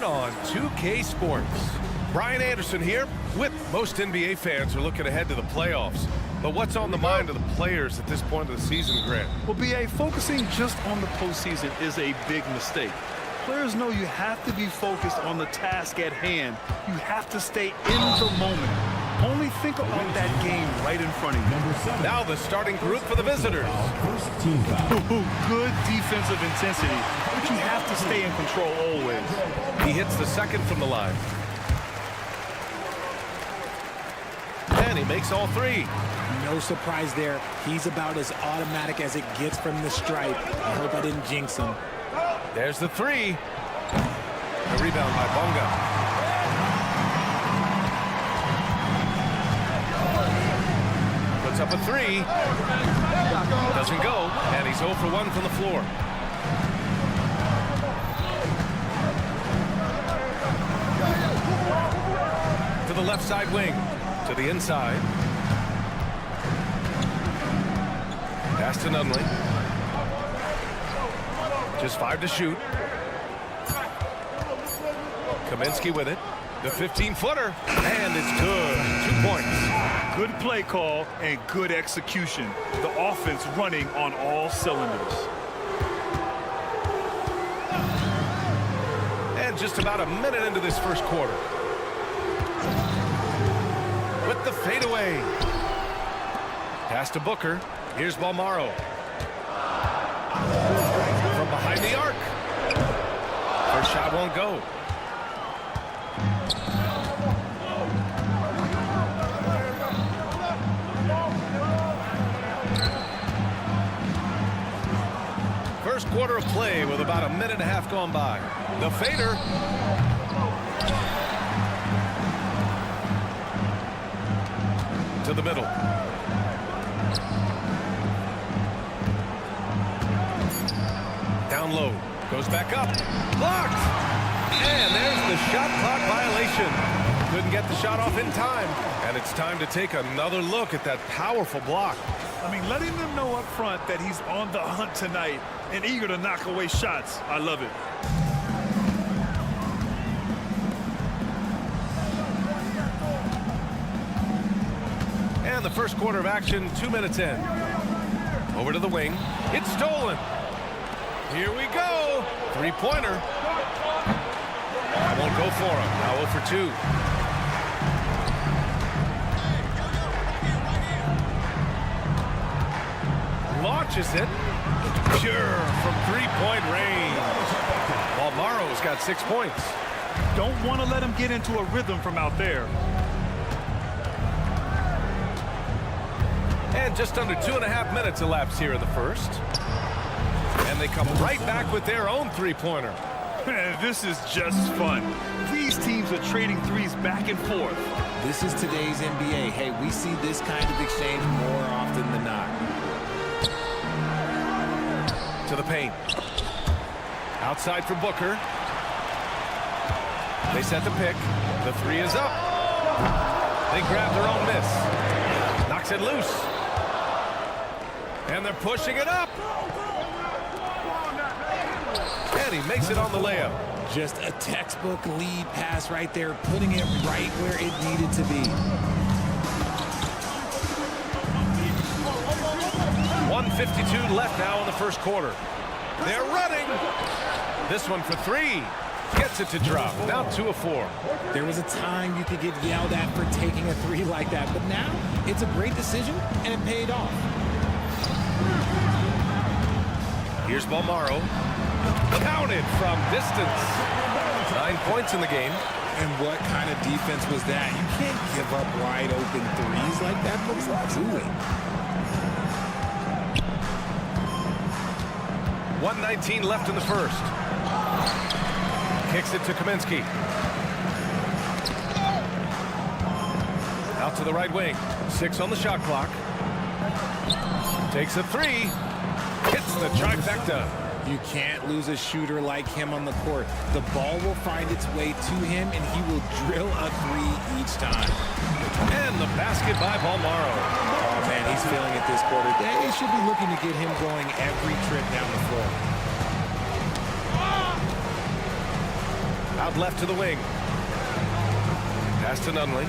On 2K Sports, Brian Anderson here with most NBA fans are looking ahead to the playoffs. But what's on the mind of the players at this point of the season, Grant? Well, BA, focusing just on the postseason is a big mistake. Players know you have to be focused on the task at hand. You have to stay in the moment. Only think about that game right in front of you. Now the starting group for the visitors. Good defensive intensity, but you have to stay in control always. He hits the second from the line. And he makes all three. No surprise there. He's about as automatic as it gets from the stripe. I hope I didn't jinx him. There's the three. A rebound by Bonga. Puts up a three. Doesn't go. And he's 0 for 1 from the floor. To the left side wing. To the inside. Pass to Nunley. Just 5 to shoot. Kaminsky with it. The 15-footer. And it's good. 2 points. Good play call and good execution. The offense running on all cylinders. And just about a minute into this first quarter. With the fadeaway. Pass to Booker. Here's Balmaro. From behind the arc. First shot won't go. First quarter of play with about a minute and a half gone by. The fader. To the middle. Down low. Goes back up. Blocked. And there's the shot clock violation. Couldn't get the shot off in time. And it's time to take another look at that powerful block. I mean, letting them know up front that he's on the hunt tonight and eager to knock away shots. I love it. And the first quarter of action, 2 minutes in. Over to the wing. It's stolen. Here we go. Three-pointer. That won't go for him. Now 0 for 2. Launches it. Pure from three-point range. Balmaro's got 6 points. Don't want to let him get into a rhythm from out there. And just under 2.5 minutes elapsed here in the first. And they come right back with their own three-pointer. Man, this is just fun. These teams are trading threes back and forth. This is today's NBA. Hey, we see this kind of exchange more often than not. To the paint. Outside for Booker. They set the pick. The three is up. They grab their own miss. Knocks it loose. And they're pushing it up. And he makes it on the layup. Just a textbook lead pass right there, putting it right where it needed to be. 1:52 left now in the first quarter. They're running. This one for three. Gets it to drop. Now 2 of 4. There was a time you could get yelled at for taking a three like that, but now it's a great decision, and it paid off. Here's Balmaro. Counted from distance. 9 points in the game. And what kind of defense was that? You can't give up wide open threes like that. What was he doing? 1:19 left in the first. Kicks it to Kaminsky. Out to the right wing. 6 on the shot clock. Takes a 3. Hits the trifecta. You can't lose a shooter like him on the court. The ball will find its way to him, and he will drill a 3 each time. And the basket by Balmaro. Oh, man, he's feeling it this quarter. They should be looking to get him going every trip down the floor. Out left to the wing. Pass to Nunley.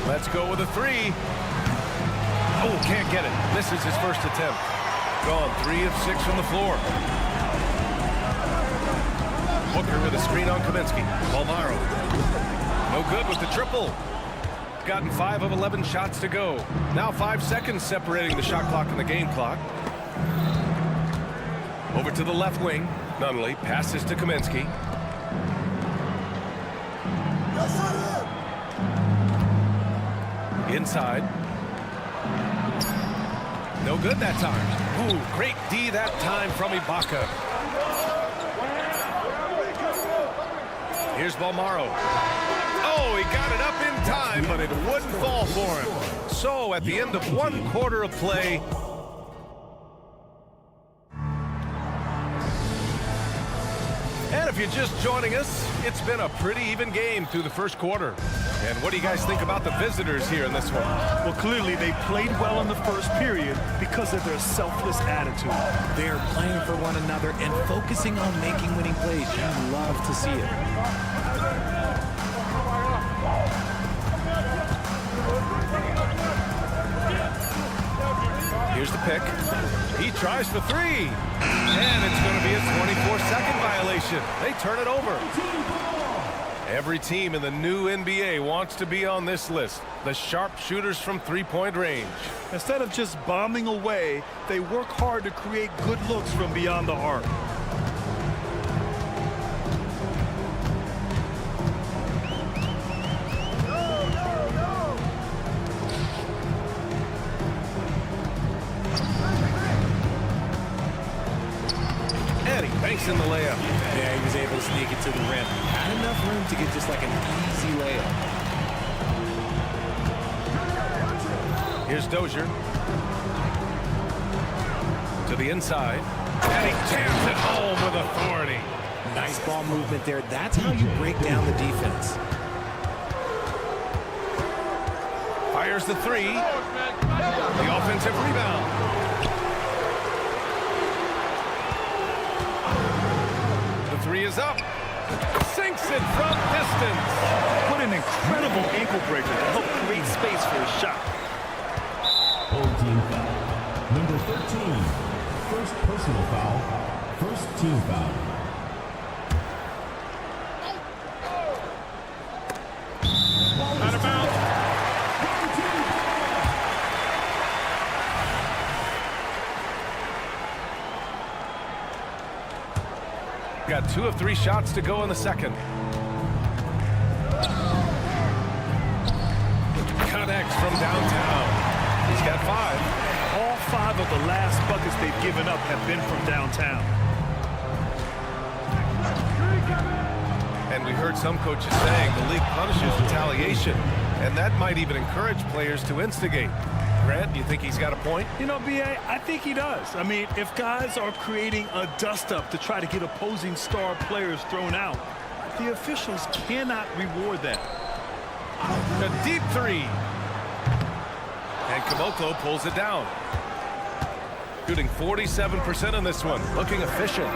Let's go with a 3. Oh, can't get it. This is his first attempt. Gone 3 of 6 from the floor. Booker with a screen on Kaminsky. Balmaro. No good with the triple. Gotten 5 of 11 shots to go. Now 5 seconds separating the shot clock and the game clock. Over to the left wing. Nunley passes to Kaminsky. Inside. No good that time. Ooh, great D that time from Ibaka. Here's Balmaro. Oh, he got it up in time, but it wouldn't fall for him. So at the end of 1 quarter of play, and if you're just joining us, it's been a pretty even game through the first quarter. And what do you guys think about the visitors here in this one? Well, clearly they played well in the first period because of their selfless attitude. They're playing for one another and focusing on making winning plays. You love to see it. Here's the pick. He tries for 3. And it's going to be a 24-second violation. They turn it over. Every team in the new NBA wants to be on this list. The sharpshooters from three-point range. Instead of just bombing away, they work hard to create good looks from beyond the arc. And he banks in the layup. Yeah, he was able to sneak it to the rim. Had enough room to get just like an easy layup. Here's Dozier. To the inside. And he jams it home with authority. Nice ball movement there. That's how you break down the defense. Fires the 3. The offensive rebound. The 3 is up. Sinks it from distance. What an incredible ankle breaker to help create space for a shot. Old team foul. Number 13. First personal foul. First team foul. Out of bounds. Got 2 of 3 shots to go in the second. Connects from downtown. He's got 5. All 5 of the last buckets they've given up have been from downtown. And we heard some coaches saying the league punishes retaliation, and that might even encourage players to instigate. Grant, do you think he's got a point? You know, B.A., I think he does. I mean, if guys are creating a dust-up to try to get opposing star players thrown out, the officials cannot reward that. A deep 3. And Kaboko pulls it down. Shooting 47% on this one. Looking efficient.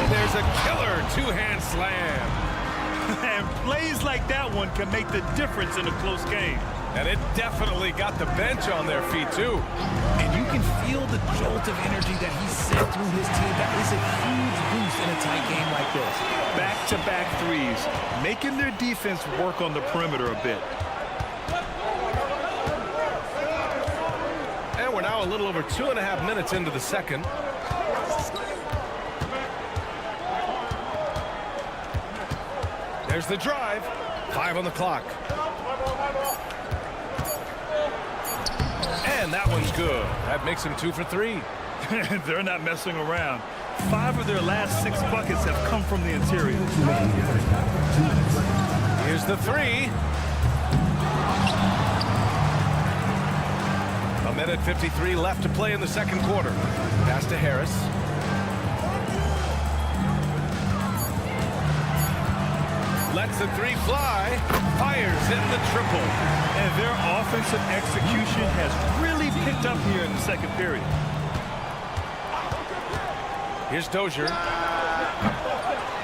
There's a killer 2-hand slam. And plays like that one can make the difference in a close game. And it definitely got the bench on their feet, too. And you can feel the jolt of energy that he sent through his team. That is a huge boost in a tight game like this. Back-to-back threes, making their defense work on the perimeter a bit. now a little over 2.5 minutes into the second. There's the drive. 5 on the clock. And that one's good. That makes him 2 for 3. They're not messing around. 5 of their last 6 buckets have come from the interior. Here's the 3. A minute 53 left to play in the second quarter. Pass to Harris. Lets the 3 fly. Fires in the triple. And their offensive execution has really picked up here in the second period. Here's Dozier.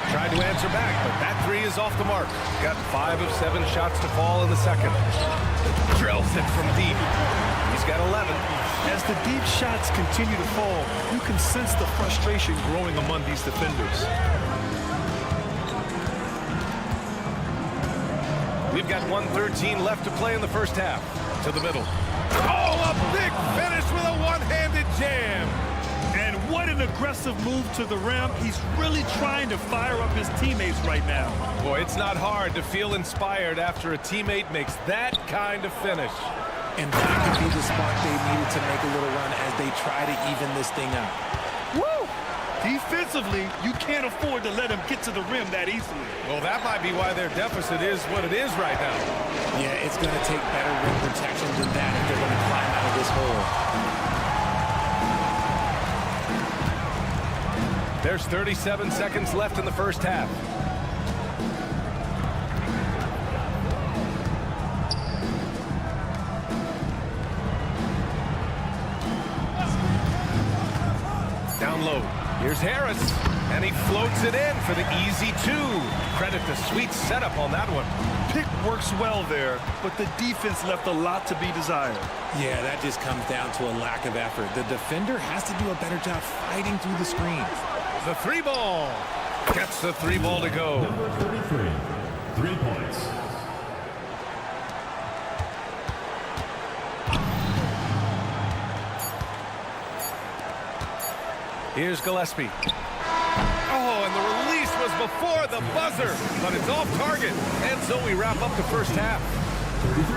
Tried to answer back, but that 3 is off the mark. Got 5 of 7 shots to fall in the second. Drills it from deep. He's got 11. As the deep shots continue to fall, you can sense the frustration growing among these defenders. We've got 1:13 left to play in the first half. To the middle. Oh, a big finish with a one-handed jam. And what an aggressive move to the rim. He's really trying to fire up his teammates right now. Boy, it's not hard to feel inspired after a teammate makes that kind of finish. And that could be the spark they needed to make a little run as they try to even this thing up. Woo! Defensively, you can't afford to let him get to the rim that easily. Well, that might be why their deficit is what it is right now. Yeah, it's going to take better rim protection than that if they're going to climb out of this hole. There's 37 seconds left in the first half. Down low. Here's Harris, and he floats it in for the easy 2. Credit the sweet setup on that one. Pick works well there, but the defense left a lot to be desired. Yeah, that just comes down to a lack of effort. The defender has to do a better job fighting through the screens. The 3 ball. Gets the 3 ball to go. Number 33, 3 points. Here's Gillespie. Oh, and the release was before the buzzer, but it's off target. And so we wrap up the first half.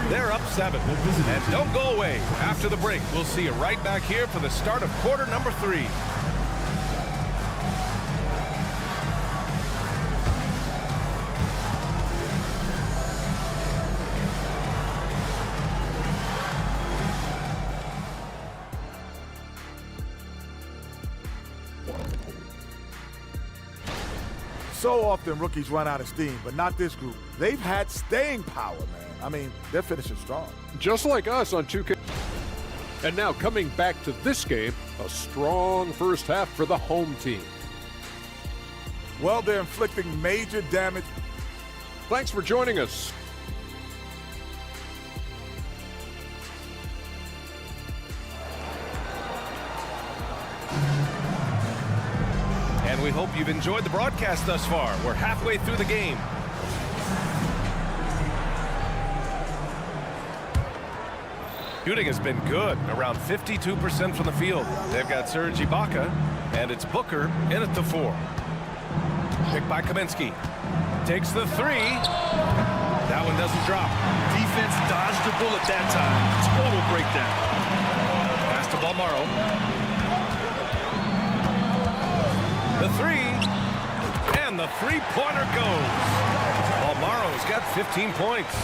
They're up 7. And don't go away. After the break, we'll see you right back here for the start of quarter number 3. So often rookies run out of steam, but not this group. They've had staying power, man. I mean, they're finishing strong. Just like us on 2K. And now coming back to this game, a strong first half for the home team. Well, they're inflicting major damage. Thanks for joining us. And we hope you've enjoyed the broadcast thus far. We're halfway through the game. Shooting has been good, around 52% from the field. They've got Serge Ibaka, and it's Booker in at the 4. Picked by Kaminsky. Takes the 3. That one doesn't drop. Defense dodged the bullet that time. Total breakdown. Pass to Balmaro. The 3. And the 3-pointer goes. Balmaro's got 15 points.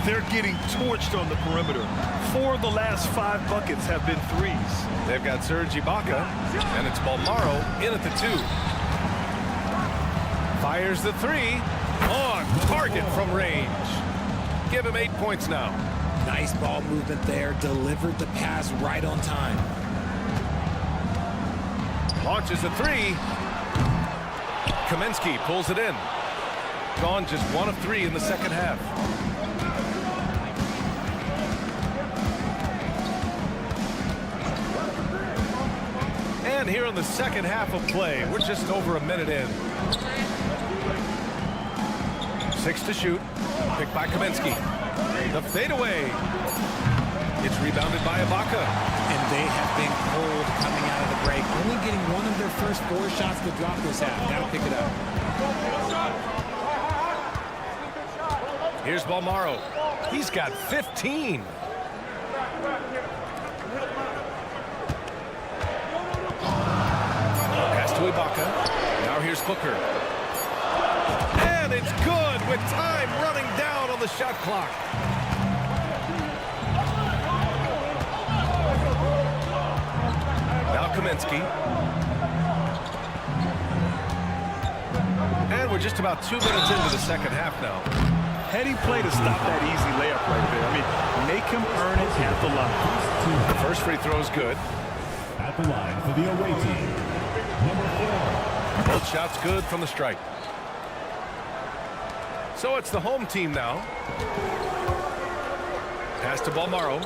They're getting torched on the perimeter. 4 of the last 5 buckets have been 3s. They've got Serge Ibaka, and it's Balmaro in at the 2. Fires the 3. On target from range. Give him 8 points now. Nice ball movement there. Delivered the pass right on time. Launches a 3. Kaminsky pulls it in. Gone just 1 of 3 in the second half. And here in the second half of play, we're just over a minute in. 6 to shoot. Picked by Kaminsky. The fadeaway. It's rebounded by Ibaka. And they have been cold coming out of the break. Only getting one of their first 4 shots to drop this half. Got to pick it up. Here's Balmaro. He's got 15. Pass to Ibaka. Now here's Booker. And it's good with time running down on the shot clock. Now Kaminsky. And we're just about 2 minutes into the second half now. Heady play to stop that easy layup right there. I mean, make him earn it at the line. The first free throw is good. At the line for the away team, number 4. Both shots good from the stripe. So it's the home team now. Pass to Balmaro.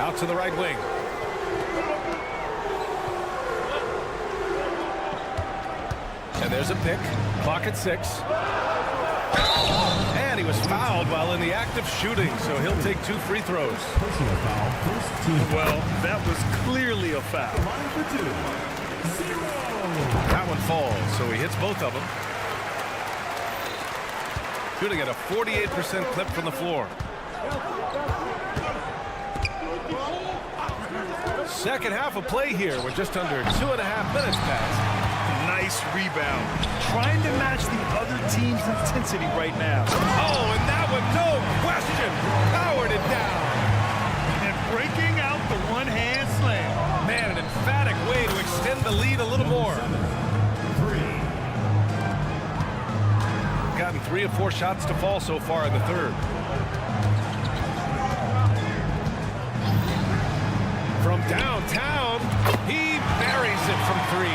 Out to the right wing. And there's a pick. Clock at 6. And he was fouled while in the act of shooting, so he'll take 2 free throws. Personal foul, first team. Well, that was clearly a foul. Line for 2. 0. That one falls, so he hits both of them. Shooting at a 48% clip from the floor. Second half of play here with just under 2.5 minutes passed. Nice rebound. Trying to match the other team's intensity right now. Oh, and that one, no question, powered it down. And breaking out the one-hand slam. Man, an emphatic way to extend the lead a little more. 3. Gotten 3 of 4 shots to fall so far in the third. From downtown, he buries it from 3.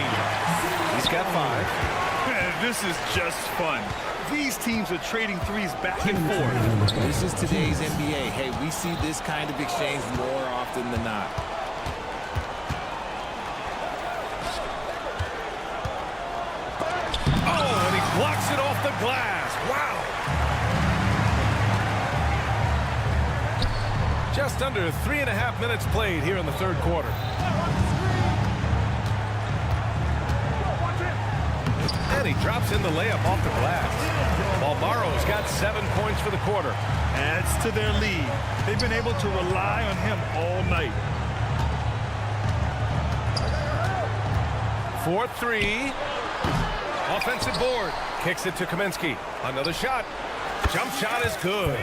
He's got 5. This is just fun. These teams are trading threes back and forth. This is today's NBA. Hey, we see this kind of exchange more often than not. Oh, and he blocks it off the glass. Wow. Just under 3.5 minutes played here in the third quarter. And he drops in the layup off the glass. Balmaro's got 7 points for the quarter. Adds to their lead. They've been able to rely on him all night. 4-3. Offensive board. Kicks it to Kaminsky. Another shot. Jump shot is good.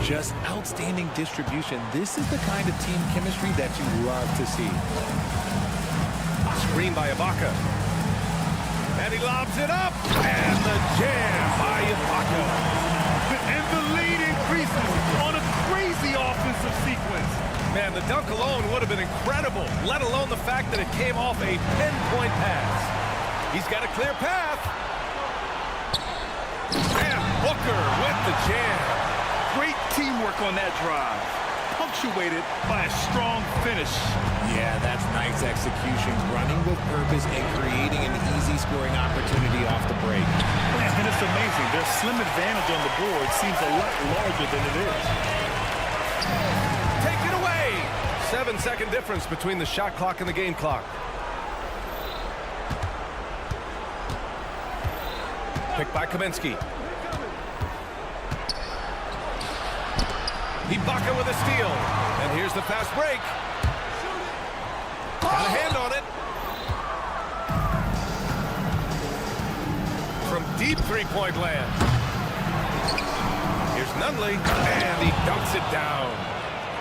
Just outstanding distribution. This is the kind of team chemistry that you love to see. Screen by Ibaka. And he lobs it up. And the jam by Ibaka. And the lead increases on a crazy offensive sequence. Man, the dunk alone would have been incredible, let alone the fact that it came off a pinpoint pass. He's got a clear path. And Booker with the jam. Great teamwork on that drive. Punctuated by a strong finish. Yeah, that's nice execution. Running with purpose and creating an easy scoring opportunity off the break. And it's amazing. Their slim advantage on the board seems a lot larger than it is. Take it away. 7-second difference between the shot clock and the game clock. Picked by Kaminsky. Ibaka with a steal. And here's the fast break. Got a hand on it. From deep three-point land. Here's Nunley. And he dunks it down.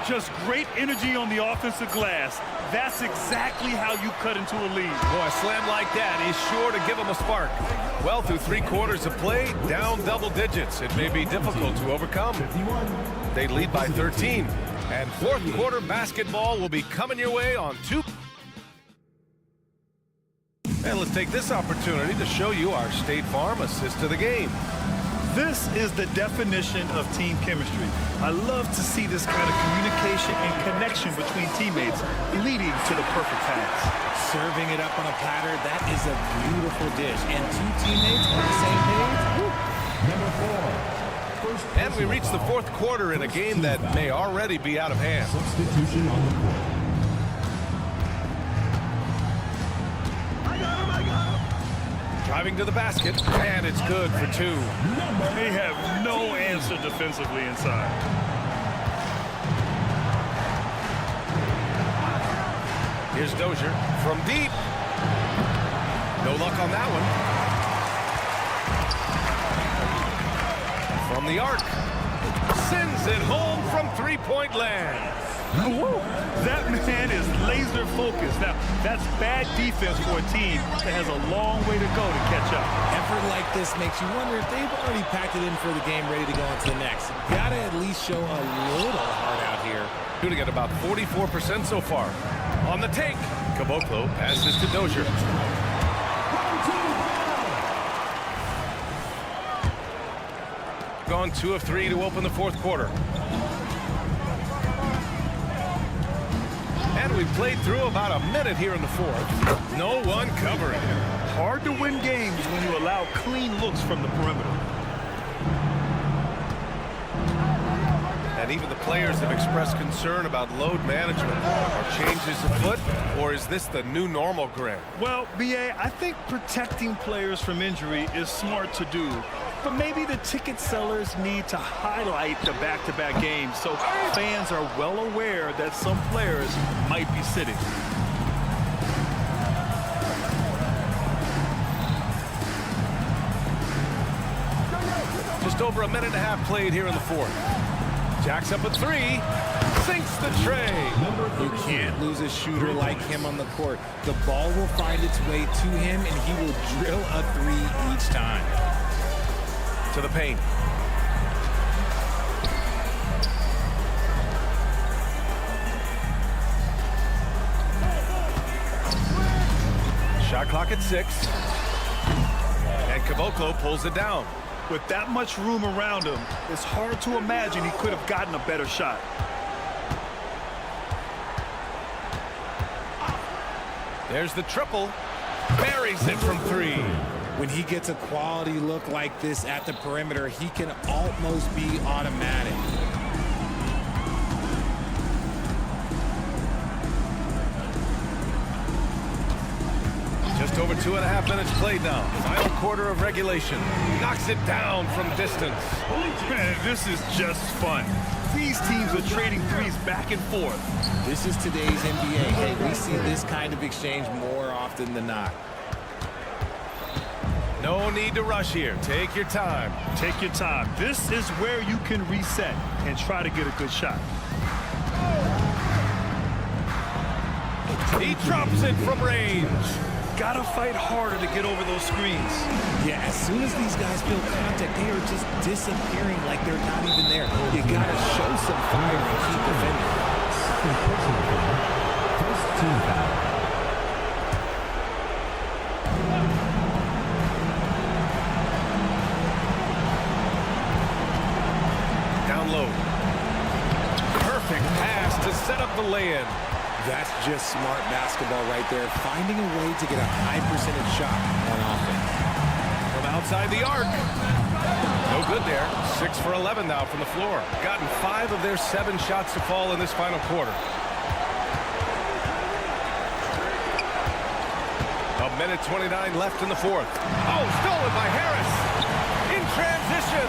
Just great energy on the offensive glass. That's exactly how you cut into a lead. Boy, a slam like that is sure to give them a spark. Well, through 3 quarters of play, down double digits. It may be difficult to overcome. They lead by 13. And fourth quarter basketball will be coming your way on 2. And let's take this opportunity to show you our State Farm assist to the game. This is the definition of team chemistry. I love to see this kind of communication and connection between teammates leading to the perfect pass. Serving it up on a platter, that is a beautiful dish. And 2 teammates on the same page. Woo. Number 4. And we reach the fourth quarter in a game that may already be out of hand. Substitution on the court. Driving to the basket, and it's good for two. They have no answer defensively inside. Here's Dozier from deep. No luck on that one. From the arc. Sends it home from three-point land. Woo. That man is laser focused. Now, that's bad defense for a team that has a long way to go to catch up. Effort like this makes you wonder if they've already packed it in for the game, ready to go on to the next. Gotta at least show a little heart out here. Shooting at about 44% so far. On the take, Caboclo passes to Dozier. Gone 2 of 3 to open the fourth quarter. And we've played through about a minute here in the fourth. No one covering. Hard to win games when you allow clean looks from the perimeter. And even the players have expressed concern about load management. Are changes afoot, or is this the new normal, Grant? Well, B.A., I think protecting players from injury is smart to do. But maybe the ticket sellers need to highlight the back-to-back games so fans are well aware that some players might be sitting. Just over a minute and a half played here in the fourth. Jacks up a three. Sinks the tray. You can't lose a shooter like him on the court. The ball will find its way to him, and he will drill a three each time. To the paint. Shot clock at 6. And Caboclo pulls it down. With that much room around him, it's hard to imagine he could have gotten a better shot. There's the triple. Buries it from 3. When he gets a quality look like this at the perimeter, he can almost be automatic. Just over 2.5 minutes played now. Final quarter of regulation. Knocks it down from distance. Man, this is just fun. These teams are trading threes back and forth. This is today's NBA. Hey, we see this kind of exchange more often than not. No need to rush here. Take your time. Take your time. This is where you can reset and try to get a good shot. He drops it from range. Gotta fight harder to get over those screens. Yeah, as soon as these guys feel contact, they are just disappearing like they're not even there. You gotta show some fire and keep defending. First team foul. Down low. Perfect pass to set up the lay-in. That's just smart basketball right there, finding a way to get a high percentage shot on offense. From outside the arc. No good there. 6 for 11 now from the floor. Gotten 5 of their 7 shots to fall in this final quarter. A minute 29 left in the fourth. Oh, stolen by Harris. In transition.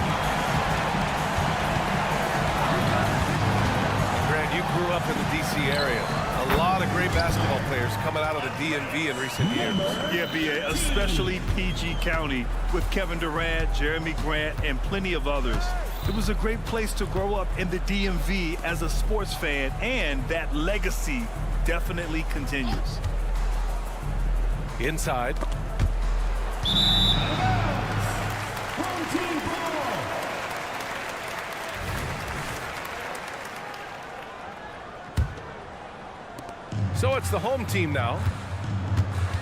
Grant, you grew up in the D.C. area. A lot of great basketball players coming out of the DMV in recent years. Yeah, B.A., especially PG County with Kevin Durant, Jeremy Grant, and plenty of others. It was a great place to grow up in the DMV as a sports fan, and that legacy definitely continues. Inside. So it's the home team now.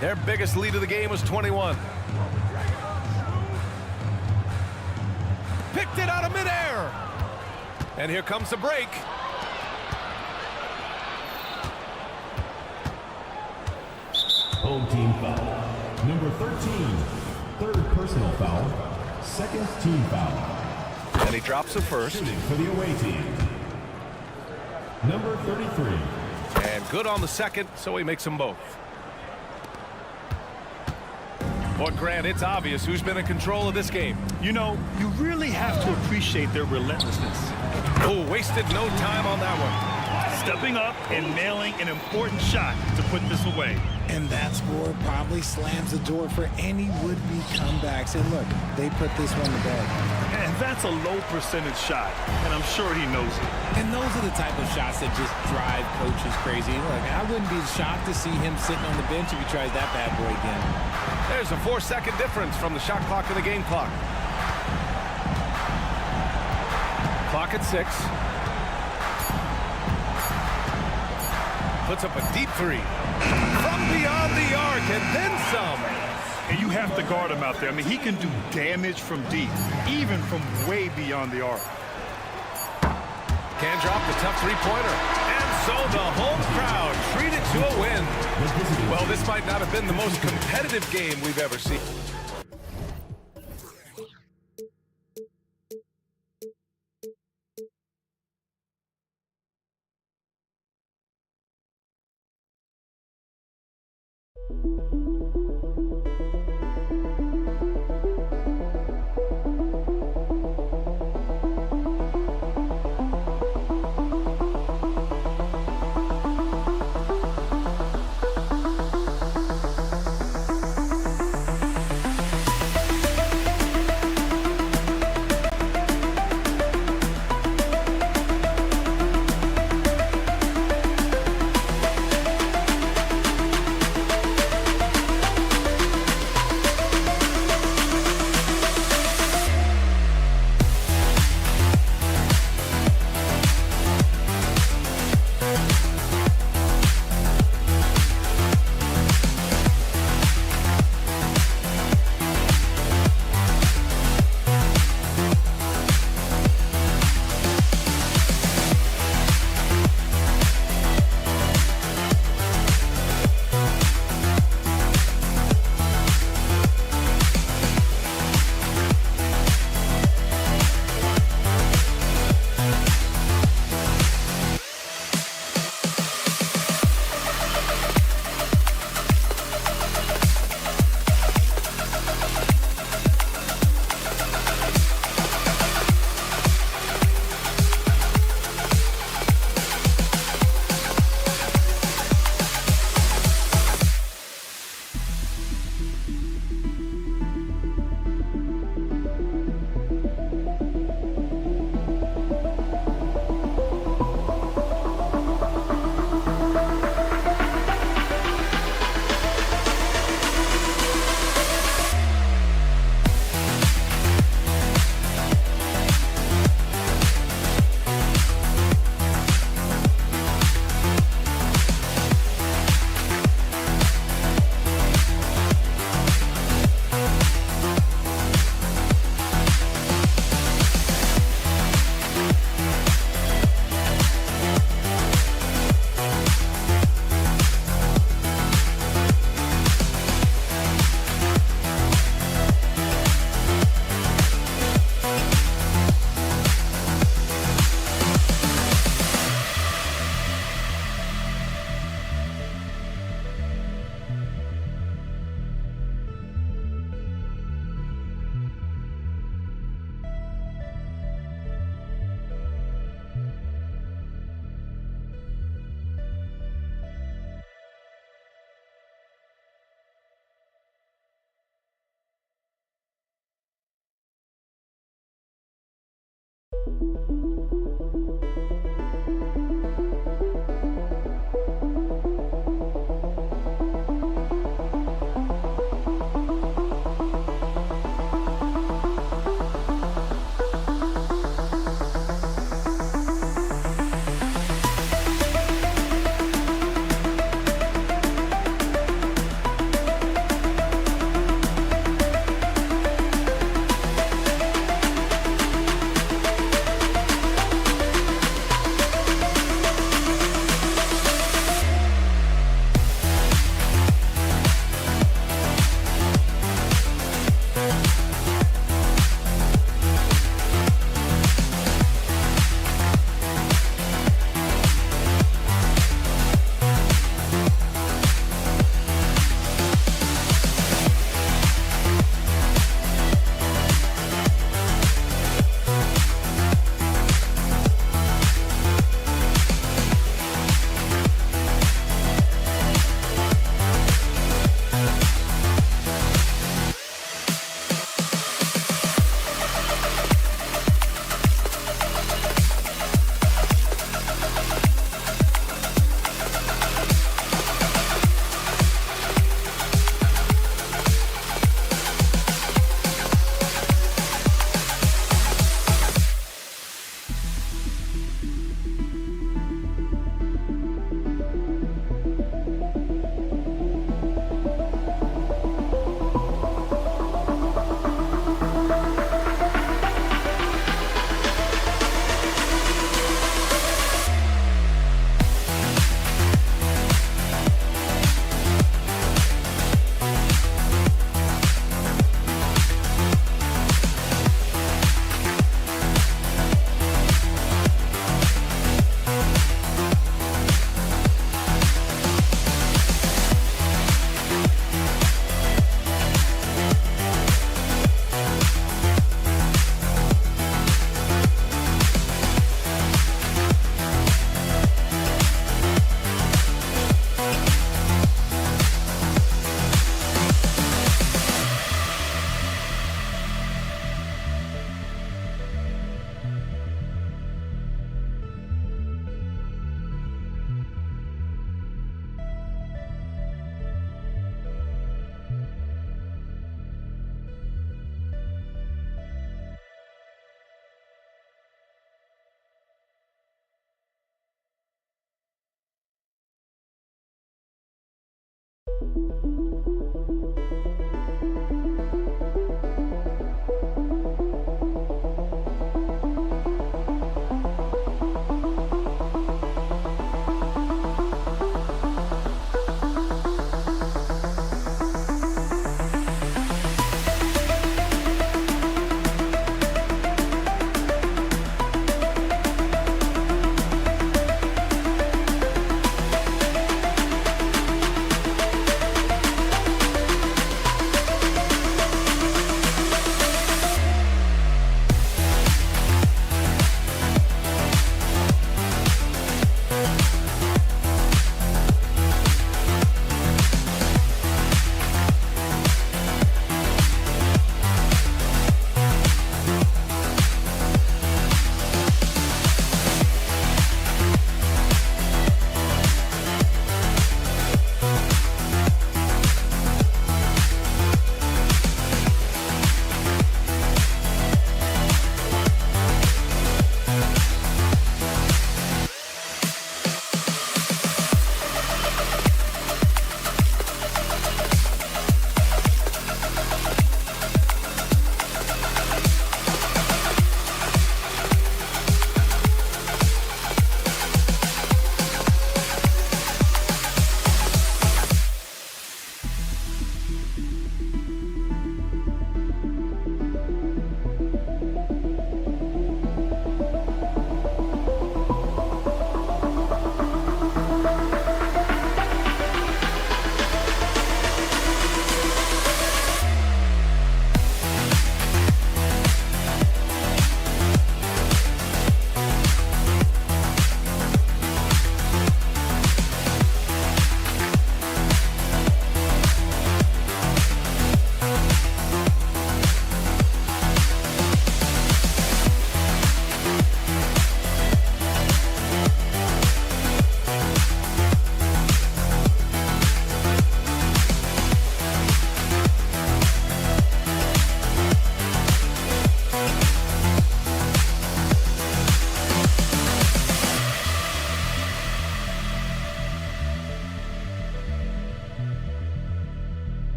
Their biggest lead of the game was 21. Picked it out of midair. And here comes the break. Home team foul. Number 13. Third personal foul. Second team foul. And he drops the first. Shooting for the away team. Number 33. And good on the second, so he makes them both. But Grant, it's obvious who's been in control of this game. You know, you really have to appreciate their relentlessness. Oh, wasted no time on that one. Stepping up and nailing an important shot to put this away. And that score probably slams the door for any would-be comebacks. And look, they put this one to bed. And that's a low percentage shot, and I'm sure he knows it. And those are the type of shots that just drive coaches crazy. Look, I wouldn't be shocked to see him sitting on the bench if he tries that bad boy again. There's a 4-second difference from the shot clock to the game clock. Clock at 6. Puts up a deep three. From beyond the arc and then some. And you have to guard him out there. I mean, he can do damage from deep, even from way beyond the arc. Can drop the tough three-pointer. And so the home crowd treated to a win. Well, this might not have been the most competitive game we've ever seen.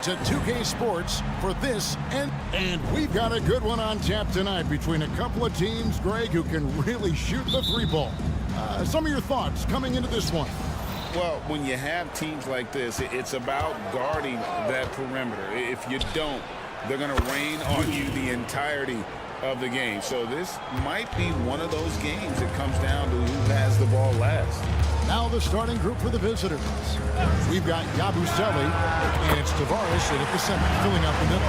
To 2K Sports for this, and we've got a good one on tap tonight between a couple of teams, Greg, who can really shoot the three ball. Some of your thoughts coming into this one. Well, when you have teams like this, it's about guarding that perimeter. If you don't, they're going to rain on you the entirety of the game. So this might be one of those games that comes down to who has the ball last. Now the starting group for the visitors. We've got Yabusele, and it's Tavares in at the center, filling out the middle.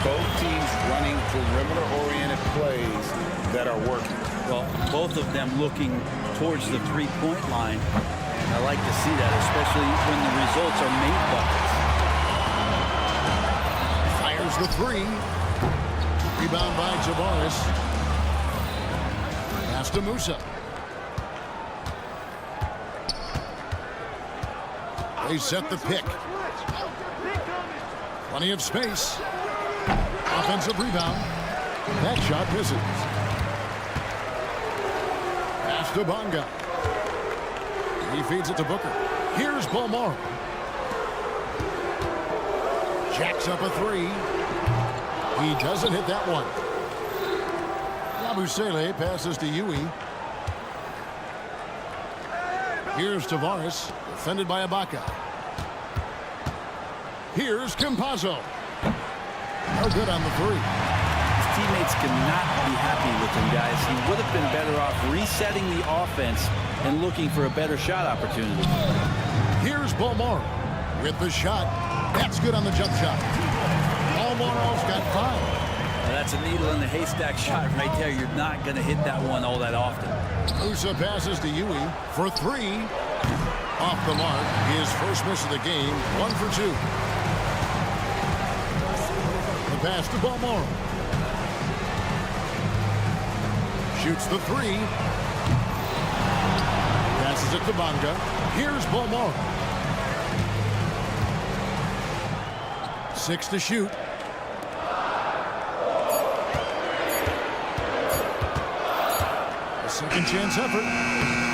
Both teams running perimeter-oriented plays that are working. Well, both of them looking towards the three-point line. And I like to see that, especially when the results are made buckets. Fires the three. Rebound by Tavares. Pass to Musa. They set the pick. Plenty of space. Offensive rebound. That shot misses. Pass to Bonga. He feeds it to Booker. Here's Balmore. Jacks up a three. He doesn't hit that one. Yabusele passes to Yui. Here's Tavares, defended by Ibaka. Here's Campazzo. No good on the three. His teammates cannot be happy with him, guys. He would have been better off resetting the offense and looking for a better shot opportunity. Here's Balmore with the shot. That's good on the jump shot. Balmore's got 5. Now that's a needle in the haystack shot right there. You're not going to hit that one all that often. Musa passes to Yui for 3. Off the mark. His first miss of the game. 1 for 2. The pass to Balmore. Shoots the 3. Passes it to Bonga. Here's Balmore. 6 to shoot. A second chance effort.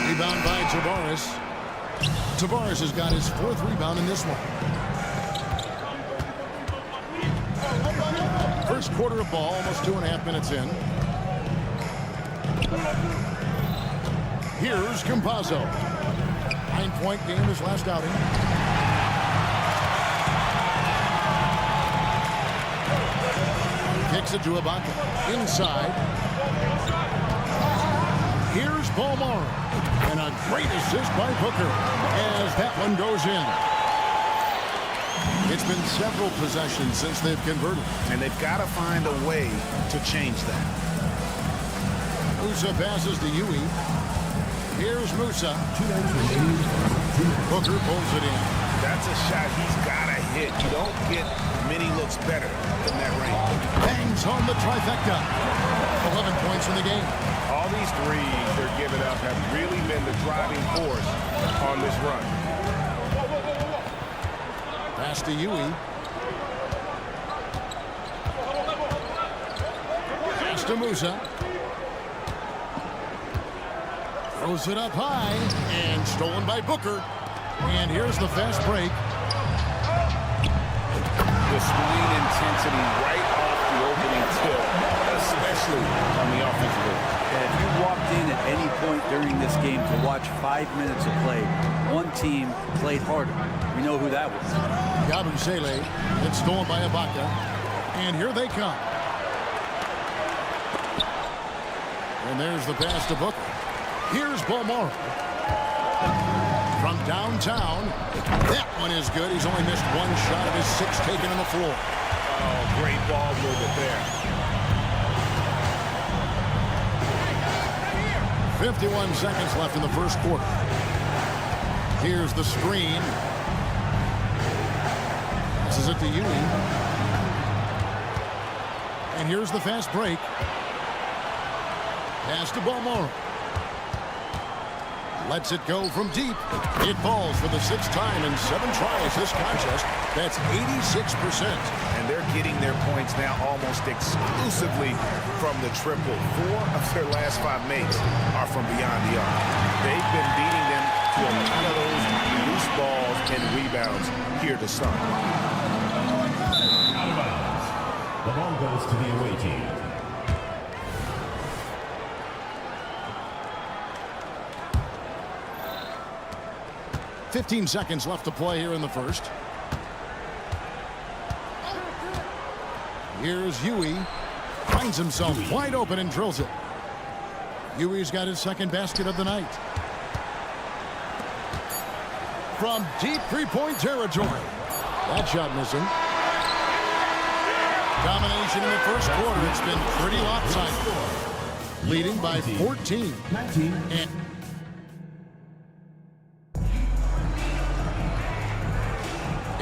Rebound by Tavares. Tavares has got his 4th rebound in this one. First quarter of ball, almost 2.5 minutes in. Here's Campazzo. 9-point game his last outing. Kicks it to Ibaka. Inside. Here's Balmore. And a great assist by Booker as that one goes in. It's been several possessions since they've converted. And they've got to find a way to change that. Musa passes to Yui. Here's Musa. Booker pulls it in. That's a shot he's got to hit. You don't get many it's better than that range. Bangs home the trifecta. 11 points in the game. All these threes they're giving up have really been the driving force on this run. Pass to Ewing. Pass to Musa. Throws it up high and stolen by Booker. And here's the fast break. The screen intensity right off the opening tip, especially on the offensive end. And if you walked in at any point during this game to watch 5 minutes of play, one team played harder. We know who that was. Gabu Sele. It's stolen by Ibaka. And here they come. And there's the pass to Booker. Here's Balmora. From downtown. That one is good. He's only missed one shot of his 6 taken on the floor. Oh, great ball movement there. 51 seconds left in the first quarter. Here's the screen. This is it to Ewing. And here's the fast break. Pass to Balmora. Lets it go from deep. It falls for the 6th time in 7 tries this contest. That's 86%. And they're getting their points now almost exclusively from the triple. 4 of their last 5 makes are from beyond the arc. They've been beating them to a lot of those loose balls and rebounds here to start. Out of bounds. The ball goes to the away team. $15 seconds left to play here in the first. Here's Huey. Finds himself wide open and drills it. Huey's got his 2nd basket of the night. From deep 3-point territory. That shot missing. Domination in the first quarter. It's been pretty lopsided. Leading by 14. 19.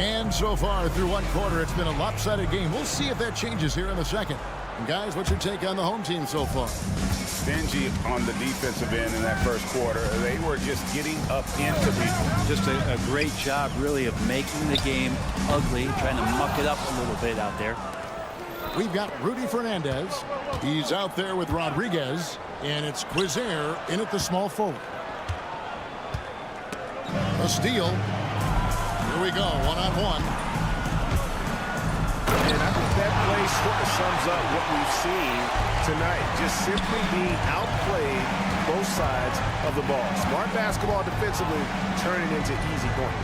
And so far through one quarter, it's been a lopsided game. We'll see if that changes here in the second. And guys, what's your take on the home team so far? Stingy on the defensive end in that first quarter. They were just getting up into people. Just a great job, really, of making the game ugly, trying to muck it up a little bit out there. We've got Rudy Fernandez. He's out there with Rodriguez. And it's Quizer in at the small forward. A steal. Here we go, one-on-one. And I think that play sort of sums up what we've seen tonight. Just simply being outplayed both sides of the ball. Smart basketball defensively, turning into easy points.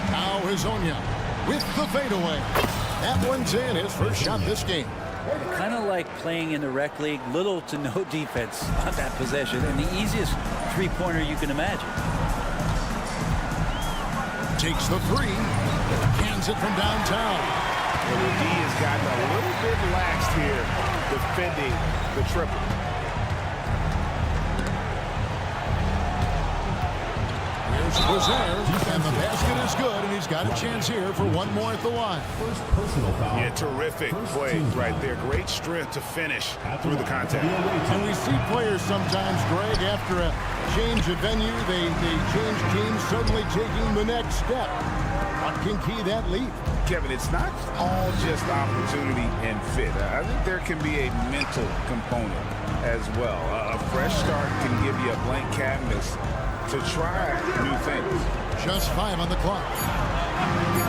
Now Hezonja with the fadeaway. That one's in, his first shot this game. Kind of like playing in the rec league, little to no defense on that possession, and the easiest 3-pointer you can imagine. Takes the 3, cans it from downtown. And the D has gotten a little bit laxed here defending the triple. Here's Quizer, and the basket is good, and he's got a chance here for one more at the line. First personal foul. Yeah, terrific play right there. Great strength to finish through the contact. And we see players sometimes, Greg, after a change of venue, they change teams, suddenly taking the next step. What can key that leap? Kevin, it's not all just opportunity and fit. I think there can be a mental component as well. A fresh start can give you a blank canvas to try new things. Just 5 on the clock.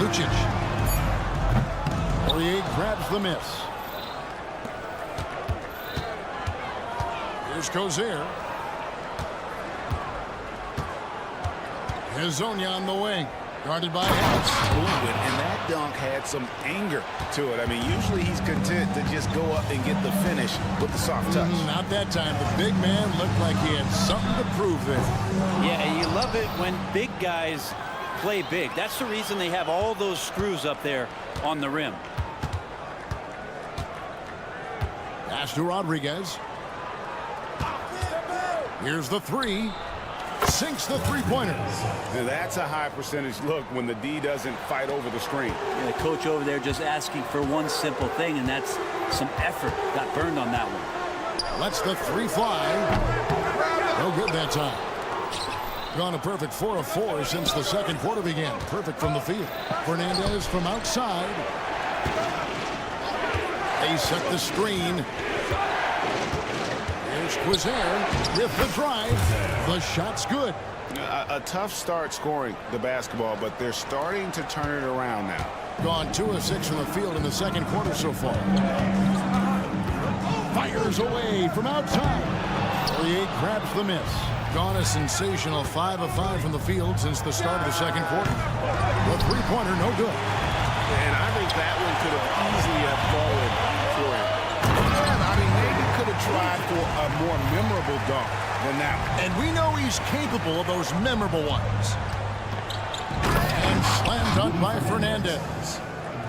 Lucic. Poirier grabs the miss. Here's Quizer. Hezonja on the wing. Guarded by Harris. And that dunk had some anger to it. I mean, usually he's content to just go up and get the finish with the soft touch. Not that time. The big man looked like he had something to prove there. Yeah, and you love it when big guys play big. That's the reason they have all those screws up there on the rim. Pass to Rodriguez. Here's the 3. sinks the three-pointer. That's a high percentage look when the D doesn't fight over the screen. The coach over there just asking for one simple thing, and that's some effort. Got burned on that one. Lets the three fly. No good that time. Gone a perfect 4 of 4 since the second quarter began. Perfect from the field. Fernandez from outside. They set the screen. Here's Quiser with the drive. The shot's good. A tough start scoring the basketball, but they're starting to turn it around now. Gone 2 of 6 from the field in the second quarter so far. Fires away from outside. Poirier grabs the miss. Gone a sensational 5 of 5 from the field since the start of the second quarter. The three-pointer, no good. And I think that one could have easily have fallen for him. Yeah, I mean, maybe could have tried for a more memorable dunk than that one. And we know he's capable of those memorable ones. And slam dunk by Fernandez.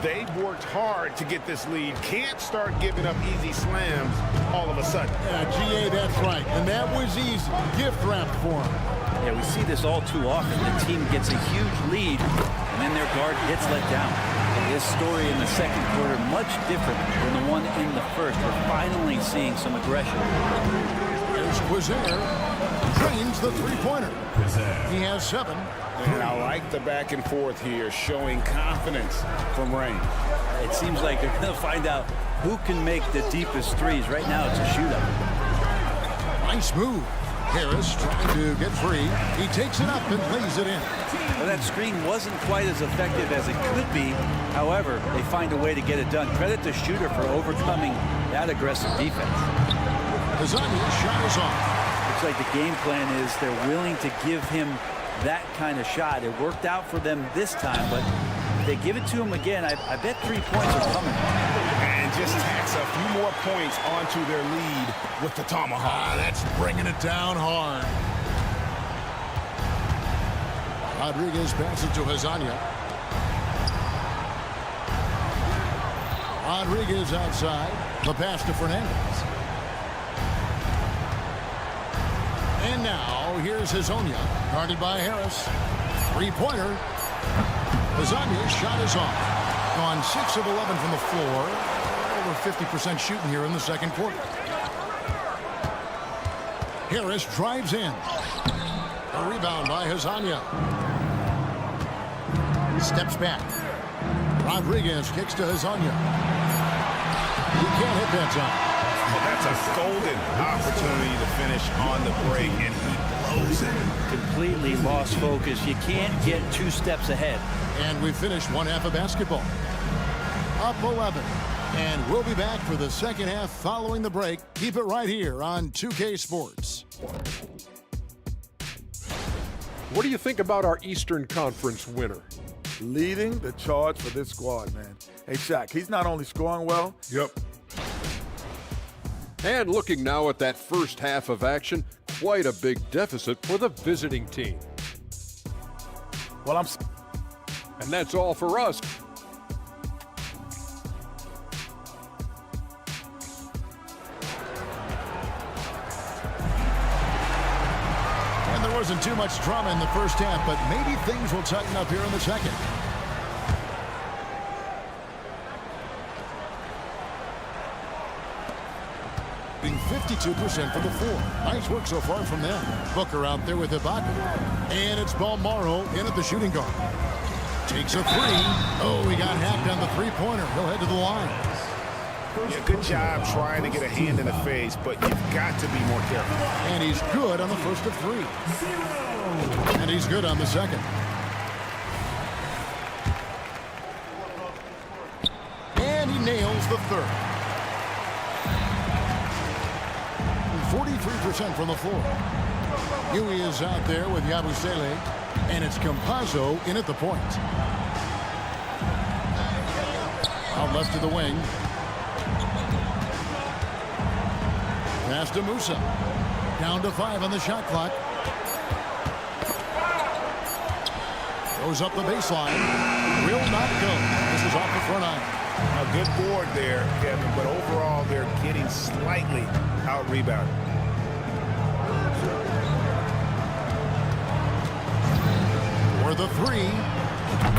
They've worked hard to get this lead. Can't start giving up easy slams all of a sudden. Yeah, GA, that's right. And that was easy. Gift wrap for him. Yeah, we see this all too often. The team gets a huge lead, and then their guard gets let down. This story in the second quarter, much different than the one in the first. We're finally seeing some aggression. There's Quiser. Drains the three-pointer. He has 7. And I like the back and forth here, showing confidence from range. It seems like they're going to find out who can make the deepest threes. Right now, it's a shootout. Nice move. Harris trying to get free. He takes it up and lays it in. Well, that screen wasn't quite as effective as it could be. However, they find a way to get it done. Credit the shooter for overcoming that aggressive defense. Lasagna's shot is off. Looks like the game plan is they're willing to give him that kind of shot. It worked out for them this time, but if they give it to him again, I bet 3 points are coming. And just tacks a few more points onto their lead with the tomahawk. That's bringing it down hard. Rodriguez passes to Lasagna. Rodriguez outside. The pass to Fernandez. And now, here's Lasagna, guarded by Harris. Three-pointer. Lasagna's shot is off. Gone 6 of 11 from the floor. Over 50% shooting here in the second quarter. Harris drives in. A rebound by Lasagna. Steps back. Rodriguez kicks to Lasagna. He can't hit that time. Well, that's a golden opportunity to finish on the break, and he blows it. Completely lost focus. You can't get 2 steps ahead. And we finished one half of basketball. Up 11. And we'll be back for the second half following the break. Keep it right here on 2K Sports. What do you think about our Eastern Conference winner? Leading the charge for this squad, man. Hey, Shaq, he's not only scoring well. Yep. And looking now at that first half of action, quite a big deficit for the visiting team. Well, And that's all for us. And there wasn't too much drama in the first half, but maybe things will tighten up here in the second. Being 52% for the 4. Nice work so far from them. Booker out there with Ibaka. And it's Balmaro in at the shooting guard. Takes a 3. Oh, he got hacked on the three-pointer. He'll head to the line. Yeah, good job trying to get a hand in the face, but you've got to be more careful. And he's good on the first of 3. And he's good on the second. And he nails the third. 43% from the floor. Huey is out there with Yabusele, and it's Campazzo in at the point. Out left to the wing. Pass to Musa. Down to 5 on the shot clock. Goes up the baseline. Will not go. This is off the front eye. A good board there, Kevin, but overall they're getting slightly out-rebounded. the three.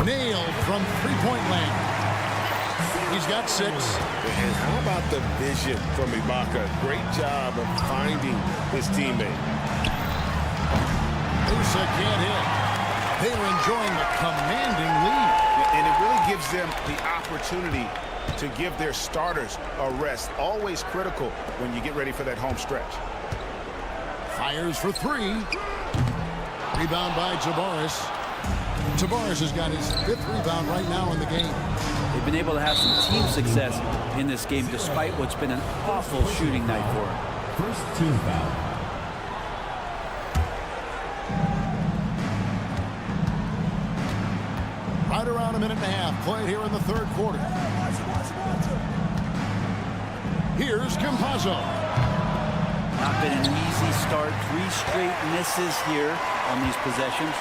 Nailed from three-point land. He's got 6. And how about the vision from Ibaka? Great job of finding his teammate. Musa can't hit. They were enjoying a commanding lead. And it really gives them the opportunity to give their starters a rest. Always critical when you get ready for that home stretch. Fires for 3. Rebound by Tabares. Tabares has got his 5th rebound right now in the game. They've been able to have some team success in this game despite what's been an awful shooting night for them. First team foul. Right around a minute and a half played here in the third quarter. Here's Campazzo. Not been an easy start. 3 straight misses here on these possessions.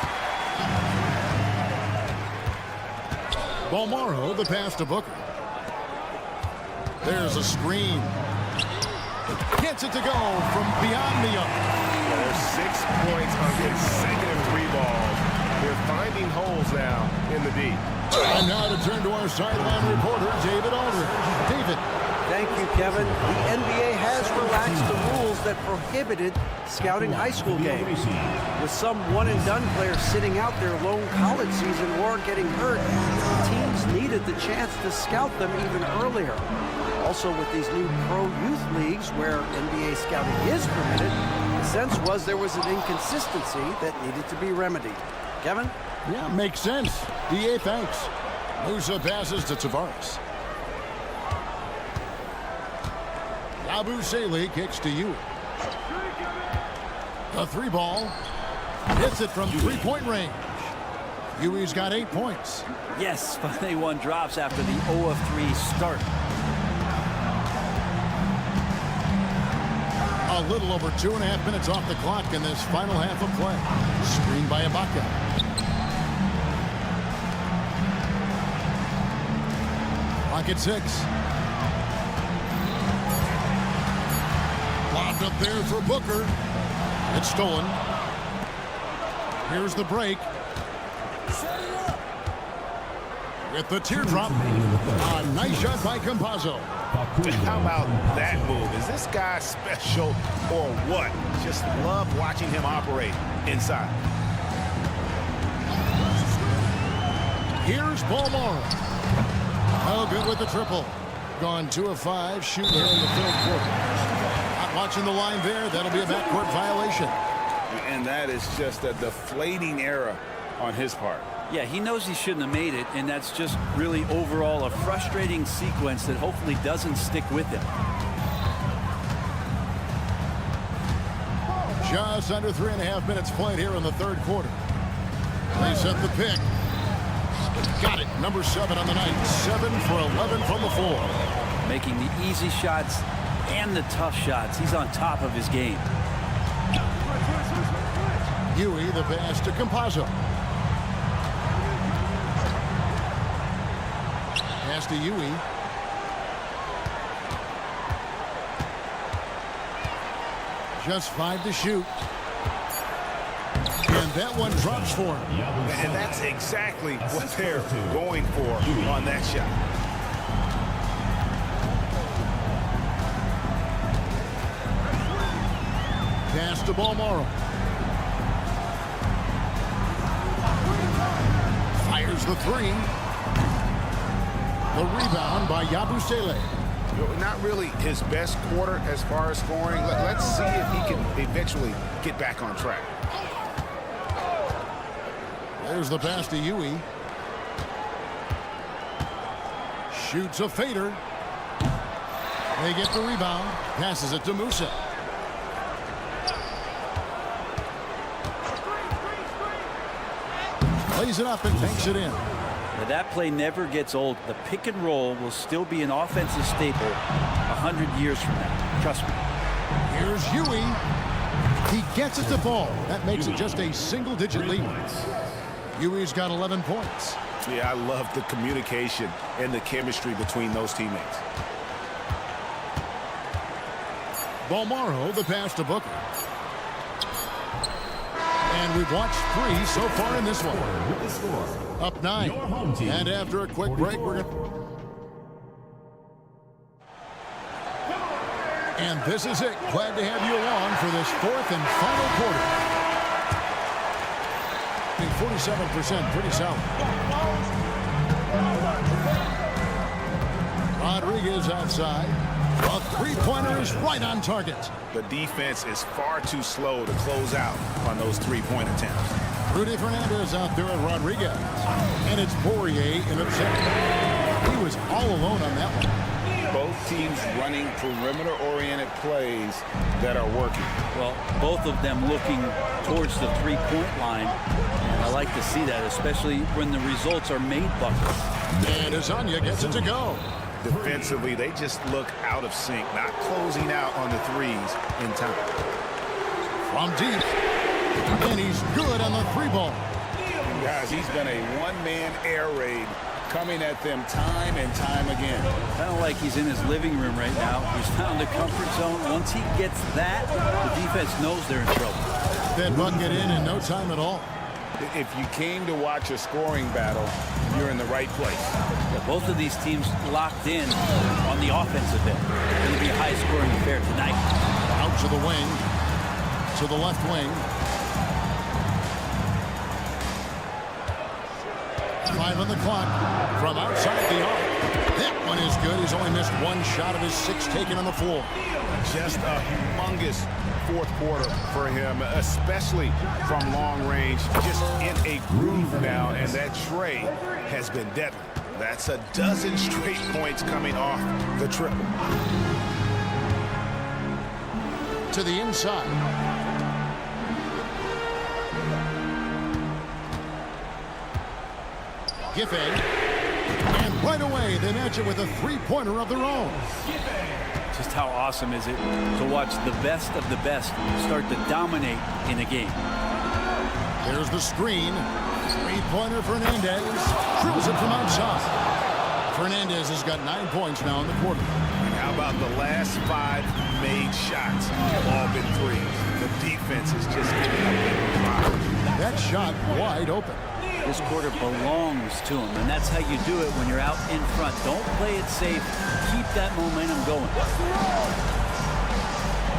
Bolmaro, the pass to Booker. There's a screen. Gets it to go from beyond the arc. There's 6 points on consecutive 3 balls. They're finding holes now in the D. And now to turn to our sideline reporter, David Aldridge. David. Thank you, Kevin. The NBA has relaxed the rules that prohibited scouting high school games. With some one-and-done players sitting out their lone college season or getting hurt, teams needed the chance to scout them even earlier. Also, with these new pro youth leagues where NBA scouting is permitted, the sense was there was an inconsistency that needed to be remedied. Kevin? Yeah, makes sense. DA, thanks. Musa passes to Tavares. Abu Saleh kicks to you. A 3 ball. Hits it from 3-point range. Yui's got 8 points. Yes, finally one drops after the 0 of 3 start. A little over 2.5 minutes off the clock in this final half of play. Screened by Ibaka. Pocket 6. Lobbed up there for Booker. It's stolen. Here's the break. With the teardrop. A nice shot by Campazzo. How about that move? Is this guy special or what? Just love watching him operate inside. Here's Bolmaro. Oh, good with the triple. Gone 2 of 5, shooting here in the third quarter. Not watching the line there. That'll be a backcourt violation. And that is just a deflating error on his part. Yeah, he knows he shouldn't have made it, and that's just really overall a frustrating sequence that hopefully doesn't stick with him. Just under 3.5 minutes played here in the third quarter. They set the pick. Got it. Number 7 on the night. 7 for 11 from the floor. Making the easy shots and the tough shots. He's on top of his game. Yui, the pass to Campazzo. Pass to Yui. Just 5 to shoot. And that one drops for him. And that's exactly what they're going for on that shot. Pass to Bolmaro. Fires the 3. The rebound by Yabusele. Not really his best quarter as far as scoring. Let's see if he can eventually get back on track. There's the pass to Yui. Shoots a fader. They get the rebound. Passes it to Musa. Plays it up and takes it in. Now, that play never gets old. The pick and roll will still be an offensive staple 100 years from now. Trust me. Here's Yui. He gets it to fall. That makes it just a single-digit lead. Yui's got 11 points. Yeah, I love the communication and the chemistry between those teammates. Bolmaro, the pass to Booker. And we've watched 3 so far in this one. With the score, Up 9. your home team. And after a quick break, we're going to... And this is it. Glad to have you along for this 4th and final quarter. 47%, pretty solid. Rodriguez outside. A three-pointer is right on target. The defense is far too slow to close out on those three-point attempts. Rudy Fernandez out there at Rodriguez. And it's Poirier in the center. He was all alone on that one. Both teams running perimeter-oriented plays that are working. Well, both of them looking towards the three-point line. And I like to see that, especially when the results are made buckets. And Azania gets it to go. Defensively, they just look out of sync, not closing out on the threes in time. From deep. And he's good on the three ball. Guys, he's been a one-man air raid coming at them time and time again. Kind of like he's in his living room right now. He's found a comfort zone. Once he gets that, the defense knows they're in trouble. That bucket in no time at all. If you came to watch a scoring battle, you're in the right place. Yeah, both of these teams locked in on the offensive end. It's going to be a high-scoring affair tonight. Out to the wing. To the left wing. 5 on the clock. From outside the arc. That one is good. He's only missed one shot of his 6 taken on the floor. Just a humongous fourth quarter for him, especially from long range. Just in a groove now, and that tray has been deadly. That's a dozen straight points coming off the triple. To the inside. Giffey. And right away, they match it with a three-pointer of their own. Just how awesome is it to watch the best of the best start to dominate in a game. There's the screen. Three-pointer Fernandez. Drills it from outside. Fernandez has got 9 points now in the quarter. And how about the last 5 made shots? All been threes. The defense is just giving up. That shot wide open. This quarter belongs to him, and that's how you do it when you're out in front. Don't play it safe. Keep that momentum going.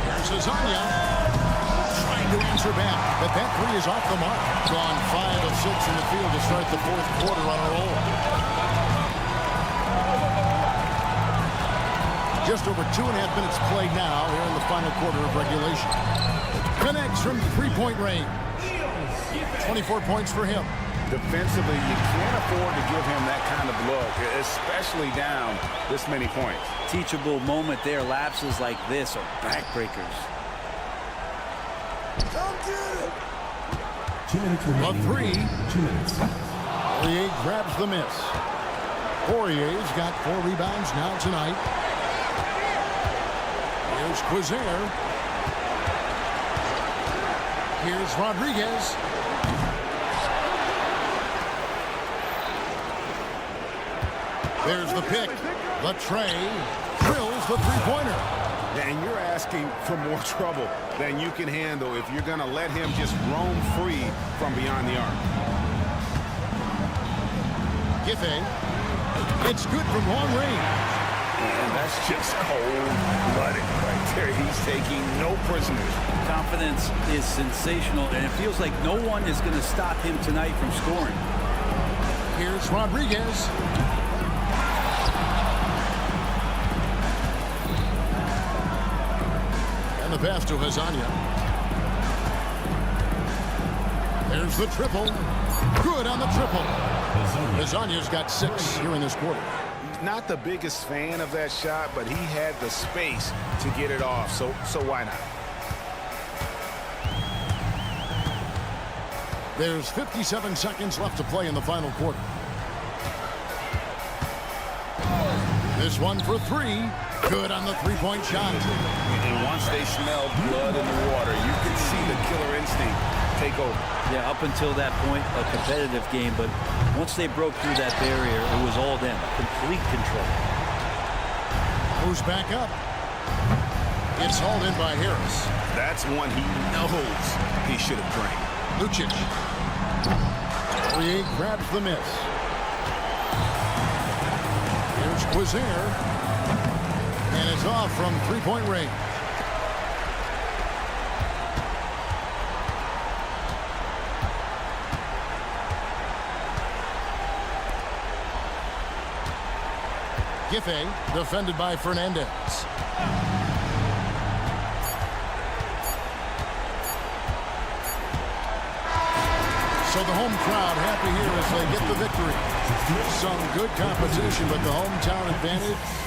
Here's Azania. Trying to answer back, but that three is off the mark. Gone 5 of 6 in the field to start the fourth quarter on a roll. Just over 2.5 minutes played now here in the final quarter of regulation. Connects from three-point range. 24 points for him. Defensively, you can't afford to give him that kind of look, especially down this many points. Teachable moment there. Lapses like this are backbreakers. 2 minutes remaining. A three. 2 minutes. Poirier grabs the miss. Poirier's got 4 rebounds now tonight. Here's Quizer. Here's Rodriguez. There's the pick. The tray. Drills the three-pointer. And you're asking for more trouble than you can handle if you're going to let him just roam free from beyond the arc. Giffey. It's good from long range. And that's just cold-blooded right there. He's taking no prisoners. Confidence is sensational, and it feels like no one is going to stop him tonight from scoring. Here's Rodriguez. And the pass to Azania. There's the triple. Good on the triple. Azania's got 6 here in this quarter. Not the biggest fan of that shot, but he had the space to get it off, so why not? There's 57 seconds left to play in the final quarter. This one for 3. Good on the three-point shot. And once they smell blood in the water, you can see the killer instinct take over. Yeah, up until that point, a competitive game, but once they broke through that barrier, it was all them. Complete control. Moves back up. It's hauled in by Harris. That's one he knows he should have drained. Lucic. Poirier grabs the miss. Here's Quizier. And it's off from three-point range. Giffey, defended by Fernandez. So the home crowd happy here as they get the victory. Some good competition, but the hometown advantage.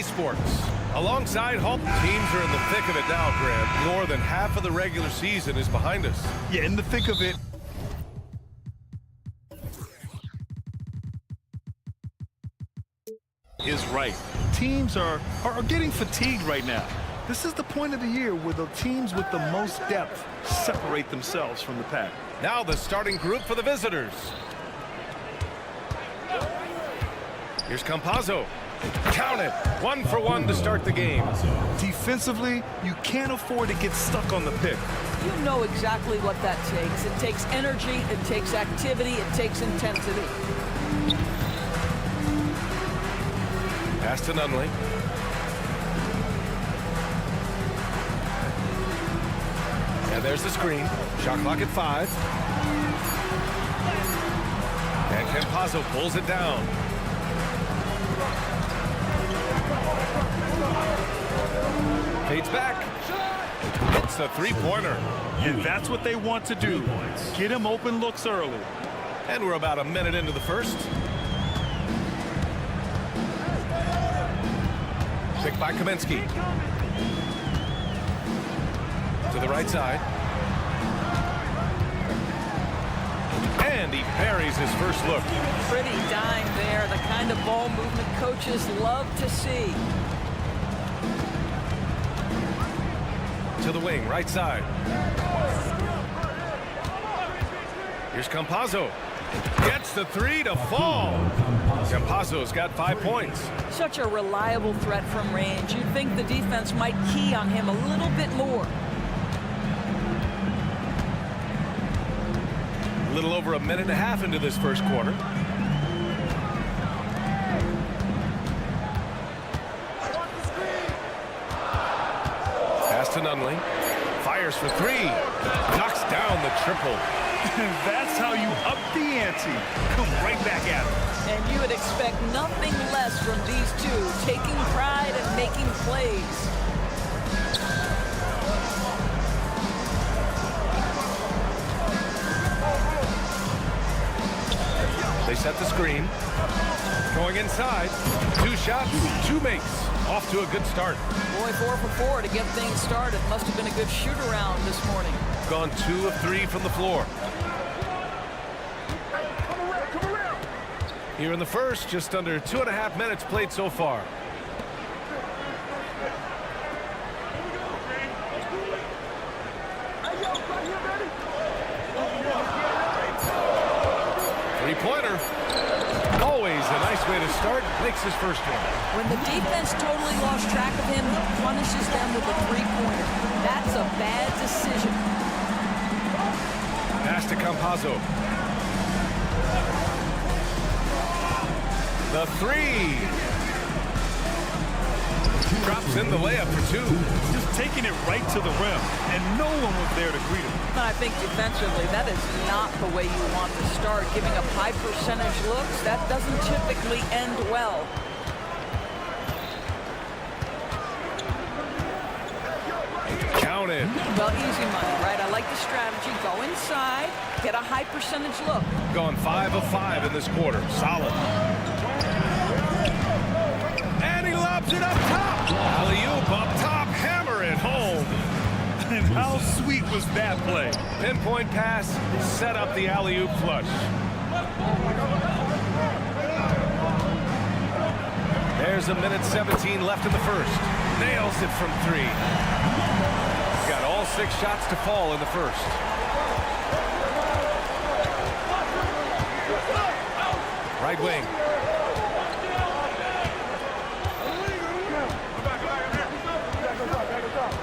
Sports. Alongside home teams are in the thick of it now, Grant. More than half of the regular season is behind us. Yeah, in the thick of it. Is right. Teams are getting fatigued right now. This is the point of the year where the teams with the most depth separate themselves from the pack. Now the starting group for the visitors. Here's Campazzo. Count it. 1 for 1 to start the game. Defensively, you can't afford to get stuck on the pick. You know exactly what that takes. It takes energy, it takes activity, it takes intensity. Pass to Nunley. And there's the screen. Shot clock at 5. And Campazzo pulls it down. Fades back. It's a three-pointer. And that's what they want to do. Get him open looks early. And we're about a minute into the first. Picked by Kaminsky. To the right side. And he buries his first look. Pretty dime there. The kind of ball movement coaches love to see. To the wing, right side. Here's Campazzo. Gets the 3 to fall. Campazzo's got 5 points. Such a reliable threat from range. You'd think the defense might key on him a little bit more. A little over a minute and a half into this first quarter. Pass to Nunley. Fires for 3. Knocks down the triple. That's how you up the ante. Come right back at it. And you would expect nothing less from these two, taking pride and making plays. They set the screen. Going inside. 2 shots, 2 makes. Off to a good start. Boy, 4 for 4 to get things started. Must have been a good shoot-around this morning. Gone 2 of 3 from the floor. Here in the first, just under 2.5 minutes played so far. Three-pointer. Always a nice way to start. Makes his first one. When the defense totally lost track of him, he punishes them with a three-pointer. That's a bad decision. Pass to Campazzo. The 3. Drops in the layup for 2. Just taking it right to the rim, and no one was there to greet him. I think defensively, that is not the way you want to start. Giving up high percentage looks, that doesn't typically end well. Counted. Well, easy money, right? I like the strategy. Go inside, get a high percentage look. Going 5 of 5 in this quarter. Solid. And he lobs it up top. Alley-oop up top. Hammer it home. And how sweet was that play? Pinpoint pass. Set up the alley-oop flush. There's a minute 17 left in the first. Nails it from 3. Got all 6 shots to fall in the first. Right wing.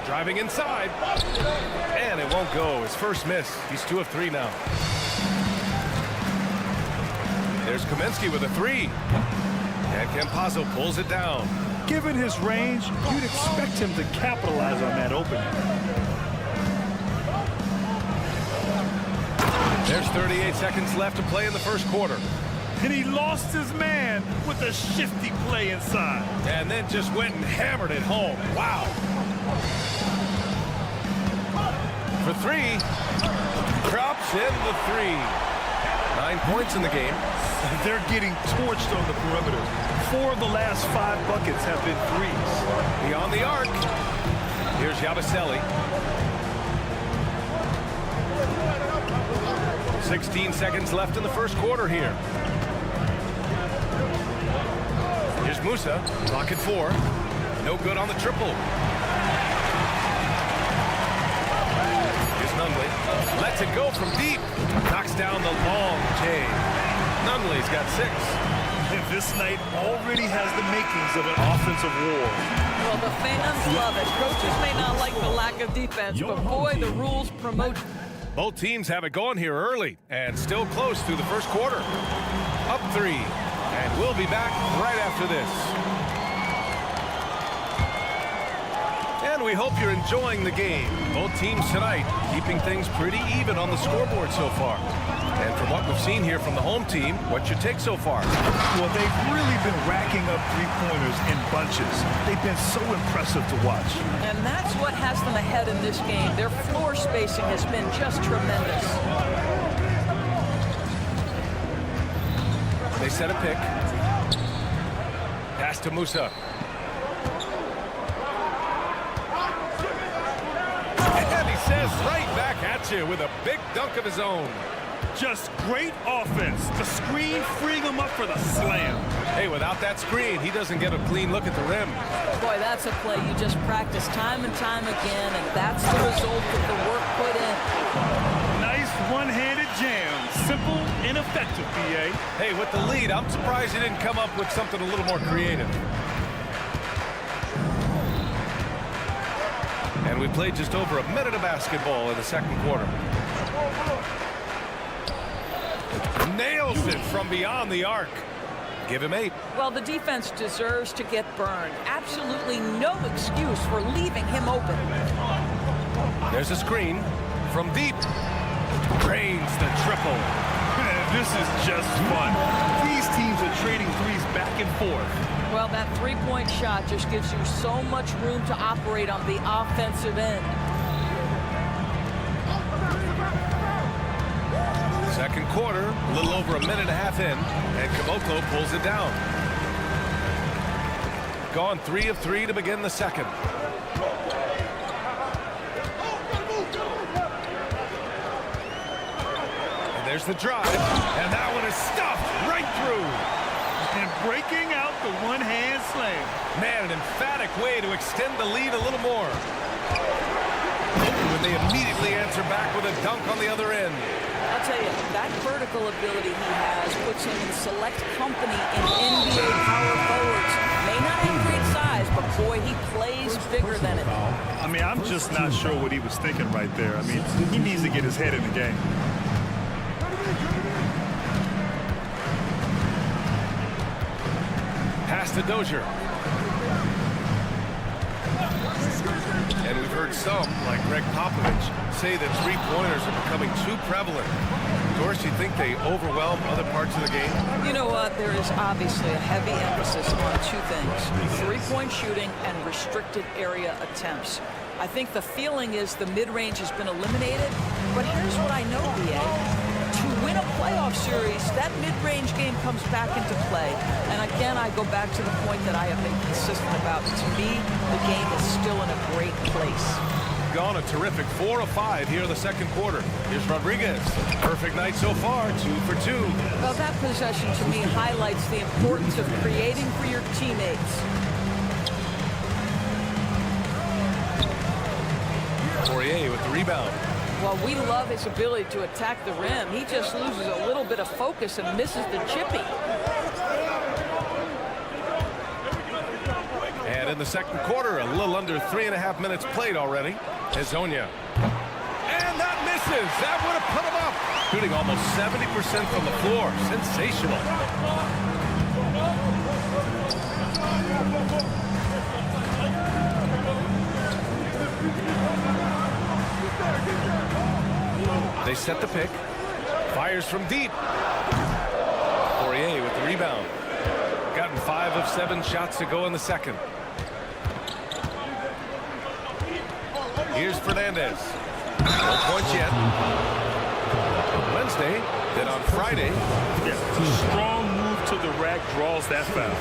Driving inside. And it won't go. His first miss. He's 2 of 3 now. There's Kaminsky with a 3. And Campazzo pulls it down. Given his range, you'd expect him to capitalize on that opening. There's 38 seconds left to play in the first quarter. And he lost his man with a shifty play inside. And then just went and hammered it home. Wow. For three. Drops in the three. 9 points in the game. They're getting torched on the perimeter. 4 of the last 5 buckets have been threes. Beyond the arc. Here's Yabusele. 16 seconds left in the first quarter here. Here's Musa. Clock at 4. No good on the triple. Here's Nunley. Lets it go from deep. Knocks down the long J. Nunley's got 6. And this night already has the makings of an offensive war. Well, the fans love it. Coaches may not like the lack of defense, but boy, the rules promote. Both teams have it going here early and still close through the first quarter. Up 3. And we'll be back right after this. And we hope you're enjoying the game. Both teams tonight keeping things pretty even on the scoreboard so far. And from what we've seen here from the home team, what's your take so far? Well, they've really been racking up three-pointers in bunches. They've been so impressive to watch. And that's what has them ahead in this game. Their floor spacing has been just tremendous. They set a pick. Pass to Musa. And he says right back at you with a big dunk of his own. Just great offense. The screen freeing him up for the slam. Hey, without that screen, he doesn't get a clean look at the rim. Boy, that's a play you just practice time and time again, and that's the result of the work put in. Nice one-handed jam. Simple and effective, BA. Hey, with the lead, I'm surprised he didn't come up with something a little more creative. And we played just over a minute of basketball in the second quarter. Nails it from beyond the arc. Give him 8. Well, the defense deserves to get burned. Absolutely no excuse for leaving him open. There's a screen from deep. Drains the triple. This is just fun. These teams are trading threes back and forth. Well, that three-point shot just gives you so much room to operate on the offensive end. Second quarter, a little over a minute and a half in, and Caboclo pulls it down. Gone 3 of 3 to begin the second. And there's the drive, and that one is stuffed right through. And breaking out the one-hand slam. Man, an emphatic way to extend the lead a little more. When they immediately answer back with a dunk on the other end. I'll tell you, that vertical ability he has puts him in select company in NBA power forwards. May not have great size, but boy, he plays bigger than it. I mean, I'm just not sure what he was thinking right there. I mean, he needs to get his head in the game. Pass to Dozier. And we've heard some, like Greg Popovich, say that three-pointers are becoming too prevalent. Of course, you think they overwhelm other parts of the game? You know what? There is obviously a heavy emphasis on 2 things: three-point shooting and restricted area attempts. I think the feeling is the mid-range has been eliminated, but here's what I know, BA. To win a playoff series, that mid-range game comes back into play. And again, I go back to the point that I have been consistent about. To me, the game is still in a great place. Gone a terrific 4 of 5 here in the second quarter. Here's Rodriguez. Perfect night so far, 2 for 2. Well, that possession to me highlights the importance of creating for your teammates. Poirier with the rebound. Well, we love his ability to attack the rim. He just loses a little bit of focus and misses the chippy. And in the second quarter, a little under 3.5 minutes played already. Hezonja. And that misses. That would have put him up. Shooting almost 70% from the floor. Sensational. they set the pick. Fires from deep. Poirier with the rebound. Gotten 5 of 7 shots to go in the second. Here's Fernandez. No points yet. On Wednesday, then on Friday. Yeah, strong move to the rack draws that foul.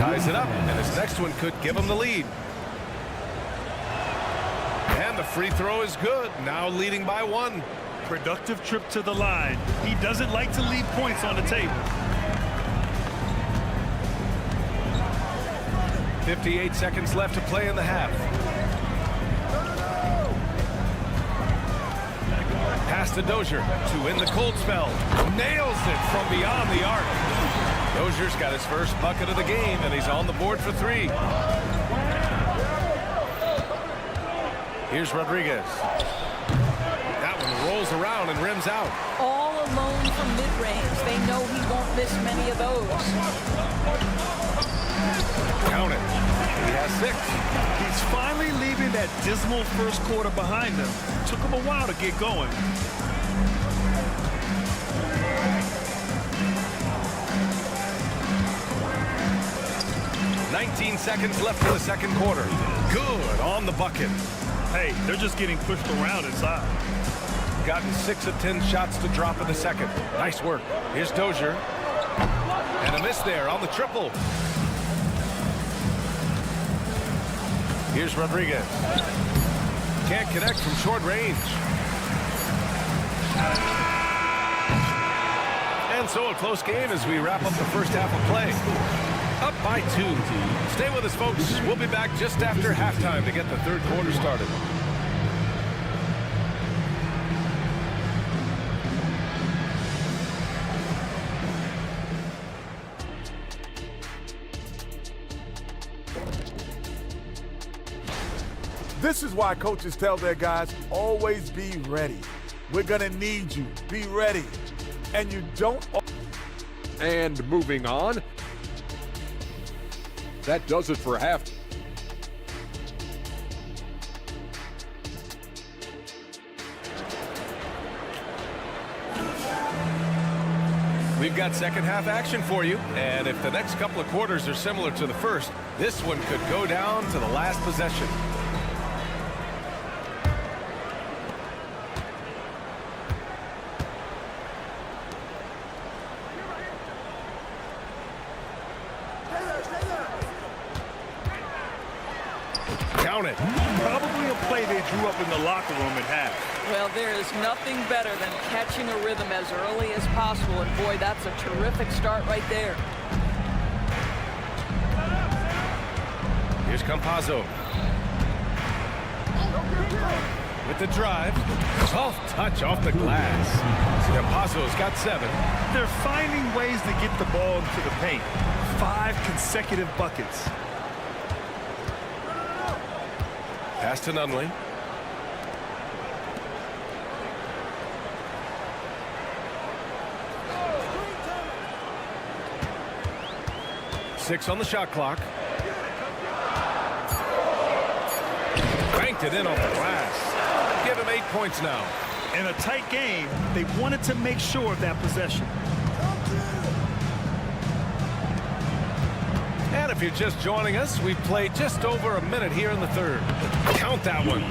Ties it up, and his next one could give him the lead. And the free throw is good. Now leading by 1. Productive trip to the line. He doesn't like to leave points on the table. 58 seconds left to play in the half. Pass to Dozier to win the cold spell. Nails it from beyond the arc. Dozier's got his first bucket of the game, and he's on the board for 3. Here's Rodriguez. That one rolls around and rims out. All alone from mid-range. They know he won't miss many of those. Count it. He has 6. He's finally leaving that dismal first quarter behind him. Took him a while to get going. $19 seconds left in the second quarter. Good on the bucket. Hey, they're just getting pushed around inside. Gotten 6 of 10 shots to drop in the second. Nice work. Here's Dozier. And a miss there on the triple. Here's Rodriguez. Can't connect from short range. And so a close game as we wrap up the first half of play. Up by 2. Stay with us, folks. We'll be back just after halftime to get the third quarter started. This is why coaches tell their guys, always be ready. We're going to need you. Be ready. And you don't... And moving on. That does it for half. We've got second half action for you. And if the next couple of quarters are similar to the first, this one could go down to the last possession. Count it. Probably a play they drew up in the locker room at half. Well, there is nothing better than catching a rhythm as early as possible, and boy, that's a terrific start right there. Here's Campazzo. With the drive. Soft touch off the glass. Campazzo's got 7. They're finding ways to get the ball into the paint. 5 consecutive buckets. Pass to Nunley. Six on the shot clock. Banked it in off the glass. Give him 8 points now. In a tight game, they wanted to make sure of that possession. And if you're just joining us, we've played just over a minute here in the third. Count that one.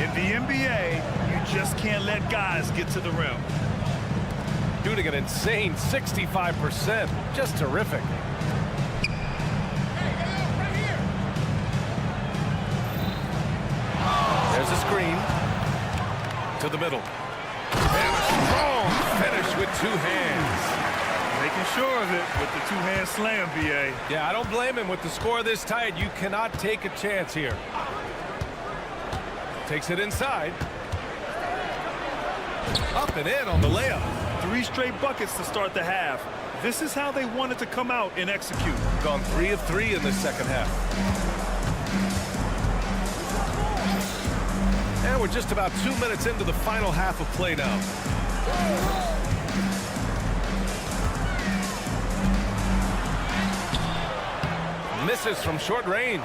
In the NBA, you just can't let guys get to the rim. Shooting an insane 65%. Just terrific. There's a screen. To the middle. And a strong finish with 2 hands. Making sure of it with the 2-hand slam, B.A. Yeah, I don't blame him. With the score this tight, you cannot take a chance here. Takes it inside. Up and in on the layup. 3 straight buckets to start the half. This is how they wanted to come out and execute. Gone 3 of 3 in this second half. And we're just about 2 minutes into the final half of play now. Misses from short range.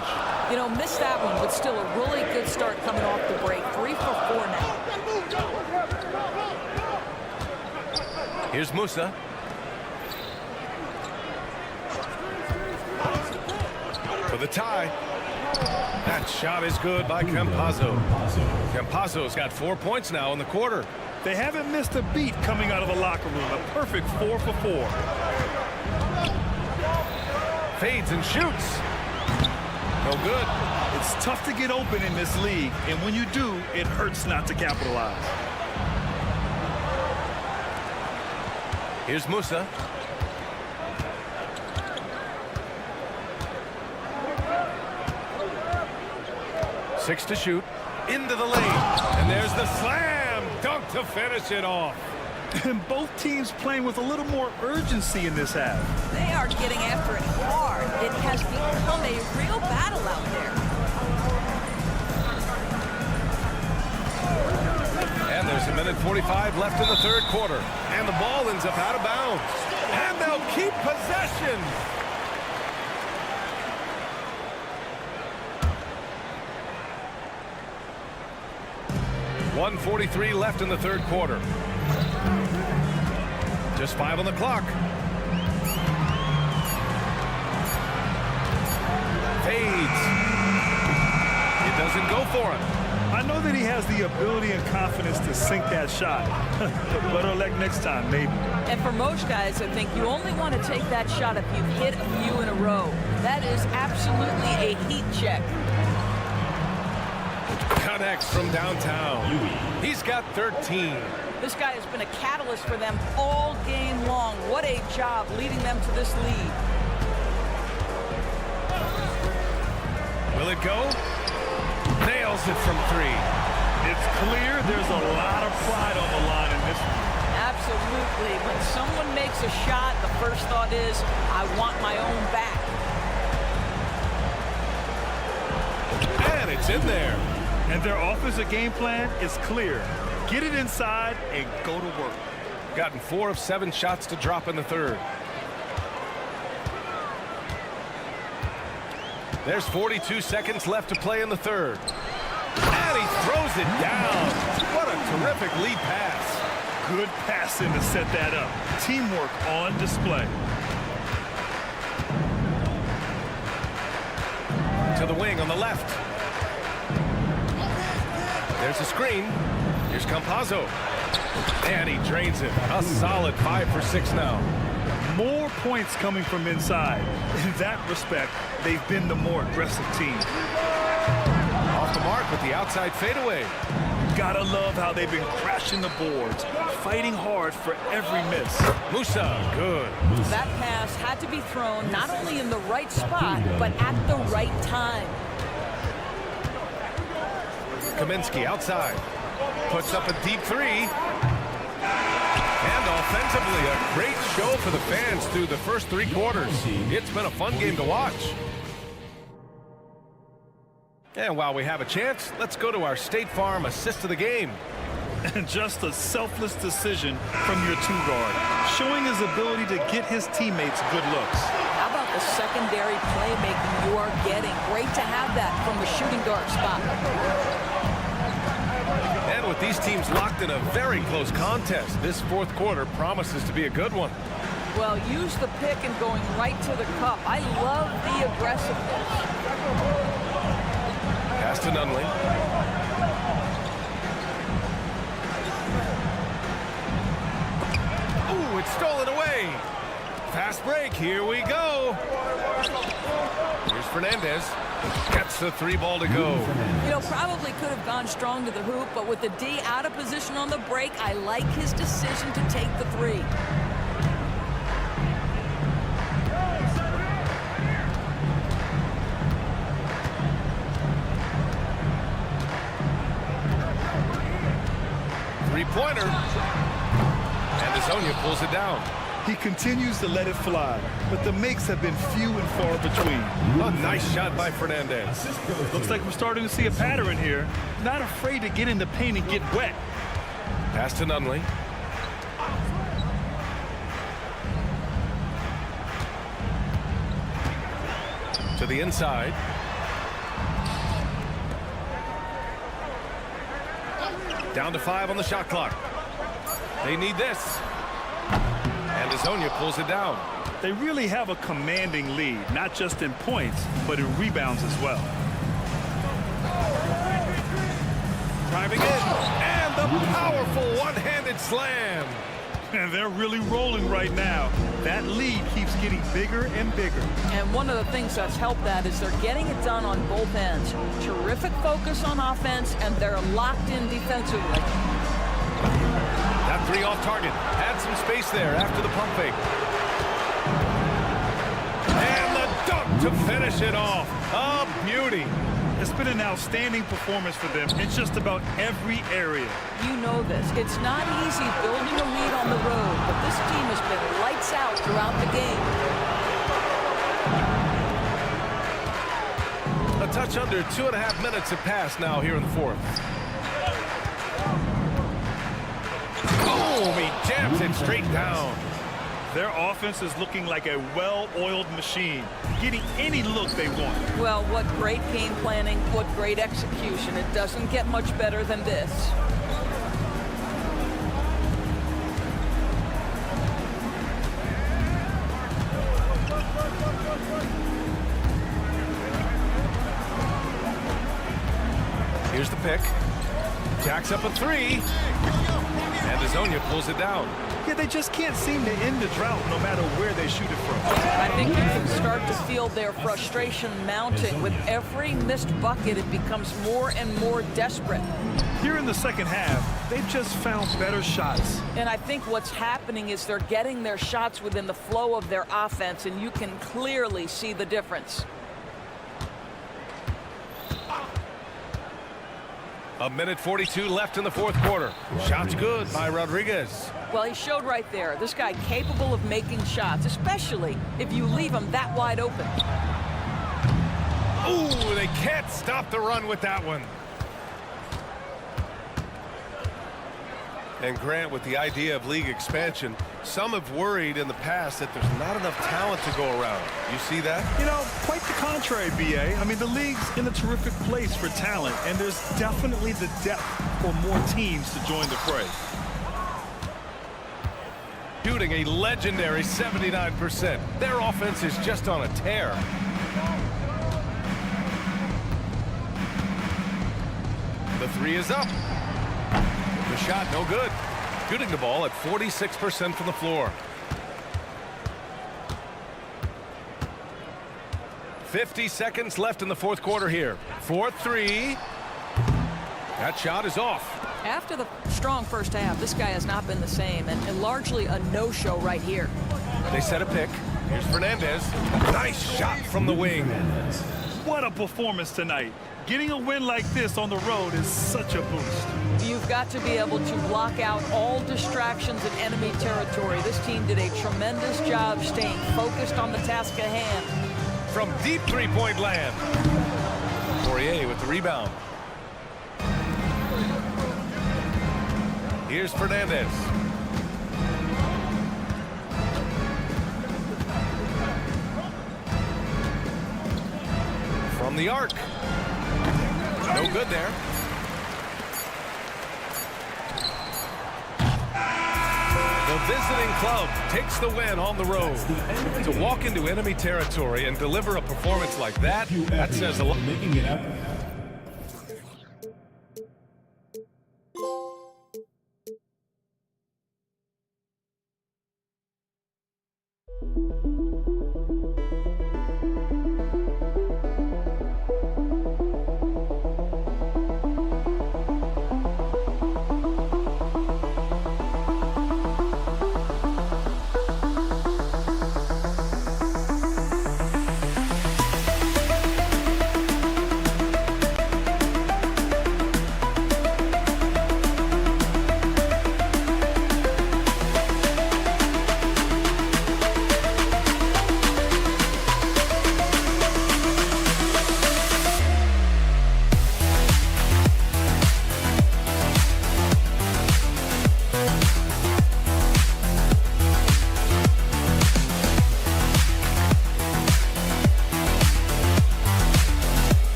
You know, missed that one, but still a really good start coming off the break. 3 for 4 now. Here's Musa. For the tie. That shot is good by Campazzo. Campazzo's got 4 points now in the quarter. They haven't missed a beat coming out of the locker room. A perfect 4 for 4. Fades and shoots. No good. It's tough to get open in this league, and when you do, it hurts not to capitalize. Here's Musa. Six to shoot. Into the lane. And there's the slam dunk to finish it off. And both teams playing with a little more urgency in this half. They are getting after it hard. It has become a real battle out there. And there's 1:45 left in the third quarter. And the ball ends up out of bounds. And they'll keep possession. .143 left in the third quarter. Just 5 on the clock. Fades. It doesn't go for him. I know that he has the ability and confidence to sink that shot. Better luck next time, maybe. And for most guys, I think you only want to take that shot if you've hit a few in a row. That is absolutely a heat check. Connects from downtown. He's got 13. This guy has been a catalyst for them all game long. What a job leading them to this lead. Will it go? Nails it from 3. It's clear there's a lot of pride on the line in this one. Absolutely. When someone makes a shot, the first thought is, I want my own back. And it's in there. And their offensive game plan is clear. Get it inside and go to work. Gotten 4 of 7 shots to drop in the third. There's 42 seconds left to play in the third. And he throws it down. What a terrific lead pass. Good passing to set that up. Teamwork on display. To the wing on the left. There's a screen. Here's Campazzo. And he drains it. A solid 5 for 6 now. More points coming from inside. In that respect, they've been the more aggressive team. Off the mark with the outside fadeaway. Gotta love how they've been crashing the boards, fighting hard for every miss. Musa, good. That pass had to be thrown not only in the right spot, but at the right time. Kaminsky outside. Puts up a deep 3. And offensively, a great show for the fans through the first 3 quarters. It's been a fun game to watch. And while we have a chance, let's go to our State Farm assist of the game. And just a selfless decision from your 2-guard, showing his ability to get his teammates good looks. How about the secondary playmaking you are getting? Great to have that from the shooting guard spot. And with these teams locked in a very close contest, this fourth quarter promises to be a good one. Well, use the pick and going right to the cup. I love the aggressiveness. Pass to Nunley. Ooh, it's stolen away. Fast break, here we go. Here's Fernandez. Gets the 3 ball to go. You know, probably could have gone strong to the hoop, but with the D out of position on the break, I like his decision to take the 3. Three-pointer. And Azonia pulls it down. He continues to let it fly, but the makes have been few and far between. A nice shot by Fernandez. Looks like we're starting to see a pattern here. Not afraid to get in the paint and get wet. Pass to Nunley. To the inside. Down to 5 on the shot clock. They need this. And Azonia pulls it down. They really have a commanding lead, not just in points, but in rebounds as well. Driving in, and the powerful one-handed slam. And they're really rolling right now. That lead keeps getting bigger and bigger. And one of the things that's helped that is they're getting it done on both ends. Terrific focus on offense, and they're locked in defensively. That 3 off target. Had some space there after the pump fake. And the dunk to finish it off. A beauty. It's been an outstanding performance for them in just about every area. You know this. It's not easy building a lead on the road, but this team has been lights out throughout the game. A touch under 2.5 minutes have passed now here in the fourth. Boom! He jams it straight down. Their offense is looking like a well-oiled machine, getting any look they want. Well, what great game planning, what great execution. It doesn't get much better than this. Here's the pick. Jacks up a 3. And Azonia pulls it down. Yeah, they just can't seem to end the drought no matter where they shoot it from. I think you can start to feel their frustration mounting. With every missed bucket, it becomes more and more desperate. Here in the second half, they've just found better shots. And I think what's happening is they're getting their shots within the flow of their offense, and you can clearly see the difference. A minute 42 left in the fourth quarter. Shots good by Rodriguez. Well, he showed right there. This guy capable of making shots, especially if you leave him that wide open. Ooh, they can't stop the run with that one. And Grant, with the idea of league expansion, some have worried in the past that there's not enough talent to go around. You see that? You know, quite the contrary, B.A. I mean, the league's in a terrific place for talent, and there's definitely the depth for more teams to join the fray. Shooting a legendary 79%. Their offense is just on a tear. The 3 is up. The shot no good. Shooting the ball at 46% from the floor. 50 seconds left in the fourth quarter here. 4-3. That shot is off. After the strong first half, this guy has not been the same, and largely a no-show right here. They set a pick. Here's Fernandez. Nice shot from the wing. What a performance tonight. Getting a win like this on the road is such a boost. You've got to be able to block out all distractions in enemy territory. This team did a tremendous job staying focused on the task at hand. From deep three-point land. Poirier with the rebound. Here's Fernandez. From the arc. No good there. The visiting club takes the win on the road. To walk into enemy territory and deliver a performance like that, that says a lot. Making it up.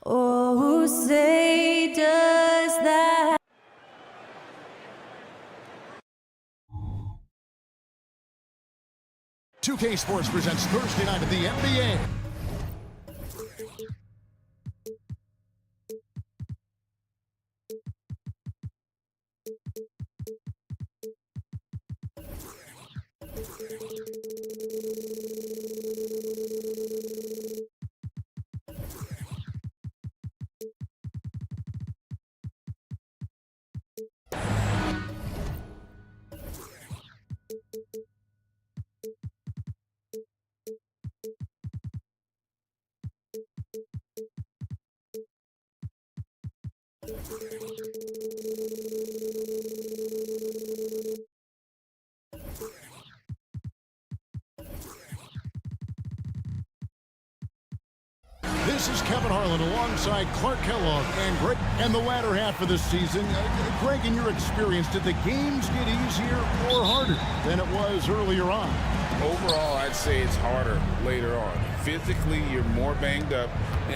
Oh, say does that. "2K Sports" presents Thursday night of the NBA. This is Kevin Harlan alongside Clark Kellogg and Greg. And the latter half of the season, Greg, in your experience, did the games get easier or harder than it was earlier on? Overall, I'd say it's harder later on. Physically, you're more banged up,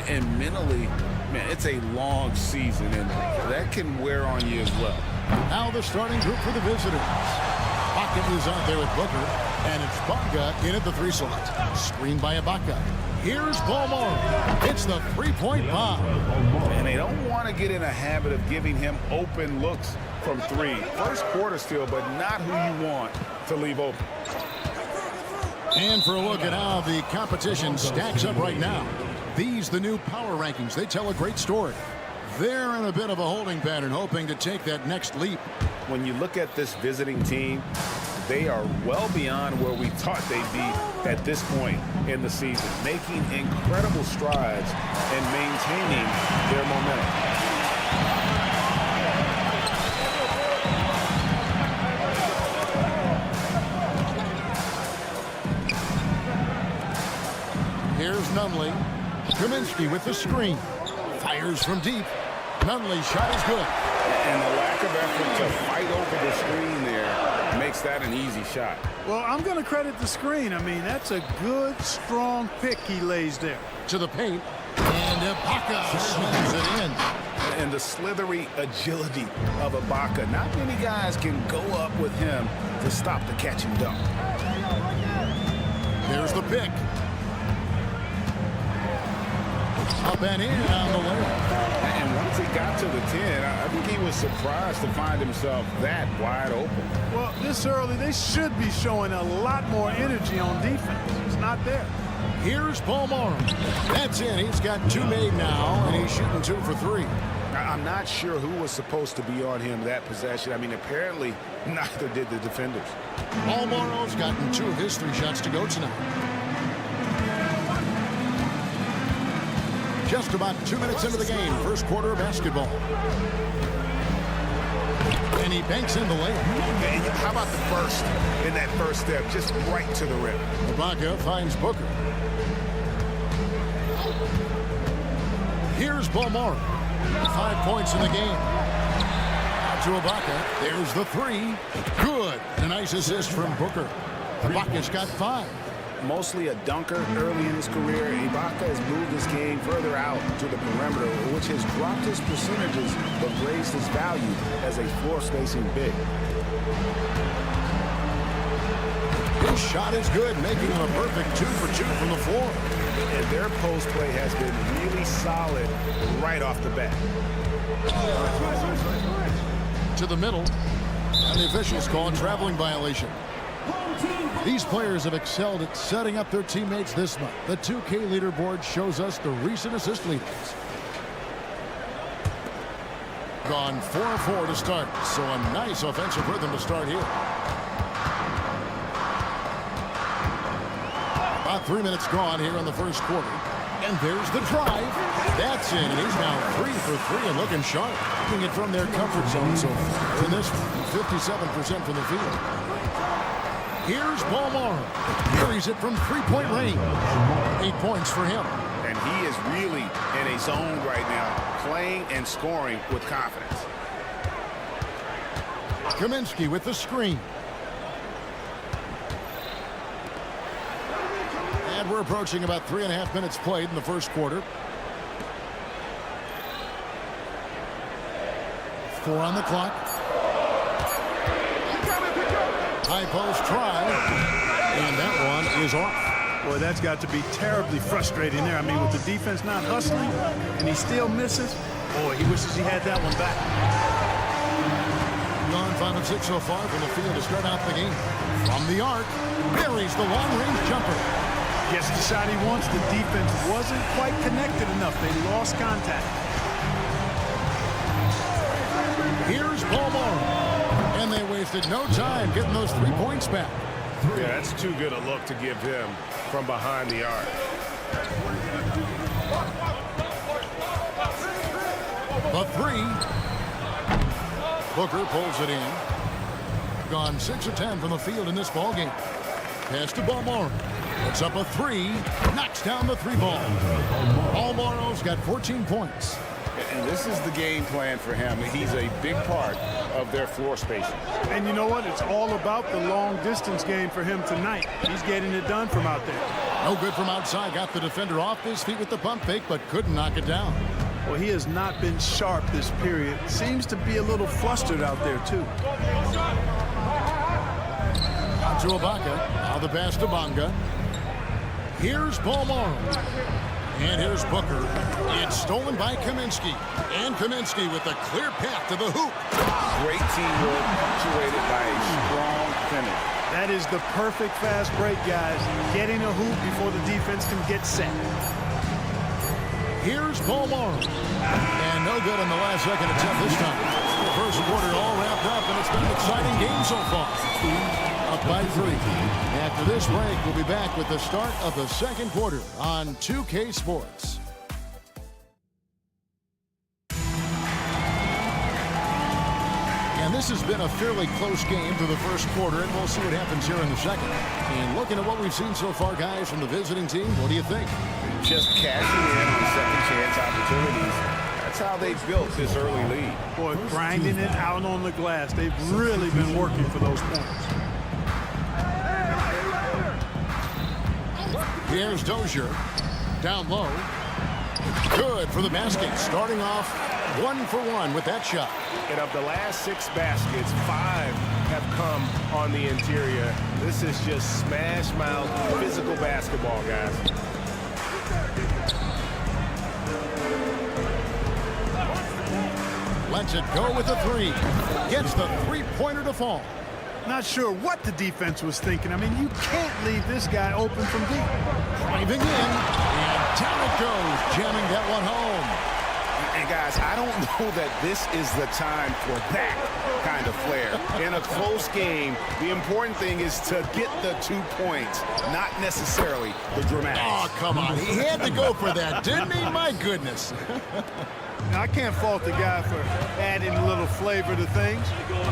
and mentally, man, it's a long season, and that can wear on you as well. Now the starting group for the visitors. Pocket is out there with Booker, and it's Baca in at the 3 slot. Screened by Ibaka. Here's Balmore. It's the three-point bomb. And they don't want to get in a habit of giving him open looks from 3. First quarter still, but not who you want to leave open. And for a look at how the competition stacks up right now. These, the new power rankings, they tell a great story. They're in a bit of a holding pattern, hoping to take that next leap. When you look at this visiting team, they are well beyond where we thought they'd be at this point in the season, making incredible strides and maintaining their momentum. Here's Nunley. Kaminsky with the screen. Fires from deep. Nunley's shot is good. And the lack of effort to fight over the screen there makes that an easy shot. Well, I'm going to credit the screen. I mean, that's a good, strong pick he lays there. To the paint. And Ibaka slams it in. And the slithery agility of Ibaka. Not many guys can go up with him to stop the catch and dunk. There's the pick. Up and in on the layup. And once he got to the 10, I think he was surprised to find himself that wide open. Well, this early, they should be showing a lot more energy on defense. It's not there. Here's Balmore. That's it. He's got 2 made now, and he's shooting 2 for 3. I'm not sure who was supposed to be on him that possession. I mean, apparently neither did the defenders. Balmore's gotten 2 of his 3 shots to go tonight. Just about 2 minutes into the game, first quarter of basketball. And he banks in the layup. And how about the burst in that first step, just right to the rim. Ibaka finds Booker. Here's Balmore. 5 points in the game. Out to Ibaka. There's the 3. Good. A nice assist from Booker. Ibaka's got 5. Mostly a dunker early in his career, Ibaka has moved his game further out to the perimeter, which has dropped his percentages but raised his value as a floor-spacing big. His shot is good, making him a perfect 2 for 2 from the floor. And their post play has been really solid right off the bat. To the middle, and the officials call a traveling violation. These players have excelled at setting up their teammates this month. The 2K leaderboard shows us the recent assist leaders. Gone 4-4 to start, so a nice offensive rhythm to start here. About 3 minutes gone here in the first quarter. And there's the drive. That's in, and he's now 3 for 3 and looking sharp. Taking it from their comfort zone so far. In this 57% from the field. Here's Balmore. Carries it from 3-point range. 8 points for him. And he is really in a zone right now, playing and scoring with confidence. Kaminsky with the screen. And we're approaching about 3.5 minutes played in the first quarter. 4 on the clock. High post try, and that one is off. Boy, that's got to be terribly frustrating there. I mean, with the defense not hustling, and he still misses. Boy, he wishes he had that one back. Gone 5 of 6 so far from the field to start out the game. From the arc, buries the long-range jumper. Gets the shot he wants. The defense wasn't quite connected enough. They lost contact. Here's Balmore. And they wasted no time getting those 3 points back. Yeah, that's too good a look to give him from behind the arc. The 3. Booker pulls it in. Gone 6 of 10 from the field in this ballgame. Pass to Balmore. Puts up a three. Knocks down the three ball. Paul Morrow's got 14 points. And this is the game plan for him. He's a big part of their floor spacing. And you know what? It's all about the long distance game for him tonight. He's getting it done from out there. No good from outside. Got the defender off his feet with the pump fake, but couldn't knock it down. Well, he has not been sharp this period. Seems to be a little flustered out there, too. Out to Ibaka. Now the pass to Bonga. Here's Paul Morrow. And here's Booker. It's stolen by Kaminsky. And Kaminsky with a clear path to the hoop. Great teamwork punctuated by a strong finish. That is the perfect fast break, guys. Getting a hoop before the defense can get set. Here's Paul Morrow. And no good on the last second attempt this time. The first quarter all wrapped up, and it's been an exciting game so far. Up by 3. After this break, we'll be back with the start of the second quarter on 2K Sports. And this has been a fairly close game through the first quarter, and we'll see what happens here in the second. And looking at what we've seen so far, guys, from the visiting team, what do you think? Just cashing in on second chance opportunities. That's how they built this early lead. Boy, grinding it out on the glass. They've really been working for those points. Here's Dozier. Down low. Good for the basket. Starting off 1 for 1 with that shot. And of the last 6 baskets, 5 have come on the interior. This is just smash mouth physical basketball, guys. Lets it go with the 3. Gets the three-pointer to fall. Not sure what the defense was thinking. I mean, you can't leave this guy open from deep. Driving in, and down it goes, jamming that one home. And guys, I don't know that this is the time for that kind of flair. In a close game, the important thing is to get the 2 points, not necessarily the dramatics. Oh, come on. He had to go for that, didn't he? My goodness. Now, I can't fault the guy for adding a little flavor to things.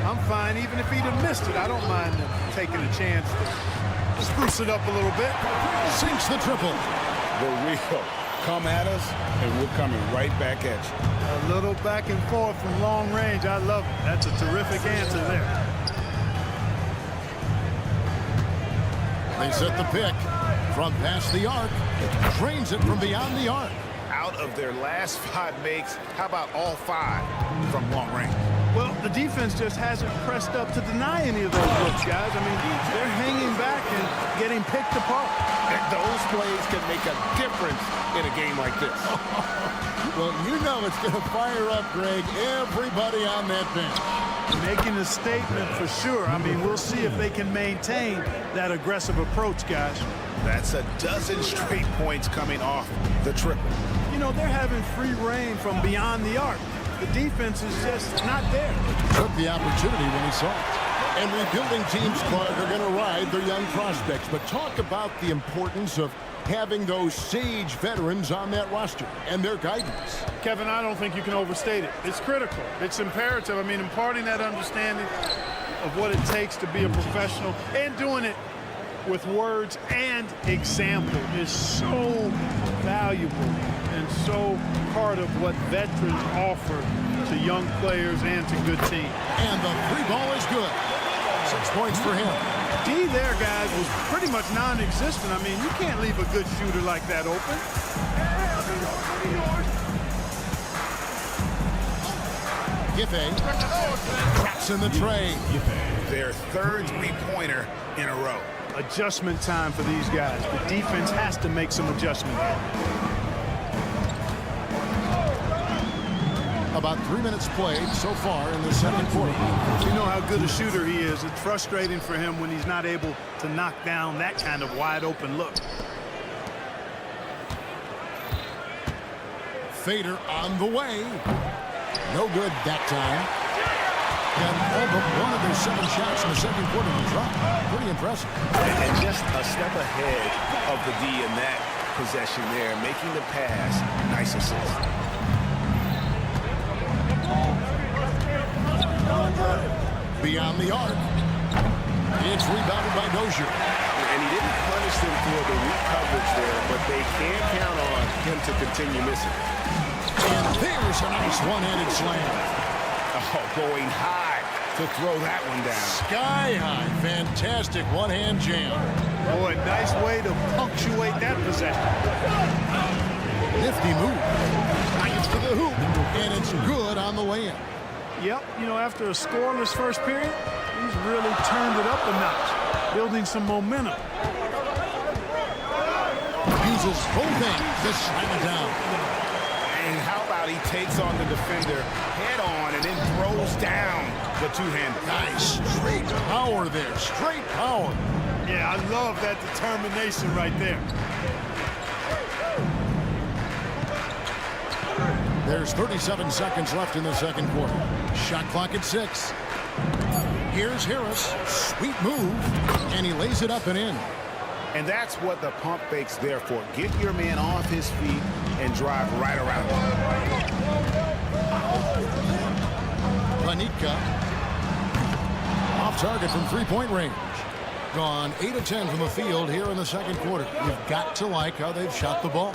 I'm fine, even if he'd have missed it. I don't mind taking a chance to spruce it up a little bit. Sinks the triple. The real come at us, and we're coming right back at you. A little back and forth from long range. I love it. That's a terrific answer there. They set the pick from past the arc. Drains it from beyond the arc. Out of their last 5 makes, how about all 5 from long range? Well, the defense just hasn't pressed up to deny any of those looks, guys. I mean, they're hanging back and getting picked apart. And those plays can make a difference in a game like this. Well, you know it's going to fire up, Greg, everybody on that bench. Making a statement for sure. I mean, we'll see if they can maintain that aggressive approach, guys. That's a dozen straight points coming off the triple. You know, they're having free reign from beyond the arc. The defense is just not there. Took the opportunity when he saw it. And rebuilding teams, Clark, are going to ride their young prospects. But talk about the importance of having those sage veterans on that roster and their guidance. Kevin, I don't think you can overstate it. It's critical. It's imperative. I mean, imparting that understanding of what it takes to be a professional and doing it with words and example is so valuable and so part of what veterans offer to young players and to good teams. And the 3 ball is good. 6 points for him. D there, guys, was pretty much non-existent. I mean, you can't leave a good shooter like that open. Giffey traps in the tray. Their 3rd 3-pointer in a row. Adjustment time for these guys. The defense has to make some adjustments. About 3 minutes played so far in the second quarter. You know how good a shooter he is. It's frustrating for him when he's not able to knock down that kind of wide open look. Fader on the way. No good that time. And all but one of their 7 shots in the second quarter was dropped. Pretty impressive. And just a step ahead of the D in that possession there, making the pass. Nice assist. Beyond the arc. It's rebounded by Dozier. And he didn't punish them for the weak coverage there, but they can't count on him to continue missing. And there's a nice one-handed slam. Oh, going high to throw that one down. Sky high. Fantastic one-hand jam. Boy, nice way to punctuate that possession. Nifty move. Nice to the hoop. And it's good on the way in. Yep, you know, after a scoreless first period, he's really turned it up a notch, building some momentum. Uses both hands to slam it down. And how about he takes on the defender head on and then throws down the two-hander. Nice straight power there. Straight power. Yeah, I love that determination right there. There's 37 seconds left in the second quarter. Shot clock at 6. Here's Harris. Sweet move. And he lays it up and in. And that's what the pump fake's there for. Get your man off his feet and drive right around him. Panica. Off target from three-point range. Gone 8 of 10 from the field here in the second quarter. You've got to like how they've shot the ball.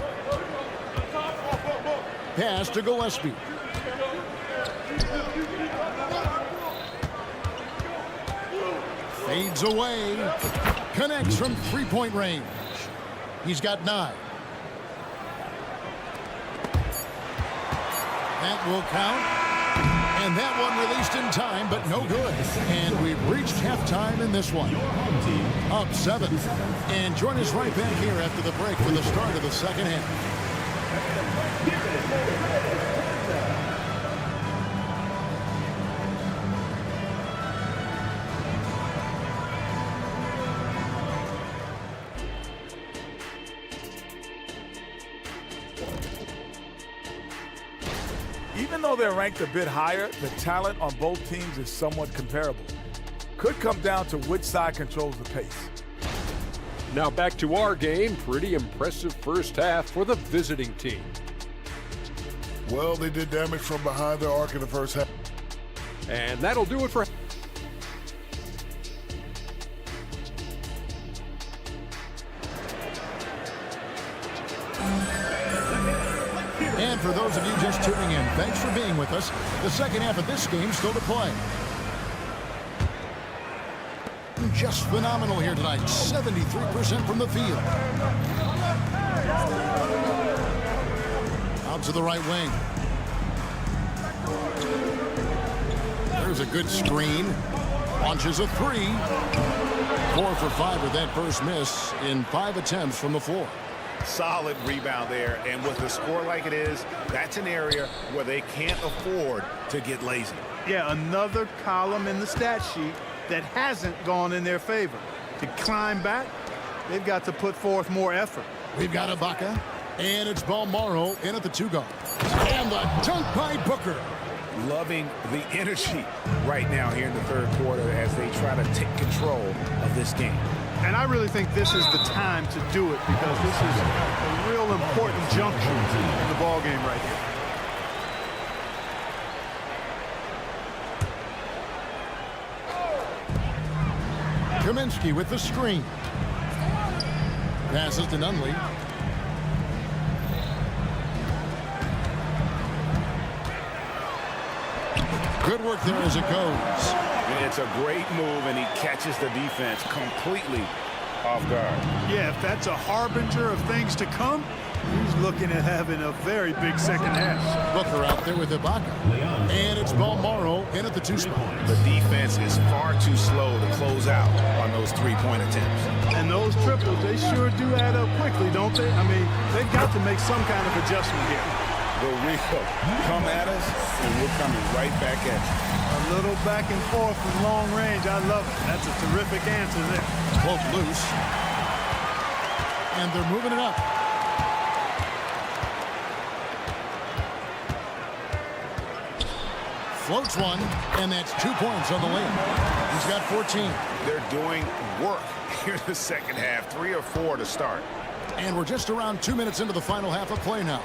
Pass to Gillespie. Fades away. Connects from three-point range. He's got 9. That will count. And that one released in time, but no good. And we've reached halftime in this one. Up 7. And join us right back here after the break for the start of the second half. Even though they're ranked a bit higher, the talent on both teams is somewhat comparable. Could come down to which side controls the pace. Now back to our game. Pretty impressive first half for the visiting team. Well, they did damage from behind their arc in the first half. And that'll do it for... And for those of you just tuning in, thanks for being with us. The second half of this game still to play. Just phenomenal here tonight. 73% from the field. Out to the right wing. There's a good screen. Launches a 3. 4 for 5 with that first miss in 5 attempts from the floor. Solid rebound there, and with a score like it is, that's an area where they can't afford to get lazy. Yeah, another column in the stat sheet that hasn't gone in their favor. To climb back, they've got to put forth more effort. We've got Ibaka, and it's Balmaro in at the 2-guard. And the dunk by Booker. Loving the energy right now here in the third quarter as they try to take control of this game. And I really think this is the time to do it because this is a real important juncture in the ball game right here. Kaminsky with the screen. Passes to Nunley. Good work there as it goes. It's a great move, and he catches the defense completely off guard. Yeah, if that's a harbinger of things to come, he's looking at having a very big second half. Booker out there with Ibaka. And it's Balmaro in at the 2 spot. The defense is far too slow to close out on those three-point attempts. And those triples, they sure do add up quickly, don't they? I mean, they've got to make some kind of adjustment here. The Rico come at us, and we're coming right back at you. A little back and forth from long range. I love it. That's a terrific answer there. Both loose. And they're moving it up. Floats one, and that's 2 points on the layup. He's got 14. They're doing work here in the second half. 3 or 4 to start. And we're just around 2 minutes into the final half of play now.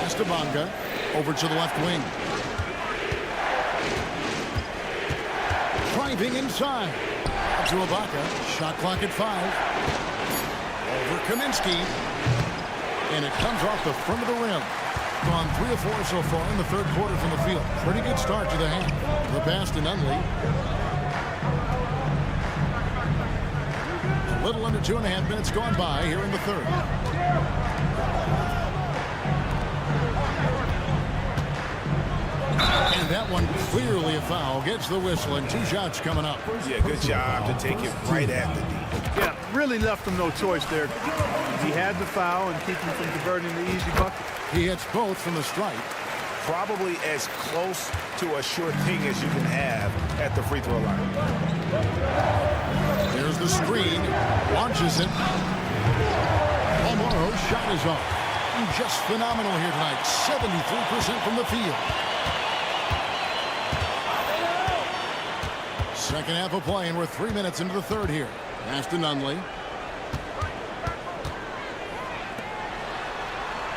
Estebanca over to the left wing. Trying Weaving inside. To Ibaka. Shot clock at 5. Over Kaminsky. And it comes off the front of the rim. Gone 3 of 4 so far in the third quarter from the field. Pretty good start to the half. The pass to Nunley. A little under 2.5 minutes gone by here in the third. And that one clearly a foul. Gets the whistle and 2 shots coming up. Yeah, good job to take it right at the D. Yeah, really left him no choice there. He had the foul and keep him from converting the easy bucket. He hits both from the stripe. Probably as close to a sure thing as you can have at the free throw line. There's the screen. Launches it. Almaro's shot is off. Just phenomenal here tonight. 73% from the field. Second half of play, and we're 3 minutes into the third here. Pass to Nunley.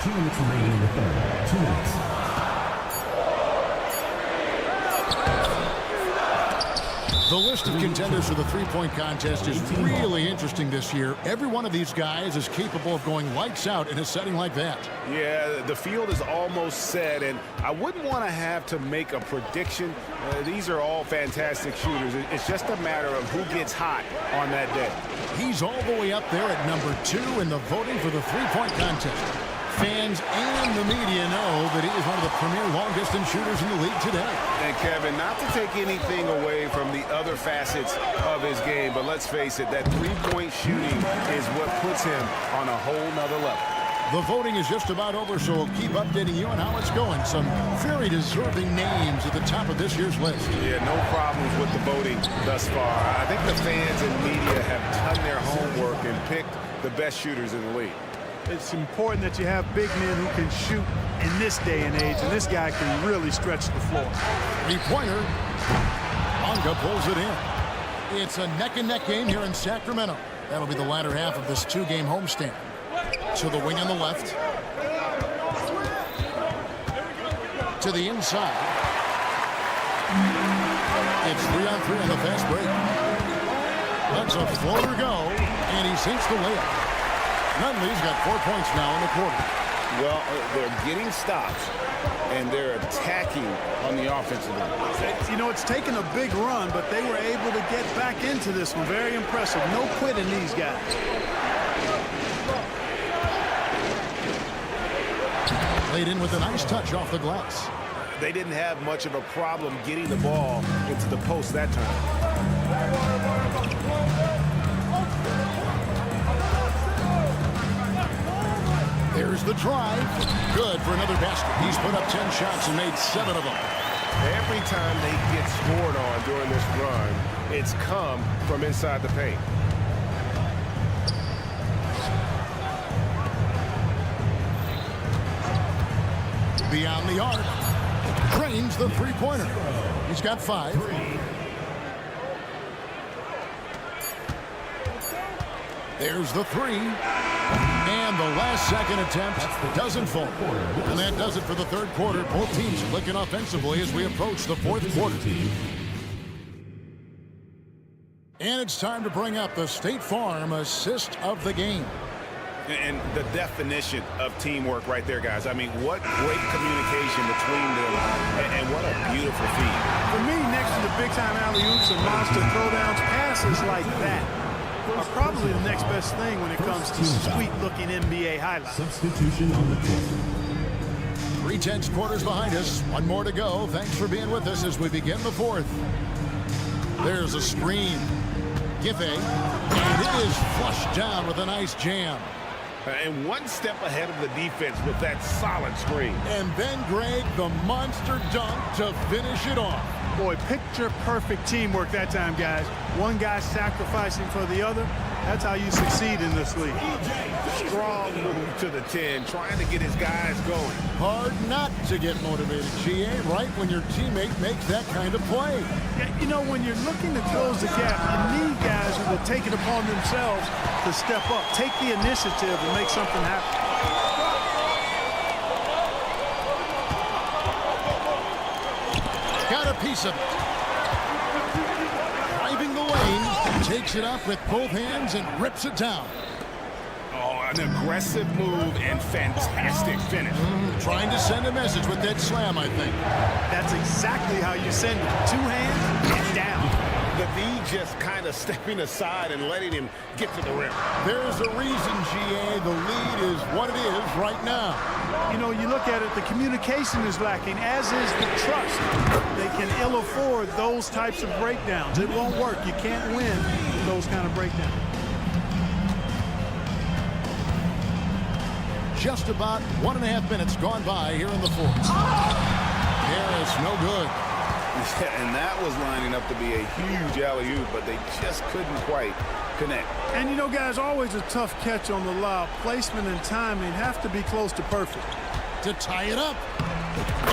2 minutes remaining in the third. 2 minutes. The list of contenders for the three-point contest is really interesting this year. Every one of these guys is capable of going lights out in a setting like that. Yeah, the field is almost set, and I wouldn't want to have to make a prediction. These are all fantastic shooters. It's just a matter of who gets hot on that day. He's all the way up there at number 2 in the voting for the three-point contest. Fans and the media know that he is one of the premier long-distance shooters in the league today. And, Kevin, not to take anything away from the other facets of his game, but let's face it, that three-point shooting is what puts him on a whole nother level. The voting is just about over, so we'll keep updating you on how it's going. Some very deserving names at the top of this year's list. Yeah, no problems with the voting thus far. I think the fans and media have done their homework and picked the best shooters in the league. It's important that you have big men who can shoot in this day and age, and this guy can really stretch the floor. Three-pointer. Bonga pulls it in. It's a neck-and-neck game here in Sacramento. That'll be the latter half of this 2-game homestand. To the wing on the left. To the inside. It's 3-on-3 on the fast break. Lets a floater go, and he sinks the layup. Nunley's got 4 points now in the quarter. Well, they're getting stops, and they're attacking on the offensive end. You know, it's taken a big run, but they were able to get back into this one. Very impressive. No quitting these guys. Laid in with a nice touch off the glass. They didn't have much of a problem getting the ball into the post that time. There's the drive. Good for another basket. He's put up 10 shots and made 7 of them. Every time they get scored on during this run, it's come from inside the paint. Beyond the arc. Drains the three-pointer. He's got 5. There's the 3. And the last second attempt doesn't fall. And that does it for the third quarter. Both teams clicking offensively as we approach the fourth quarter. And it's time to bring up the State Farm assist of the game. And the definition of teamwork right there, guys. I mean, what great communication between them, and what a beautiful feed. For me, next to the big-time alley-oops and monster throwdowns, passes like that are probably the next best thing when it comes to sweet-looking NBA highlights. Substitution on the court. 3/10 quarters behind us. 1 more to go. Thanks for being with us as we begin the fourth. There's a screen. Giffey. And it is flushed down with a nice jam. And one step ahead of the defense with that solid screen. And then, Greg, the monster dunk to finish it off. Boy, picture-perfect teamwork that time, guys. One guy sacrificing for the other. That's how you succeed in this league. Strong move to the 10, trying to get his guys going. Hard not to get motivated, GA, right when your teammate makes that kind of play. Yeah, you know, when you're looking to close the gap, you need guys who will take it upon themselves to step up, take the initiative and make something happen. Got a piece of it. takes it up with both hands and rips it down. Oh, an aggressive move and fantastic finish. Trying to send a message with that slam, I think. That's exactly how you send it. 2 hands and down. The V just kind of stepping aside and letting him get to the rim. There's a reason, GA. The lead is what it is right now. You know, you look at it, the communication is lacking, as is the trust. They can ill afford those types of breakdowns. It won't work. You can't win with those kind of breakdowns. Just about 1.5 minutes gone by here in the fourth. Harris, no good. Yeah, and that was lining up to be a huge alley-oop, but they just couldn't quite connect. And you know, guys, always a tough catch on the lob. Placement and timing have to be close to perfect. To tie it up.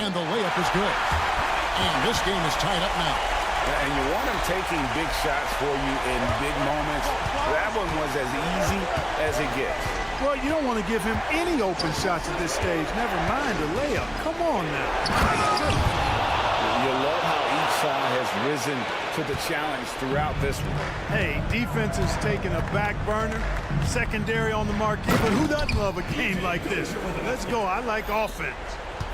And the layup is good. And this game is tied up now. And you want him taking big shots for you in big moments. That one was as easy as it gets. Well, you don't want to give him any open shots at this stage. Never mind a layup. Come on now. You love how each side has risen to the challenge throughout this one. Hey, defense is taking a back burner, secondary on the marquee, but who doesn't love a game like this? Let's go. I like offense.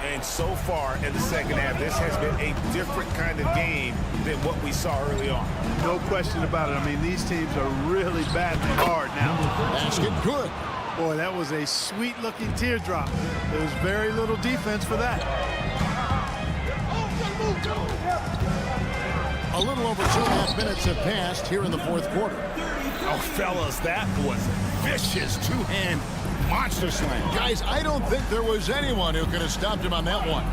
And so far in the second half, this has been a different kind of game than what we saw early on. No question about it. I mean, these teams are really battling hard now. Basket good. Boy, that was a sweet-looking teardrop. There was very little defense for that. A little over 2.5 minutes have passed here in the fourth quarter. Oh, fellas, that was vicious two-hand monster slam. Guys, I don't think there was anyone who could have stopped him on that one.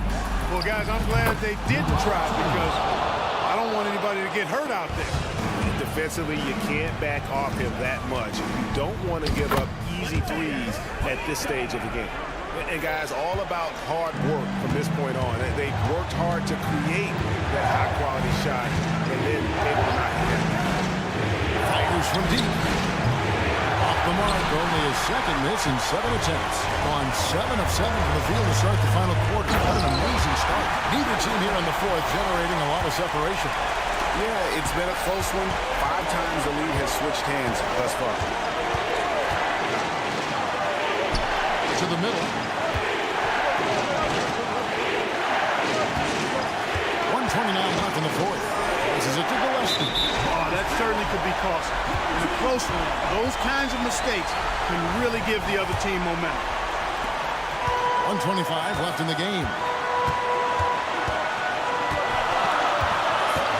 Well, guys, I'm glad they didn't try because I don't want anybody to get hurt out there. Defensively, you can't back off him that much. You don't want to give up easy threes at this stage of the game. And guys, all about hard work from this point on. They worked hard to create that high-quality shot and then able to knock it down. Fires from deep. Off the mark, only his second miss in 7 attempts. On 7 of 7 from the field to start the final quarter. What an amazing start. Neither team here in the fourth generating a lot of separation. Yeah, it's been a close one. 5 times the lead has switched hands thus far. To the middle. 1:29 left in the fourth. This is it to Gillespie. Oh, that certainly could be costly. In a close one, those kinds of mistakes can really give the other team momentum. 1:25 left in the game.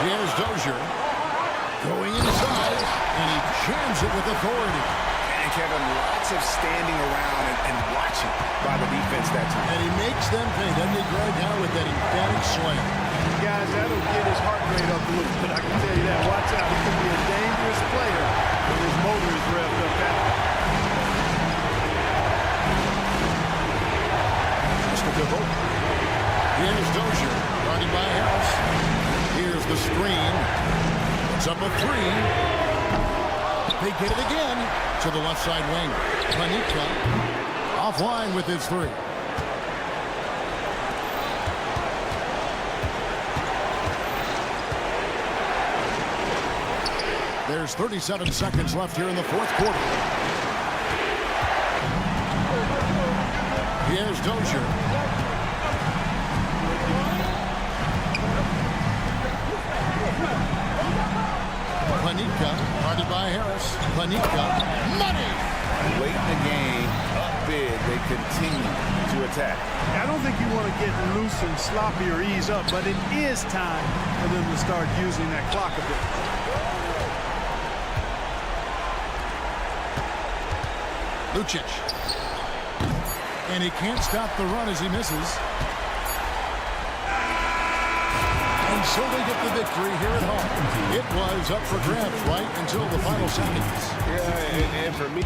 Here's Dozier. Going inside, and he jams it with authority. And Kevin, lots of standing around and watching by the defense that time. And he makes them pay, doesn't he, Greg, now with that emphatic slam. Guys, that'll get his heart rate up a little bit. I can tell you that. Watch out. He could be a dangerous player when his motor is revved up that. Just a good hope. Here's Dozier, guarded by Harris. Here's the screen. It's up a 3. They get it again to the left side wing. Panika offline with his 3. There's 37 seconds left here in the fourth quarter. Here's Dozier. Panika, guarded by Harris. Panika, money! Late in the game, up big, they continue to attack. I don't think you want to get loose and sloppy or ease up, but it is time for them to start using that clock a bit. Lucic. And he can't stop the run as he misses. And so they get the victory here at home. It was up for grabs right until the final seconds. Yeah, and for me...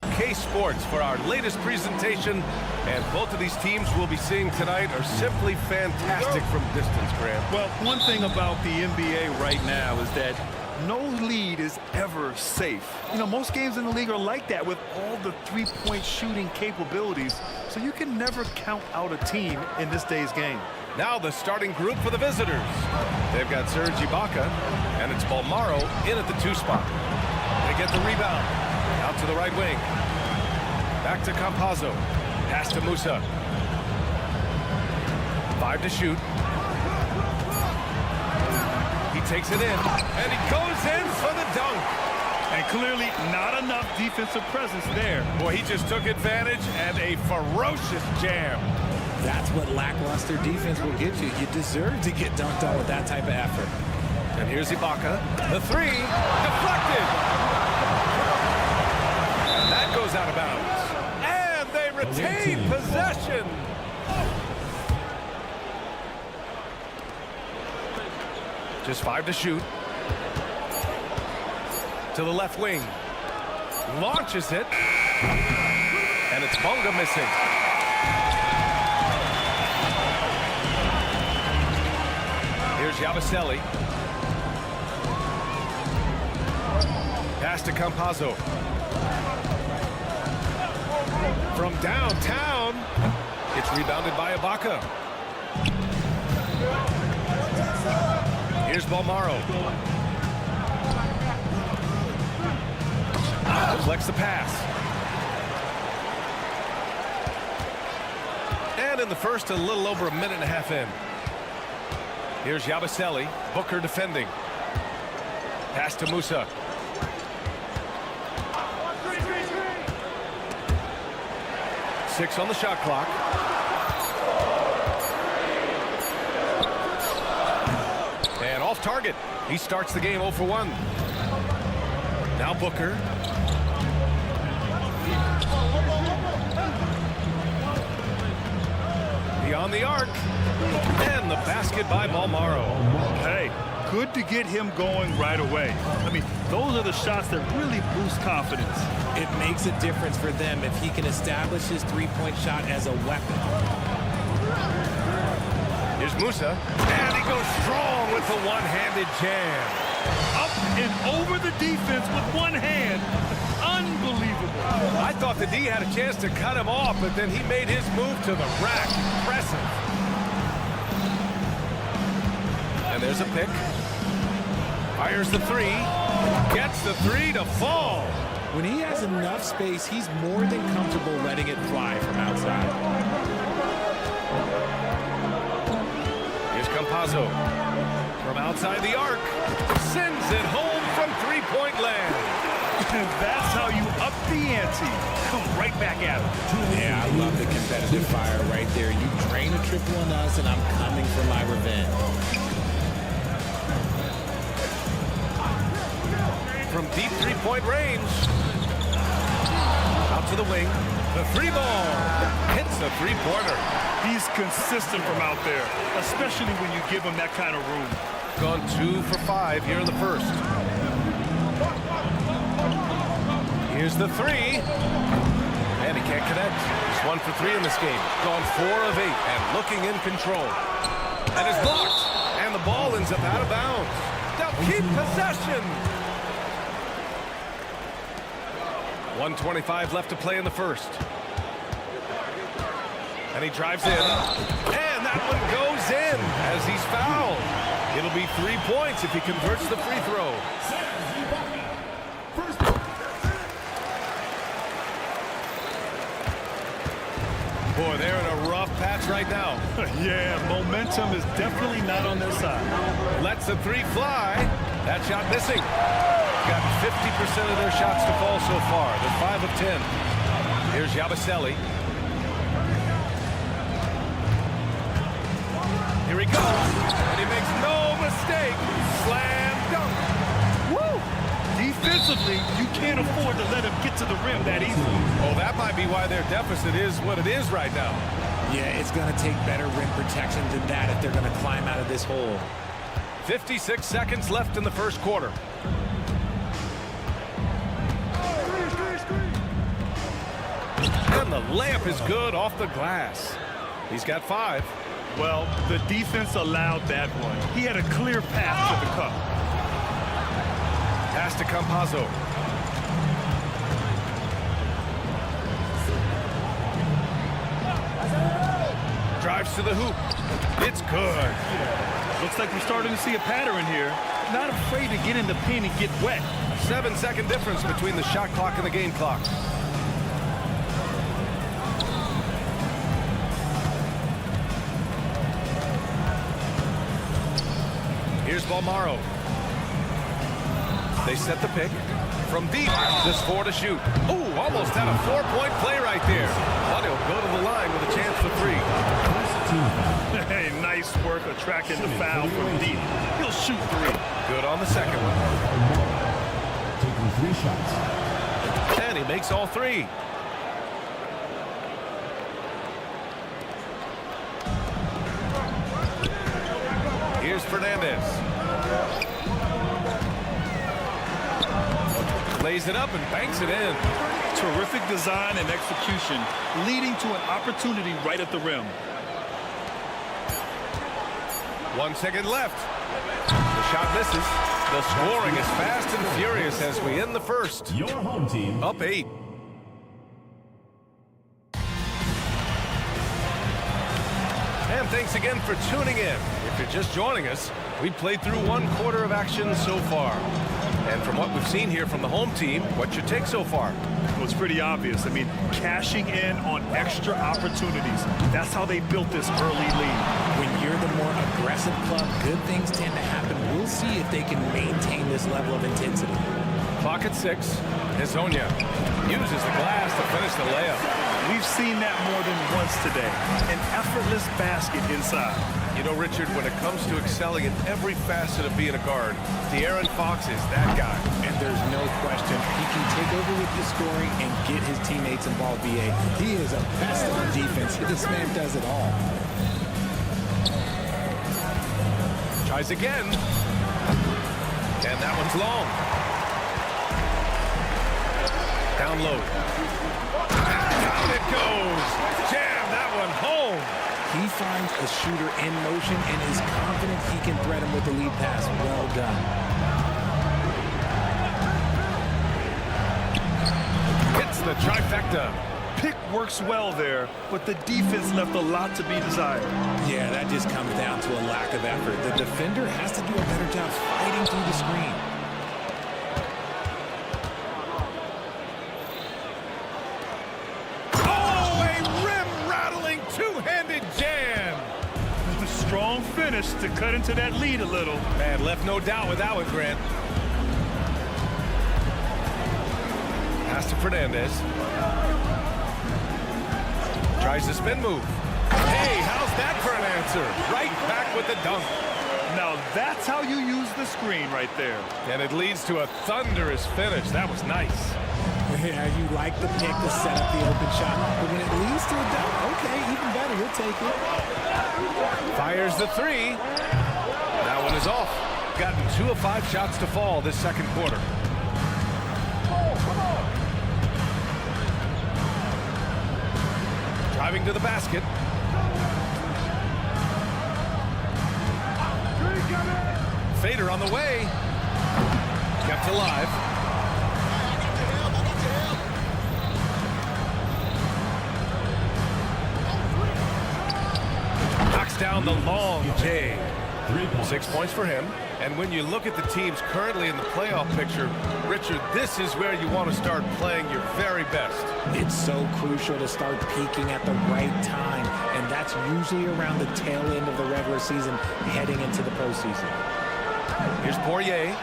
K Sports for our latest presentation, and both of these teams we'll be seeing tonight are simply fantastic from distance, Grant. Well, one thing about the NBA right now is that no lead is ever safe. You know, most games in the league are like that with all the three-point shooting capabilities, so you can never count out a team in this day's game. Now the starting group for the visitors. They've got Serge Ibaka, and it's Balmaro in at the 2 spot. They get the rebound. Out to the right wing. Back to Campazzo. Pass to Musa. 5 to shoot. He takes it in, and he goes in for the dunk. And clearly not enough defensive presence there. Boy, he just took advantage and a ferocious jam. That's what lackluster defense will get you. You deserve to get dunked on with that type of effort. And here's Ibaka. The 3, deflected. And that goes out of bounds. And they retain possession. Just 5 to shoot. To the left wing. Launches it. And it's Bonga missing. Here's Yabusele. Pass to Campazzo. From downtown. It's rebounded by Ibaka. Here's Balmaro. Deflects the pass. And in the first, a little over a minute and a half in. Here's Yabusele. Booker defending. Pass to Musa. Six on the shot clock. And off target. He starts the game 0 for 1. Now Booker. Beyond the arc. And the basket by Balmaro. Hey, good to get him going right away. I mean, those are the shots that really boost confidence. It makes a difference for them if he can establish his three-point shot as a weapon. Here's Musa. And he goes strong with the one-handed jam. Up and over the defense with one hand. Unbelievable. I thought the D had a chance to cut him off, but then he made his move to the rack. Impressive. And there's a pick. Fires the 3. Gets the 3 to fall. When he has enough space, he's more than comfortable letting it fly from outside. Here's Campazzo. From outside the arc. Sends it home from three-point land. That's how you up the ante. Come right back at him. Yeah, I love the competitive fire right there. You drain a triple on us, and I'm coming for my revenge. From deep three-point range. Out to the wing. The 3 ball. Hits the 3-pointer. He's consistent from out there, especially when you give him that kind of room. Gone 2 for 5 here in the first. Here's the 3. And he can't connect. He's 1 for 3 in this game. Gone 4 of 8 and looking in control. And it's blocked. And the ball ends up out of bounds. They'll keep possession. 1:25 left to play in the first. And he drives in. And that one goes in as he's fouled. It'll be 3 points if he converts the free throw. Boy, they're in a rough patch right now. Yeah, momentum is definitely not on their side. Lets the 3 fly. That shot missing. Got 50% of their shots to fall so far. They're 5 of 10. Here's Yabusele. Here he goes. And he makes no mistake. Slam dunk. Woo! Defensively, you can't afford to let him get to the rim that easily. Oh, that might be why their deficit is what it is right now. Yeah, it's going to take better rim protection than that if they're going to climb out of this hole. 56 seconds left in the first quarter. The layup is good off the glass. He's got 5. Well, the defense allowed that one. He had a clear path to the cup. Pass to Campazzo. Drives to the hoop. It's good. Looks like we're starting to see a pattern here. Not afraid to get in the paint and get wet. 7-second difference between the shot clock and the game clock. Here's Balmaro. They set the pick. From deep, this 4 to shoot. Ooh, almost had a 4-point play right there. But he'll go to the line with a chance for 3. Hey, nice work attracting the foul from deep. He'll shoot 3. Good on the second one. Taking 3 shots. And he makes all 3. Here's Fernandez. Lays it up and banks it in. Terrific design and execution, leading to an opportunity right at the rim. 1 second left. The shot misses. The scoring is fast and furious as we end the first. Your home team Up 8. And thanks again for tuning in. If you're just joining us, we played through 1 quarter of action so far. And from what we've seen here from the home team, what's your take so far? Well, it's pretty obvious. I mean, cashing in on extra opportunities. That's how they built this early lead. When you're the more aggressive club, good things tend to happen. We'll see if they can maintain this level of intensity. Clock at 6. Hezonja uses the glass to finish the layup. We've seen that more than once today. An effortless basket inside. You know, Richard, when it comes to excelling in every facet of being a guard, De'Aaron Fox is that guy. And there's no question. He can take over with the scoring and get his teammates involved, BA. He is a pest on defense. This man does it all. Tries again. And that one's long. Down low. Down it goes. Jam that one home. He finds a shooter in motion and is confident he can thread him with the lead pass. Well done. Hits the trifecta. Pick works well there, but the defense left a lot to be desired. Yeah, that just comes down to a lack of effort. The defender has to do a better job fighting through the screen. Two-handed jam. Strong finish to cut into that lead a little. Man, left no doubt with that one, Grant. Pass to Fernandez. Tries the spin move. Hey, how's that for an answer? Right back with the dunk. Now that's how you use the screen right there. And it leads to a thunderous finish. That was nice. Yeah, you like the pick to set up the open shot, but when it leads to a dunk, okay, even better, he'll take it. Fires the 3. That one is off. Gotten 2 of 5 shots to fall this second quarter. Driving to the basket. Fader on the way. Kept alive. Down the long J. 6 points for him. And when you look at the teams currently in the playoff picture, Richard, this is where you want to start playing your very best. It's so crucial to start peaking at the right time, and that's usually around the tail end of the regular season heading into the postseason. Here's Poirier.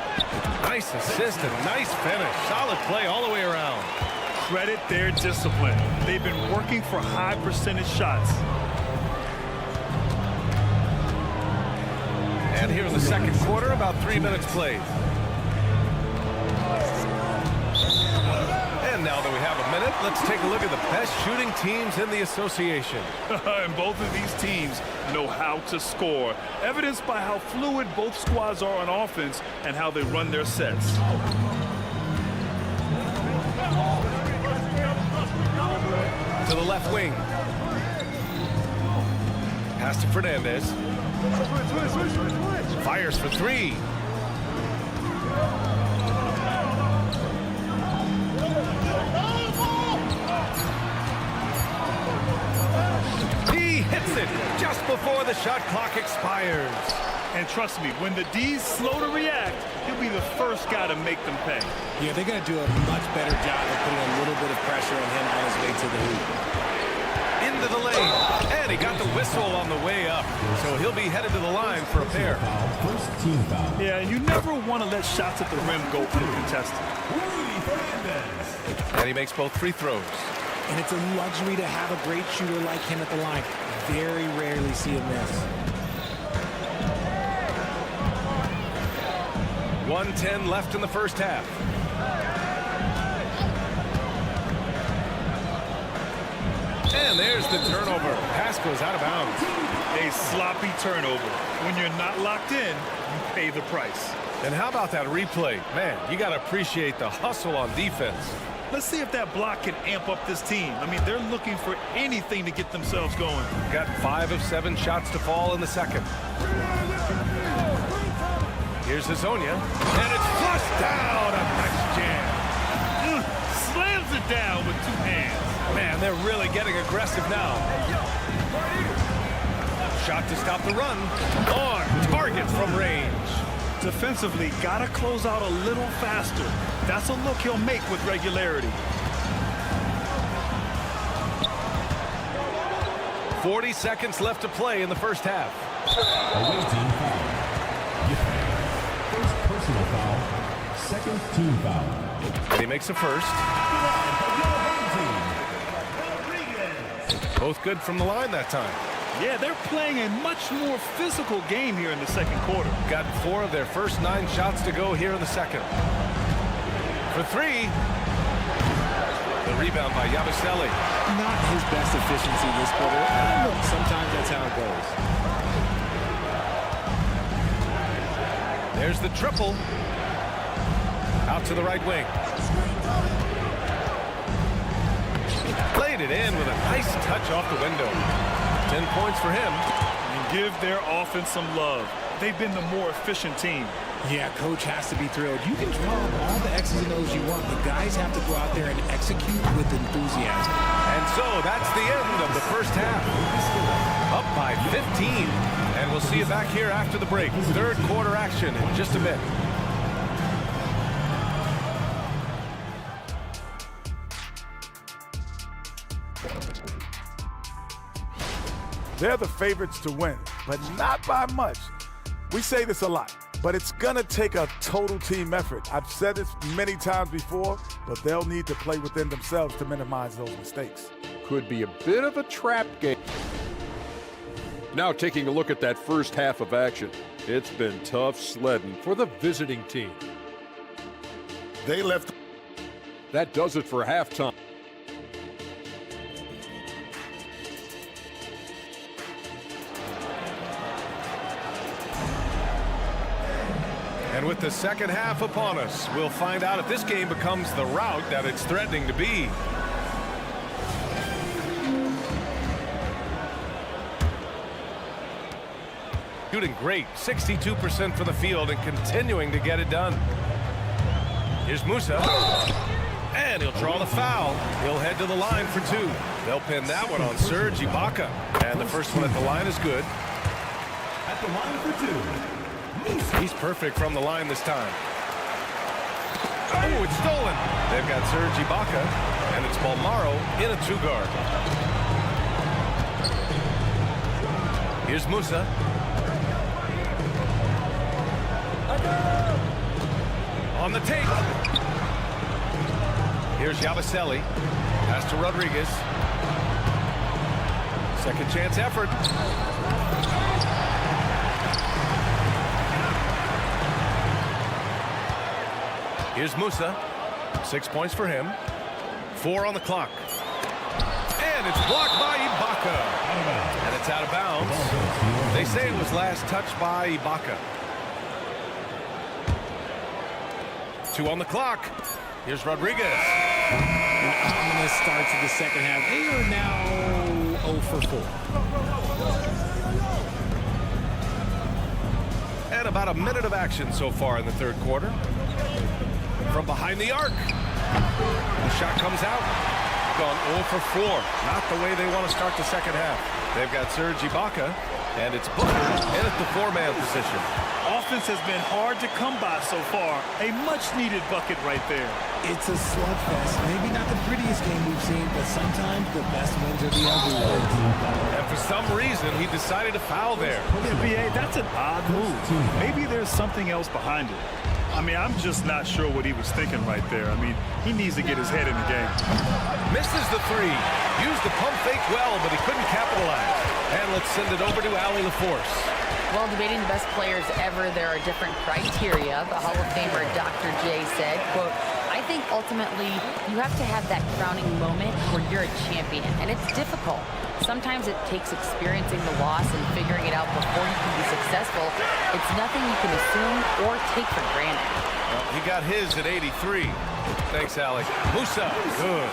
Nice assist and nice finish. Solid play all the way around. Credit their discipline. They've been working for high percentage shots. And here in the second quarter, about 3 minutes played. And now that we have a minute, let's take a look at the best shooting teams in the association. And both of these teams know how to score, evidenced by how fluid both squads are on offense and how they run their sets. To to the left wing. Pass to Fernandez. Fires for three. He hits it just before the shot clock expires. And trust me, when the D's slow to react, he'll be the first guy to make them pay. Yeah, they're going to do a much better job of putting a little bit of pressure on him on his way to the hoop. Into the lane, and he got the whistle on the way up, so he'll be headed to the line for a pair. First team foul. Yeah, and you never want to let shots at the rim go uncontested. And he makes both free throws. And it's a luxury to have a great shooter like him at the line. Very rarely see him miss. 1:10 left in the first half. And there's the turnover. Pass goes out of bounds. A sloppy turnover. When you're not locked in, you pay the price. And how about that replay? Man, you got to appreciate the hustle on defense. Let's see if that block can amp up this team. I mean, they're looking for anything to get themselves going. Got 5 of 7 shots to fall in the second. Here's Hazonia, and it's flushed down. A nice jam. Slams it down with 2 hands. Man, they're really getting aggressive now. Shot to stop the run. On target from range. Defensively, gotta close out a little faster. That's a look he'll make with regularity. 40 seconds left to play in the first half. Away team foul. First personal foul. Second team foul. And he makes a first. Both good from the line that time. Yeah, they're playing a much more physical game here in the second quarter. Got 4 of their first 9 shots to go here in the second. For 3. The rebound by Yabusele. Not his best efficiency this quarter. Look, sometimes that's how it goes. There's the triple. Out to the right wing. Played it in with a nice touch off the window. 10 points for him. And give their offense some love. They've been the more efficient team. Yeah, coach has to be thrilled. You can draw up all the X's and O's you want, but guys have to go out there and execute with enthusiasm. And so that's the end of the first half. Up by 15. And we'll see you back here after the break. Third quarter action in just a bit. They're the favorites to win, but not by much. We say this a lot, but it's going to take a total team effort. I've said this many times before, but they'll need to play within themselves to minimize those mistakes. Could be a bit of a trap game. Now taking a look at that first half of action. It's been tough sledding for the visiting team. They left. That does it for halftime. And with the second half upon us, we'll find out if this game becomes the rout that it's threatening to be. Shooting great, 62% for the field and continuing to get it done. Here's Musa. And he'll draw the foul. He'll head to the line for 2. They'll pin that one on Serge Ibaka. And the first one at the line is good. At the line for 2. He's perfect from the line this time. Oh, it's stolen. They've got Serge Ibaka, and it's Balmaro in a 2-guard. Here's Musa. On the take. Here's Yabusele. Pass to Rodriguez. Second chance effort. Here's Musa. 6 points for him. 4 on the clock. And it's blocked by Ibaka. And it's out of bounds. They say it was last touched by Ibaka. 2 on the clock. Here's Rodriguez. An ominous start to the second half. They are now 0 for 4. And about a minute of action so far in the third quarter. From behind the arc. The shot comes out. Gone 0 for 4. Not the way they want to start the second half. They've got Serge Ibaka, and it's Booker in at the 4-man position. Offense has been hard to come by so far. A much-needed bucket right there. It's a slugfest. Maybe not the prettiest game we've seen, but sometimes the best wins are the ugly ones. And for some reason, he decided to foul there. NBA, that's an odd move. Maybe there's something else behind it. I mean, I'm just not sure what he was thinking right there. I mean, he needs to get his head in the game. Misses the three. Used the pump fake well, but he couldn't capitalize. And let's send it over to Allie LaForce. Well, debating the best players ever, there are different criteria. The Hall of Famer Dr. J said, quote, I think ultimately you have to have that crowning moment where you're a champion, and it's difficult. Sometimes it takes experiencing the loss and figuring it out before you can be successful. It's nothing you can assume or take for granted. Well, he got his at 83. Thanks, Alec. Musa, good.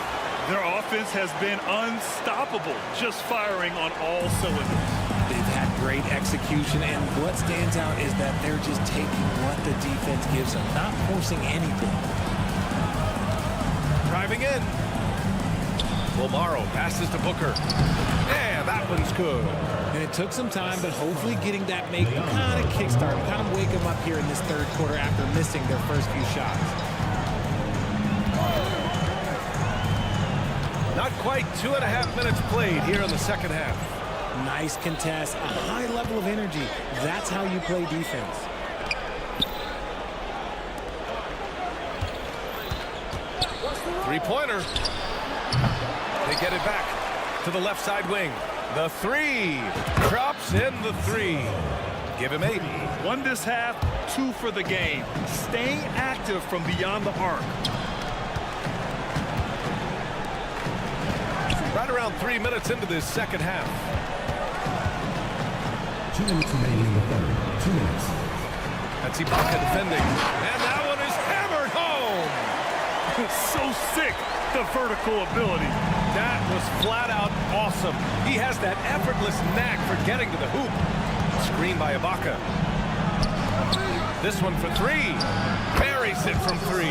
Their offense has been unstoppable, just firing on all cylinders. They've had great execution, and what stands out is that they're just taking what the defense gives them, not forcing anything. Driving in. Wilmaro passes to Booker. Yeah, that one's good. And it took some time, but hopefully getting that make kind of kickstart, kind of wake them up here in this third quarter after missing their first few shots. Not quite 2.5 minutes played here in the second half. Nice contest, a high level of energy. That's how you play defense. Three-pointer. They get it back to the left side wing. The three. Drops in the three. Give him 8. Won this half, 2 for the game. Staying active from beyond the arc. Right around 3 minutes into this second half. 2 minutes remaining in the third. 2 minutes. That's Ibaka defending. And that one is hammered home. So sick, the vertical ability. That was flat out awesome. He has that effortless knack for getting to the hoop. Screen by Ibaka. This one for 3. Buries it from 3.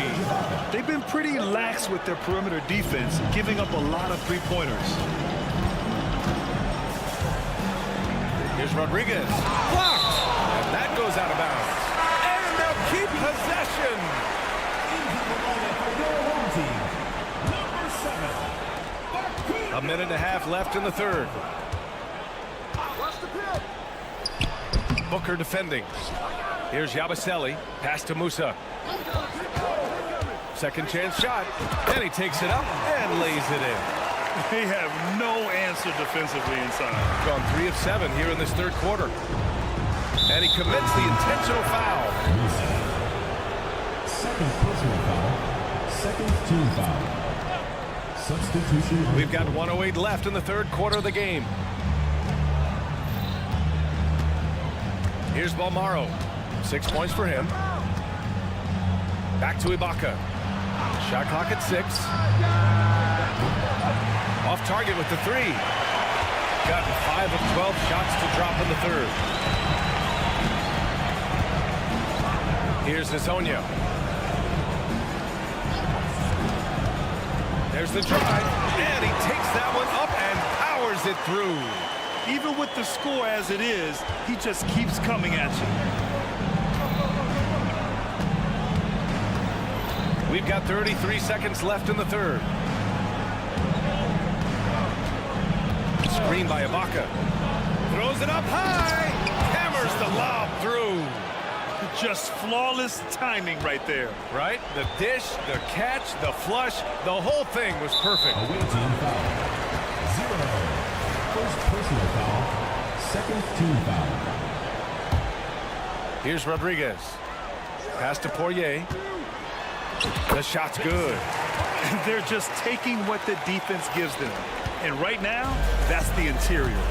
They've been pretty lax with their perimeter defense, giving up a lot of three-pointers. Here's Rodriguez. Blocked. And that goes out of bounds. And they'll keep possession. A minute and a half left in the third. Booker defending. Here's Yabusele. Pass to Musa. Second chance shot. And he takes it up and lays it in. They have no answer defensively inside. Gone 3 of 7 here in this third quarter. And he commits the intentional foul. Second personal foul. Second team foul. Substitution. We've got 1:08 left in the third quarter of the game. Here's Bolmaro. 6 points for him. Back to Ibaka. Shot clock at 6. Off target with the 3. Got 5 of 12 shots to drop in the third. Here's Hezonja. There's the drive, and he takes that one up and powers it through. Even with the score as it is, he just keeps coming at you. We've got 33 seconds left in the third. Screen by Ibaka. Throws it up high. Hammers the lob through. Just flawless timing right there. Right? The dish, the catch, the flush, the whole thing was perfect. Away team foul. 0. First personal foul. Second team foul. Here's Rodriguez. Pass to Poirier. The shot's good. They're just taking what the defense gives them. And right now, that's the interior.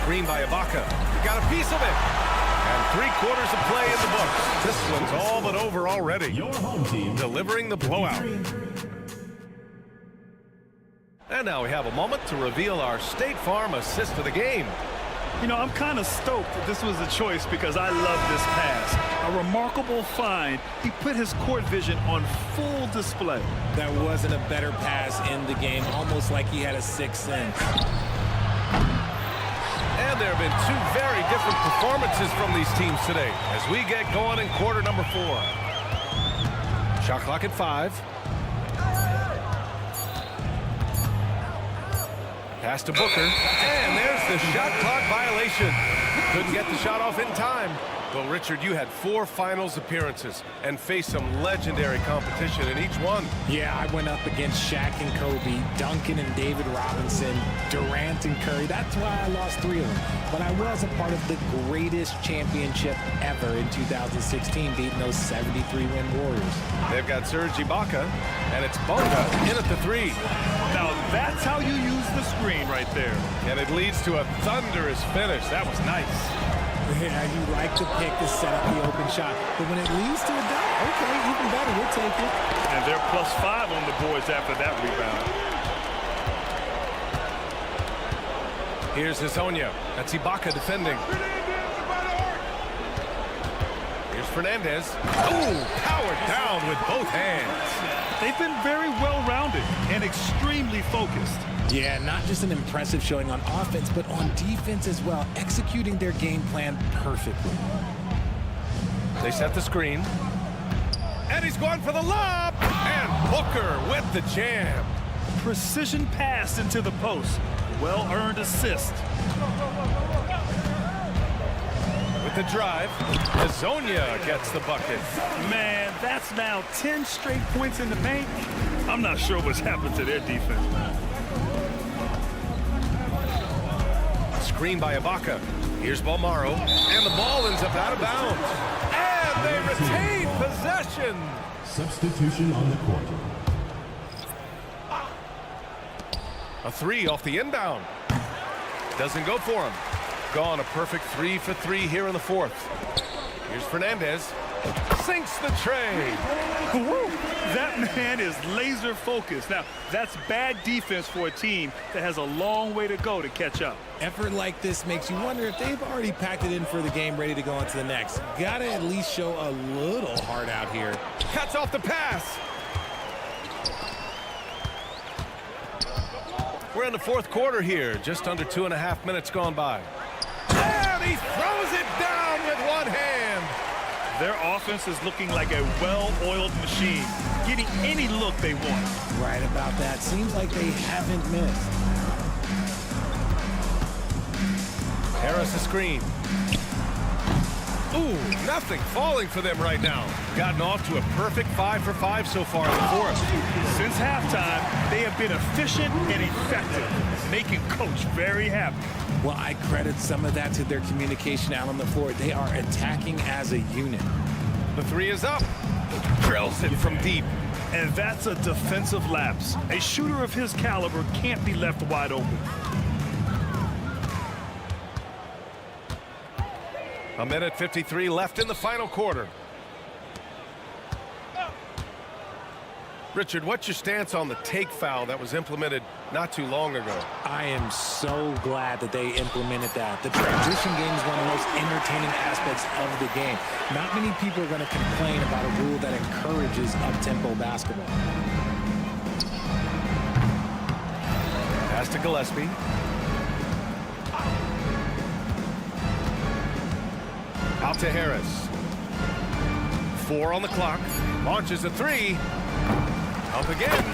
Screen by Ibaka. Got a piece of it. And 3/4 of play in the books. This one's all but over already. Your home team Delivering the blowout. And now we have a moment to reveal our State Farm assist of the game. You know, I'm kind of stoked that this was a choice because I love this pass. A remarkable find. He put his court vision on full display. That wasn't a better pass in the game, almost like he had a sixth sense. And there have been two very different performances from these teams today as we get going in quarter number 4. Shot clock at 5. Pass to Booker, and there's the shot clock violation. Couldn't get the shot off in time. Well, Richard, you had 4 finals appearances and faced some legendary competition in each one. Yeah, I went up against Shaq and Kobe, Duncan and David Robinson, Durant and Curry. That's why I lost 3 of them. But I was a part of the greatest championship ever in 2016, beating those 73-win Warriors. They've got Serge Ibaka, and it's Bonga in at the 3. Now that's how you use the screen right there. And it leads to a thunderous finish. That was nice. Yeah, you like to pick to set up the open shot. But when it leads to a dunk, okay, even better, we'll take it. And they're +5 on the boards after that rebound. Here's Hazonia. That's Ibaka defending. Here's Fernandez. Oh, powered down with both hands. They've been very well-rounded and extremely focused. Yeah, not just an impressive showing on offense, but on defense as well, executing their game plan perfectly. They set the screen. And he's going for the lob. And Booker with the jam. Precision pass into the post. Well-earned assist. With the drive, Hazonia gets the bucket. Man, that's now 10 straight points in the paint. I'm not sure what's happened to their defense, man. Screen by Ibaka. Here's Balmaro. And the ball ends up out of bounds. And they retain possession. substitution on the court. A 3 off the inbound. Doesn't go for him. Gone a perfect 3 for 3 here in the 4th. Here's Fernandez. Sinks the tray. Woo. That man is laser focused. Now, that's bad defense for a team that has a long way to go to catch up. Effort like this makes you wonder if they've already packed it in for the game, ready to go on to the next. Gotta at least show a little heart out here. Cuts off the pass. We're in the 4th quarter here. Just under 2.5 minutes gone by. And he throws it down with one hand. Their offense is looking like a well-oiled machine, getting any look they want. Right about that. Seems like they haven't missed. Harris a screen. Ooh, nothing falling for them right now. Gotten off to a perfect 5 for 5 so far in the 4th. Since halftime, they have been efficient and effective, making Coach very happy. Well, I credit some of that to their communication out on the floor. They are attacking as a unit. The 3 is up. Drills it from deep. And that's a defensive lapse. A shooter of his caliber can't be left wide open. A minute 53 left in the final quarter. Richard, what's your stance on the take foul that was implemented not too long ago? I am so glad that they implemented that. The transition game is one of the most entertaining aspects of the game. Not many people are going to complain about a rule that encourages up-tempo basketball. Pass to Gillespie. Out to Harris. 4 on the clock. Launches a 3. Up again.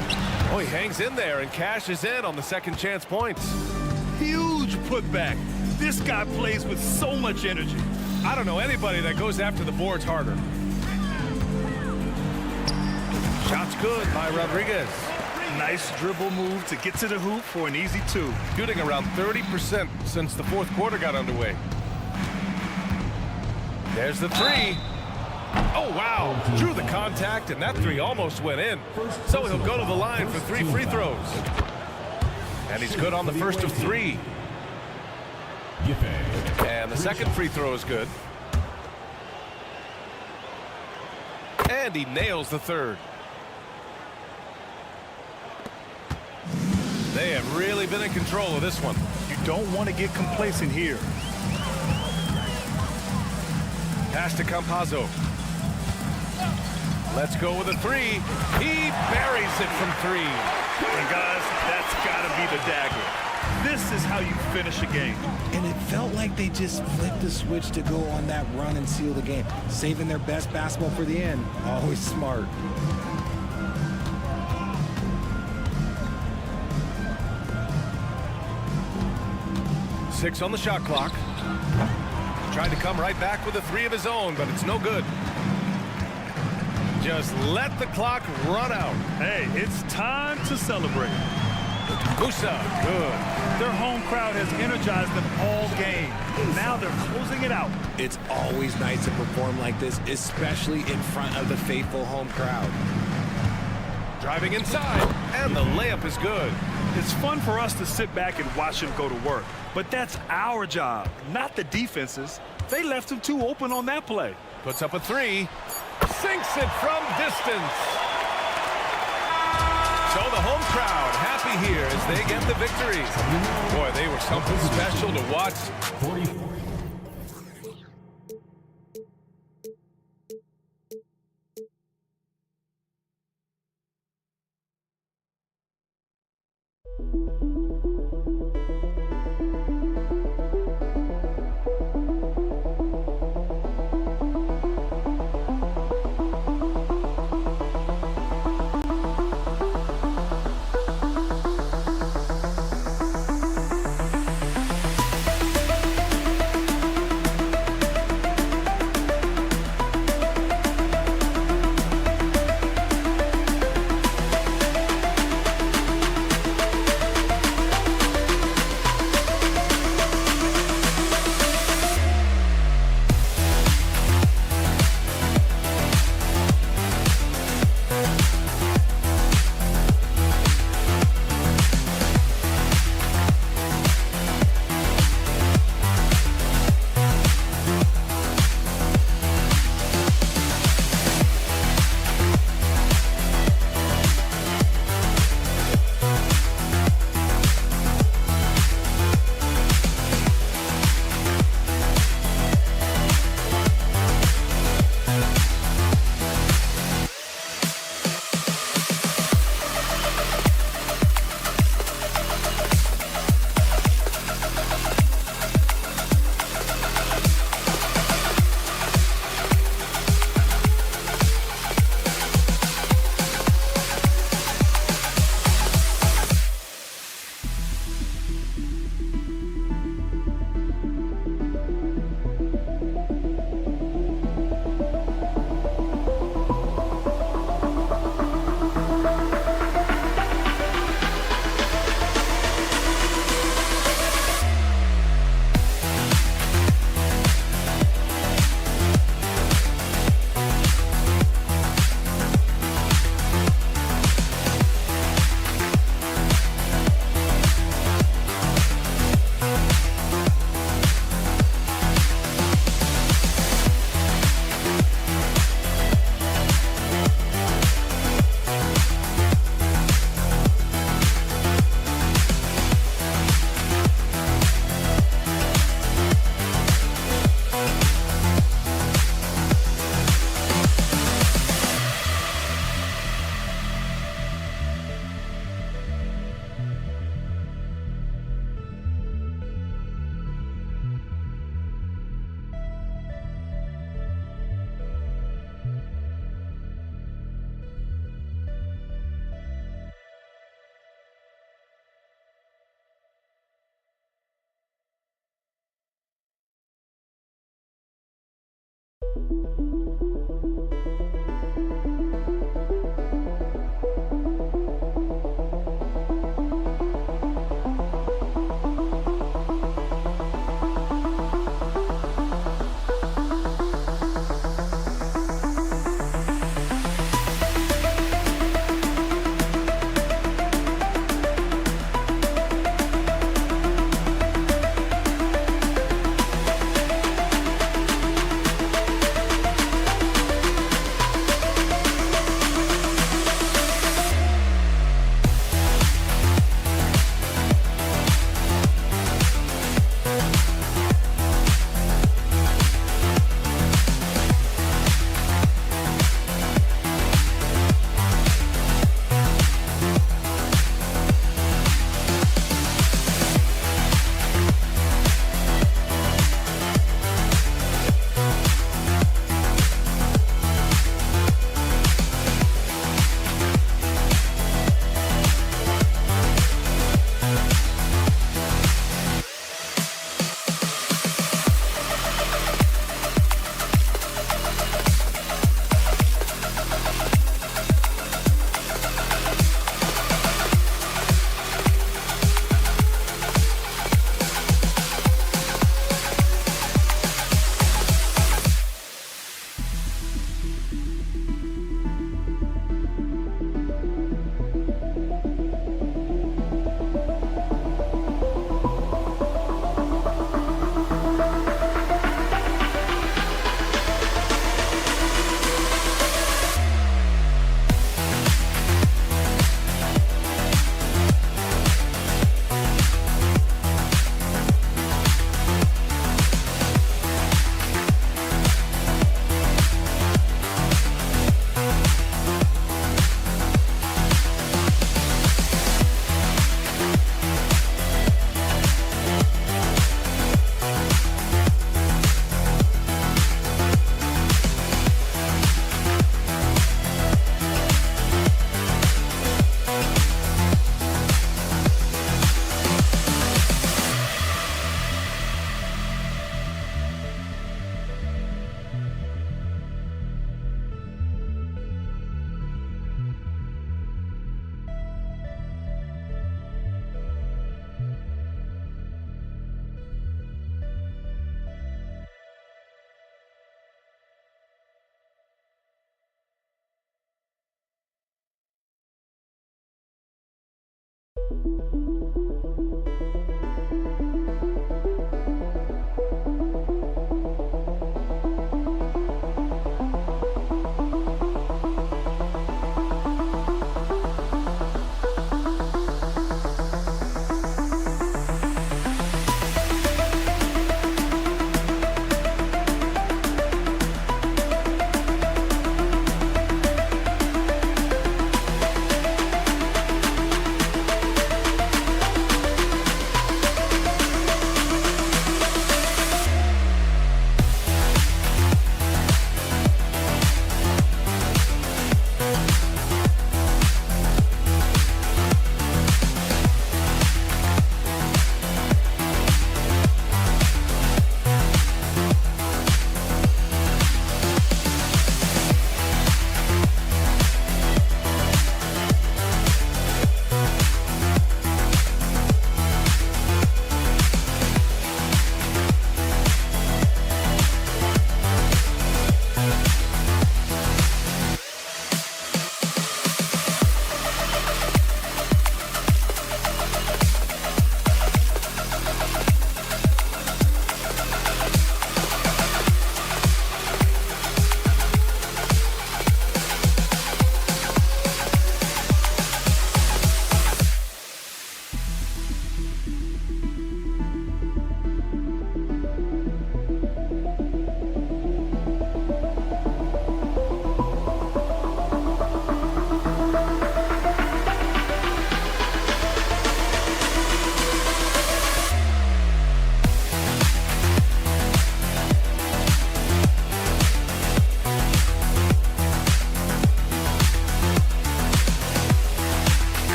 Oh, he hangs in there and cashes in on the second chance points. Huge putback. This guy plays with so much energy. I don't know anybody that goes after the boards harder. Shot's good by Rodriguez. Nice dribble move to get to the hoop for an easy 2. Shooting around 30% since the 4th quarter got underway. There's the 3. Oh, wow. Drew the contact, and that 3 almost went in. So he'll go to the line for 3 free throws. And he's good on the first of 3. And the second free throw is good. And he nails the third. They have really been in control of this one. You don't want to get complacent here. Pass to Campazzo. Let's go with a three. He buries it from three. And guys, that's got to be the dagger. This is how you finish a game. And it felt like they just flipped the switch to go on that run and seal the game. Saving their best basketball for the end. Always smart. Six on the shot clock. Tried to come right back with a three of his own, but it's no good. Just let the clock run out. Hey, it's time to celebrate. Musa, good. Their home crowd has energized them all game. Now they're closing it out. It's always nice to perform like this, especially in front of the faithful home crowd. Driving inside, and the layup is good. It's fun for us to sit back and watch him go to work, but that's our job, not the defense's. They left him too open on that play. Puts up a three, sinks it from distance. So the home crowd happy here as they get the victory. Boy, they were something special to watch. 44.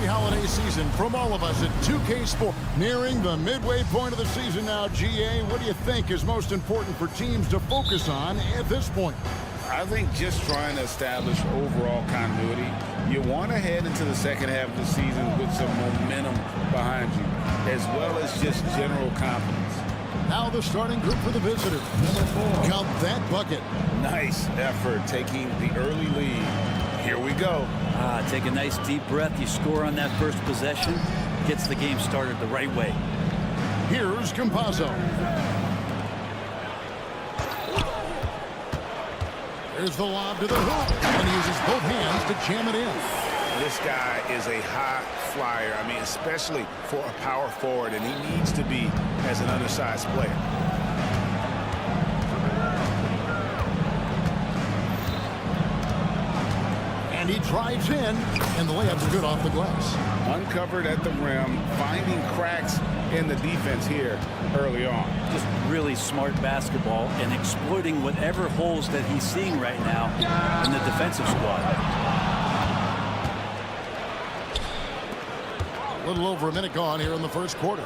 Holiday season from all of us at 2K Sport. Nearing the midway point of the season now, GA, what do you think is most important for teams to focus on at this point? I think just trying to establish overall continuity. You want to head into the second half of the season with some momentum behind you, as well as just general confidence. Now the starting group for the visitors. Count that bucket. Nice effort taking the early lead. Here we go. Take a nice deep breath. You score on that first possession. Gets the game started the right way. Here's Campazzo. There's the lob to the hoop. And he uses both hands to jam it in. This guy is a high flyer. I mean, especially for a power forward, and he needs to be as an undersized player. And he drives in, and the layup's good off the glass. Uncovered at the rim, finding cracks in the defense here early on. Just really smart basketball and exploiting whatever holes that he's seeing right now in the defensive squad. A little over a minute gone here in the first quarter.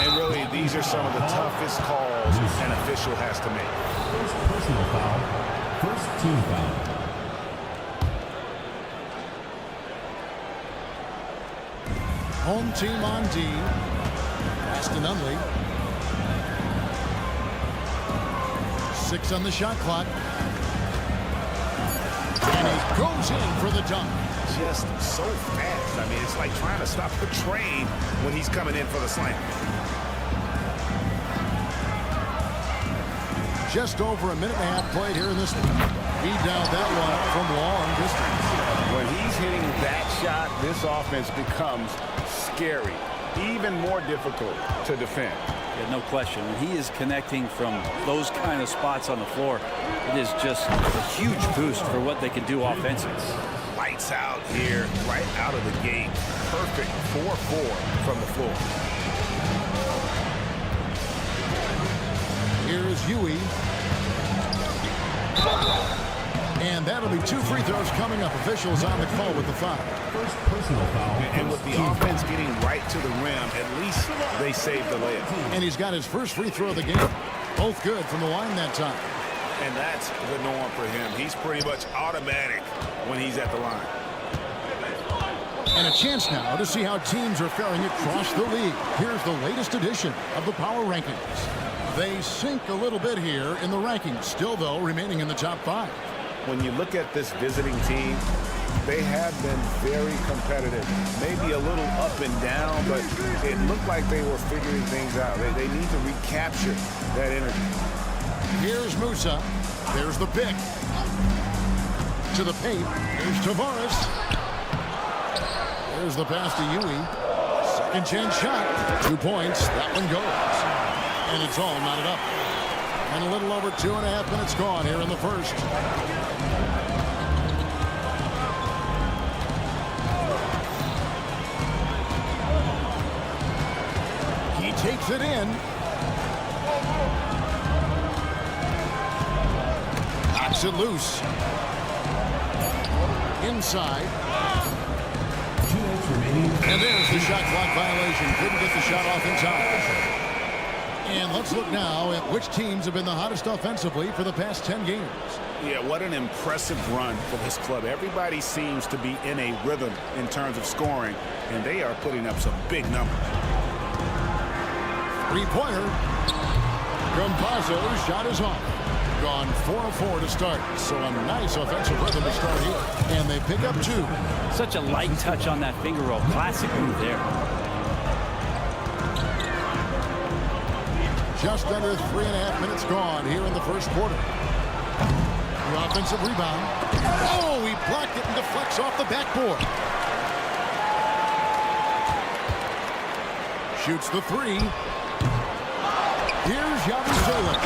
And really, these are some of the toughest calls an official has to make. First personal foul. First team foul. Home team on D. Pass to Nunley. 6 on the shot clock. And he goes in for the dunk. Just so fast. I mean, it's like trying to stop a train when he's coming in for the slam. Just over a minute and a half played here in this one. He downed that one from long distance. When he's hitting that shot, this offense becomes scary, even more difficult to defend. Yeah, no question. When he is connecting from those kind of spots on the floor, it is just a huge boost for what they can do offensively. Lights out here, right out of the gate. Perfect 4-4 from the floor. Here's Huey. And that'll be 2 free throws coming up. Officials on the call with the foul. First personal foul. And with the offense getting right to the rim, at least they saved the layup. And he's got his first free throw of the game. Both good from the line that time. And that's the norm for him. He's pretty much automatic when he's at the line. And a chance now to see how teams are faring across the league. Here's the latest edition of the Power Rankings. They sink a little bit here in the rankings. Still, though, remaining in the top 5. When you look at this visiting team, they have been very competitive. Maybe a little up and down, but it looked like they were figuring things out. They need to recapture that energy. Here's Musa. There's the pick. To the paint. Here's Tavares. There's the pass to Huey. Second chance shot. 2 points. That one goes. And it's all knotted up. And a little over 2.5 minutes gone here in the first. He takes it in. Knocks it loose. Inside. And there's the shot clock violation. Couldn't get the shot off in time. And let's look now at which teams have been the hottest offensively for the past 10 games. Yeah, what an impressive run for this club. Everybody seems to be in a rhythm in terms of scoring, and they are putting up some big numbers. 3-pointer. Campazzo's shot is off. Gone 4 of 4 to start. So a nice offensive rhythm to start here. And they pick up 2. Such a light touch on that finger roll. Classic move there. Just under 3.5 minutes gone here in the first quarter. The offensive rebound. Oh, he blocked it and deflects off the backboard. Shoots the 3. Here's Yabusele.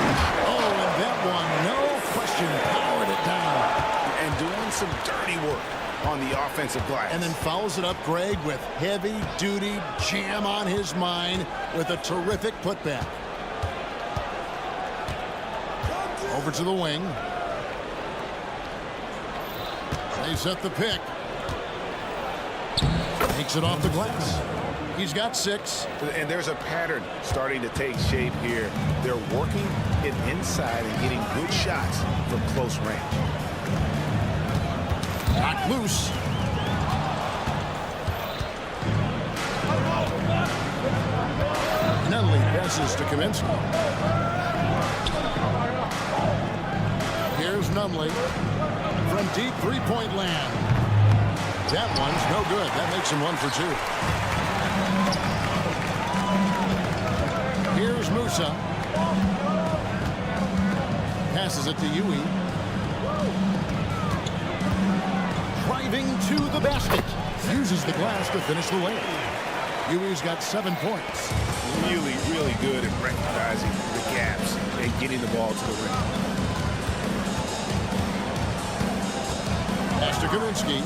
Oh, and that one, no question, powered it down. And doing some dirty work on the offensive glass. And then fouls it up, Greg, with heavy-duty jam on his mind with a terrific putback. Over to the wing. They set the pick. Takes it off the glass. He's got 6. And there's a pattern starting to take shape here. They're working it inside and getting good shots from close range. Knocked loose. Nunley passes to Kaminsky. Here's Nunley from deep three-point land. That one's no good. That makes him 1 for 2. Here's Musa. Passes it to Huey. Driving to the basket. Uses the glass to finish the layup. Huey's got 7 points. Really, really good at recognizing the gaps and getting the ball to the rim. Pass to Kaminsky.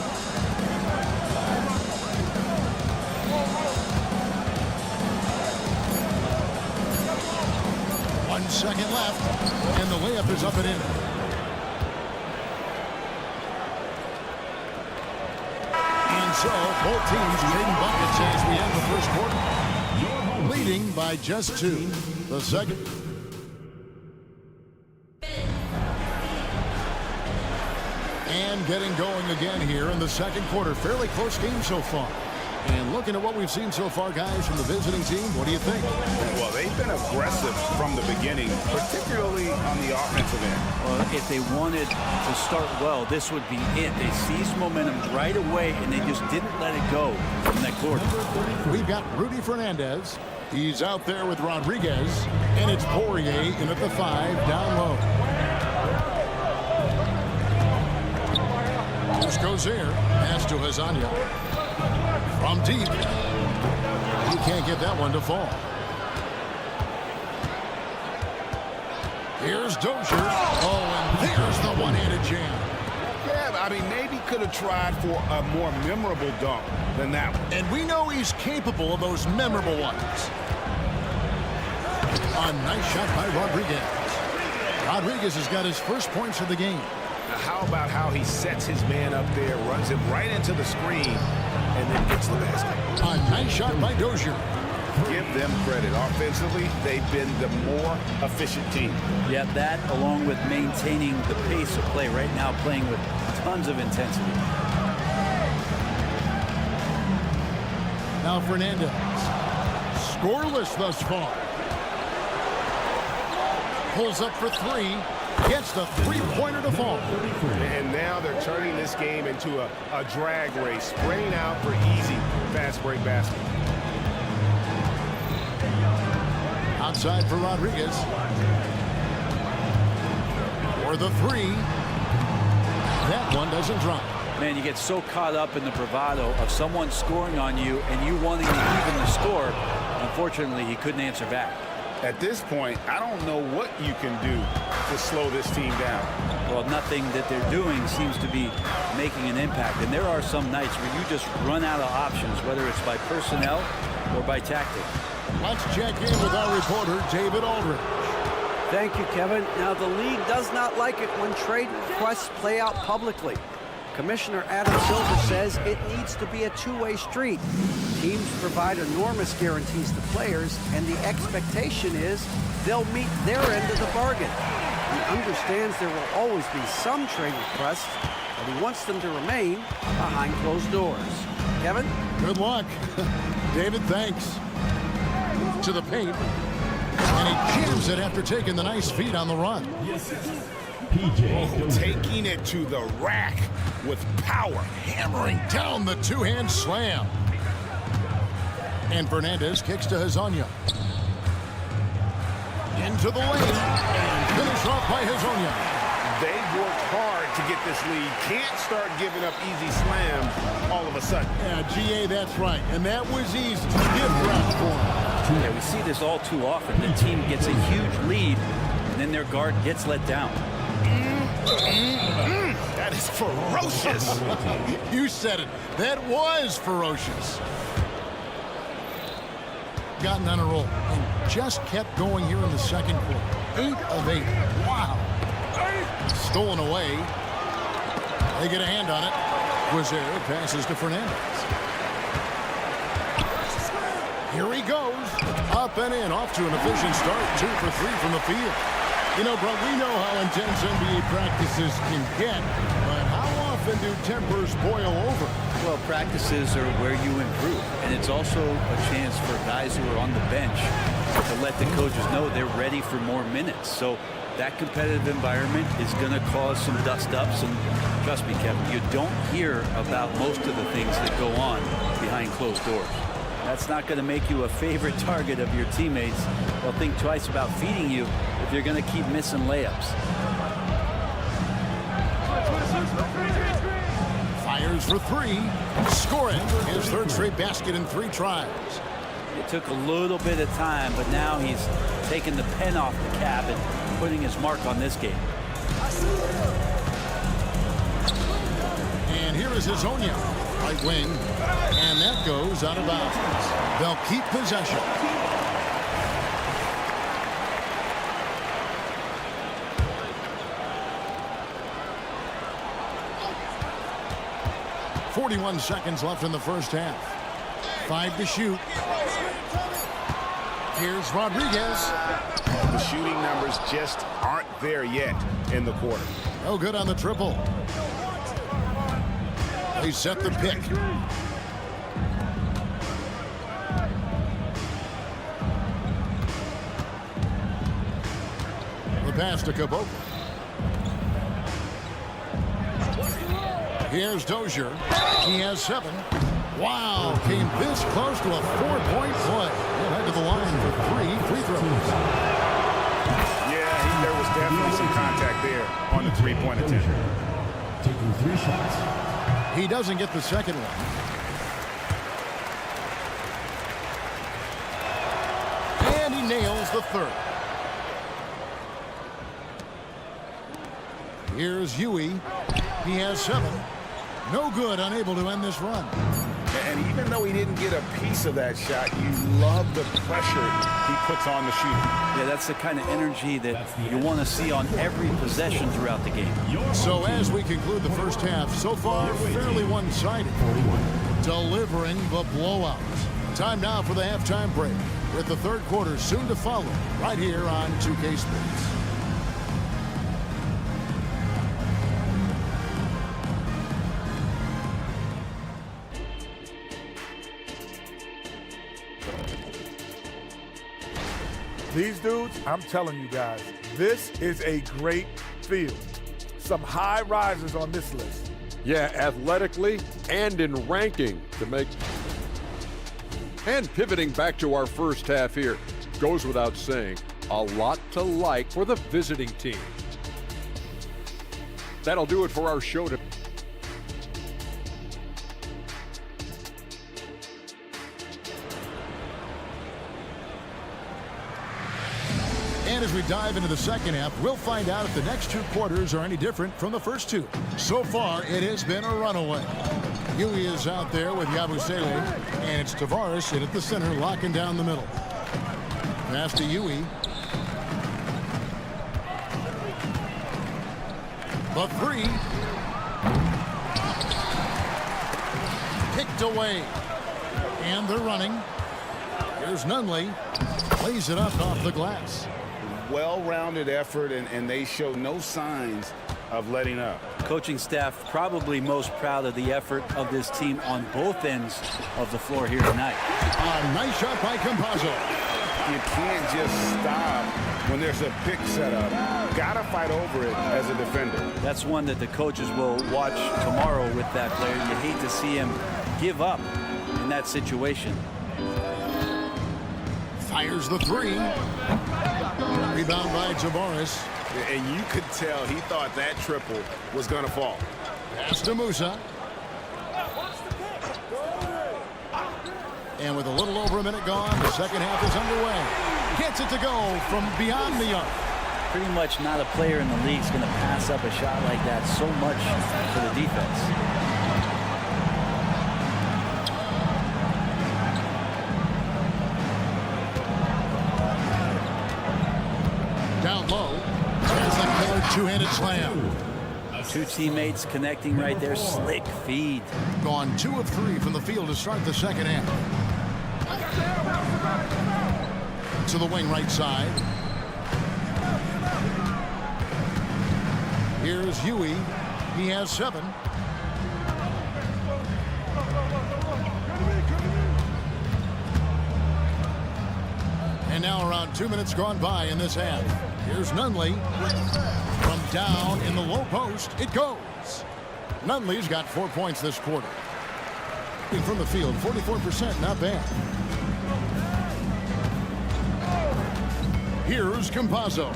One second left, and the layup is up and in. So both teams trading buckets as we end the first quarter. Leading by just 2. The second. And getting going again here in the second quarter. Fairly close game so far. And looking at what we've seen so far, guys, from the visiting team, what do you think? Well, they've been aggressive from the beginning, particularly on the offensive end. Well, if they wanted to start well, this would be it. They seized momentum right away, and they just didn't let it go in that quarter. We've got Rudy Fernandez. He's out there with Rodriguez. And it's Poirier in at the 5, down low. Just goes there. Pass to Hazanya. From deep. He can't get that one to fall. Here's Dozier. Oh, and there's the one-handed jam. Yeah, I mean, maybe could have tried for a more memorable dunk than that one. And we know he's capable of those memorable ones. A nice shot by Rodriguez. Rodriguez has got his first points of the game. Now, how about how he sets his man up there, runs him right into the screen, and then gets the basket. A nice shot by Dozier. Give them credit. Offensively, they've been the more efficient team. Yeah, that along with maintaining the pace of play right now, playing with tons of intensity. Now Fernandez. Scoreless thus far. Pulls up for 3. Gets the three-pointer to fall. And now they're turning this game into a drag race, spreading out for easy fast break basket. Outside for Rodriguez. For the 3. That one doesn't drop. Man, you get so caught up in the bravado of someone scoring on you and you wanting to even the score. Unfortunately, he couldn't answer back. At this point, I don't know what you can do to slow this team down. Well, nothing that they're doing seems to be making an impact. And there are some nights where you just run out of options, whether it's by personnel or by tactic. Let's check in with our reporter, David Aldridge. Thank you, Kevin. Now, the league does not like it when trade requests play out publicly. Commissioner Adam Silver says it needs to be a two-way street. Teams provide enormous guarantees to players, and the expectation is they'll meet their end of the bargain. He understands there will always be some trade requests, but he wants them to remain behind closed doors. Kevin? Good luck. David, thanks. To the paint. And he jams it after taking the nice feed on the run. Taking it to the rack with power. Hammering down the two-hand slam. And Fernandez kicks to Hazanya. Into the lane. And finished off by Hazanya. They've worked hard to get this lead. Can't start giving up easy slams all of a sudden. Yeah, GA, that's right. And that was easy to give Brown for him. Yeah, we see this all too often. The team gets a huge lead, and then their guard gets let down. That is ferocious. You said it. That was ferocious. Gotten on a roll and just kept going here in the second quarter. 8 of 8. Wow. Stolen away. They get a hand on it. Quizer passes to Fernandez. Here he goes. Up and in. Off to an efficient start. 2 for 3 from the field. You know, bro, we know how intense NBA practices can get, but how often do tempers boil over? Well, practices are where you improve, and it's also a chance for guys who are on the bench to let the coaches know they're ready for more minutes. So that competitive environment is going to cause some dust-ups, and trust me, Kevin, you don't hear about most of the things that go on behind closed doors. That's not going to make you a favorite target of your teammates. They'll think twice about feeding you if you're going to keep missing layups. Fires for 3. Scoring his third straight basket in 3 tries. It took a little bit of time, but now he's taking the pen off the cap and putting his mark on this game. And here is Hazanya. Right wing. And that goes out of bounds. They'll keep possession. 41 seconds left in the first half. 5 to shoot. Here's Rodriguez. The shooting numbers just aren't there yet in the quarter. No good on the triple. They set the pick. The pass to Caboclo. Here's Dozier. He has 7. Wow, came this close to a 4-point play. He'll head to the line for 3 free throws. Yeah, there was definitely some contact there on the three-point attempt. Taking 3 shots. He doesn't get the second one. And he nails the third. Here's Huey. He has 7. No good, unable to end this run. And even though he didn't get a piece of that shot, you love the pressure he puts on the shooter. Yeah, that's the kind of energy that you want to see on every possession throughout the game. So as we conclude the first half, so far fairly one-sided. Delivering the blowout. Time now for the halftime break, with the third quarter soon to follow, right here on 2K Sports. These dudes, I'm telling you guys, this is a great field. Some high risers on this list. Yeah, athletically and in ranking to make. And pivoting back to our first half here, goes without saying, a lot to like for the visiting team. That'll do it for our show today. And as we dive into the second half, we'll find out if the next 2 quarters are any different from the first 2. So far, it has been a runaway. Huey is out there with Yabusele, and it's Tavares in at the center, locking down the middle. Pass to Huey. The 3. Picked away. And they're running. Here's Nunley. Plays it up off the glass. Well-rounded effort, and they show no signs of letting up. Coaching staff probably most proud of the effort of this team on both ends of the floor here tonight. A nice shot by Campazzo. You can't just stop when there's a pick set up. Gotta fight over it as a defender. That's one that the coaches will watch tomorrow with that player. You hate to see him give up in that situation. Fires the 3. Rebound by Tavares. And you could tell he thought that triple was going to fall. Pass to Musa. And with a little over a minute gone, the second half is underway. Gets it to go from beyond the arc. Pretty much not a player in the league is going to pass up a shot like that so much for the defense. Down low. There's the killer two-handed slam. 2 teammates connecting right there. Slick feed. Gone 2 of 3 from the field to start the second half. To the wing right side. Here's Huey. He has 7. And now around 2 minutes gone by in this half. Here's Nunley. From down in the low post, it goes. Nunley's got 4 points this quarter. From the field, 44%, not bad. Here's Campazzo.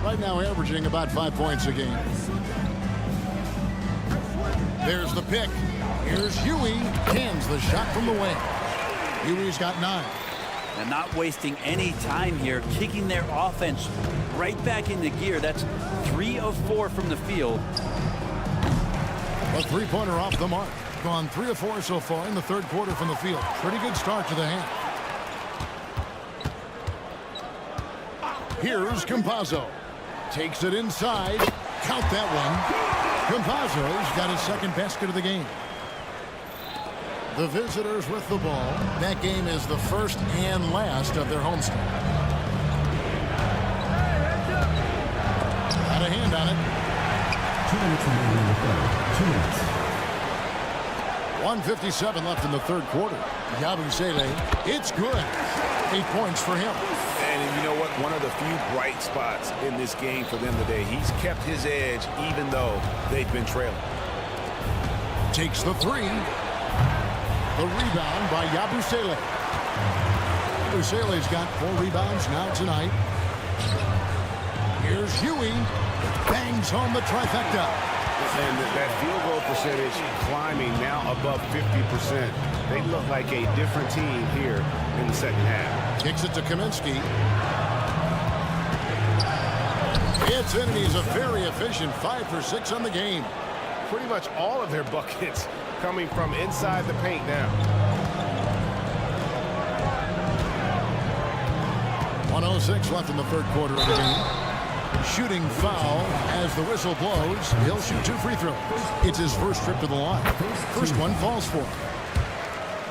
Right now averaging about 5 points a game. There's the pick. Here's Huey. Cans the shot from the wing. Huey's got 9. And not wasting any time here, kicking their offense right back into gear. That's 3 of 4 from the field. A three-pointer off the mark. Gone 3 of 4 so far in the third quarter from the field. Pretty good start to the half. Here's Campazzo. Takes it inside. Count that one. Campazzo's got his second basket of the game. The visitors with the ball. That game is the first and last of their homestand. Got a hand on it. 2 minutes remaining in the third. 2 minutes. 1:57 left in the third quarter. Yabusele, it's good. 8 points for him. And you know what? One of the few bright spots in this game for them today. He's kept his edge even though they've been trailing. Takes the three. The rebound by Yabusele. Yabusele's got 4 rebounds now tonight. Here's Huey. Bangs home the trifecta. And that field goal percentage climbing now above 50%. They look like a different team here in the second half. Kicks it to Kaminsky. It's in, and he's a very efficient 5 for 6 on the game. Pretty much all of their buckets coming from inside the paint now. 1:06 left in the third quarter of the game. Shooting foul as the whistle blows. He'll shoot 2 free throws. It's his first trip to the line. First one falls for him.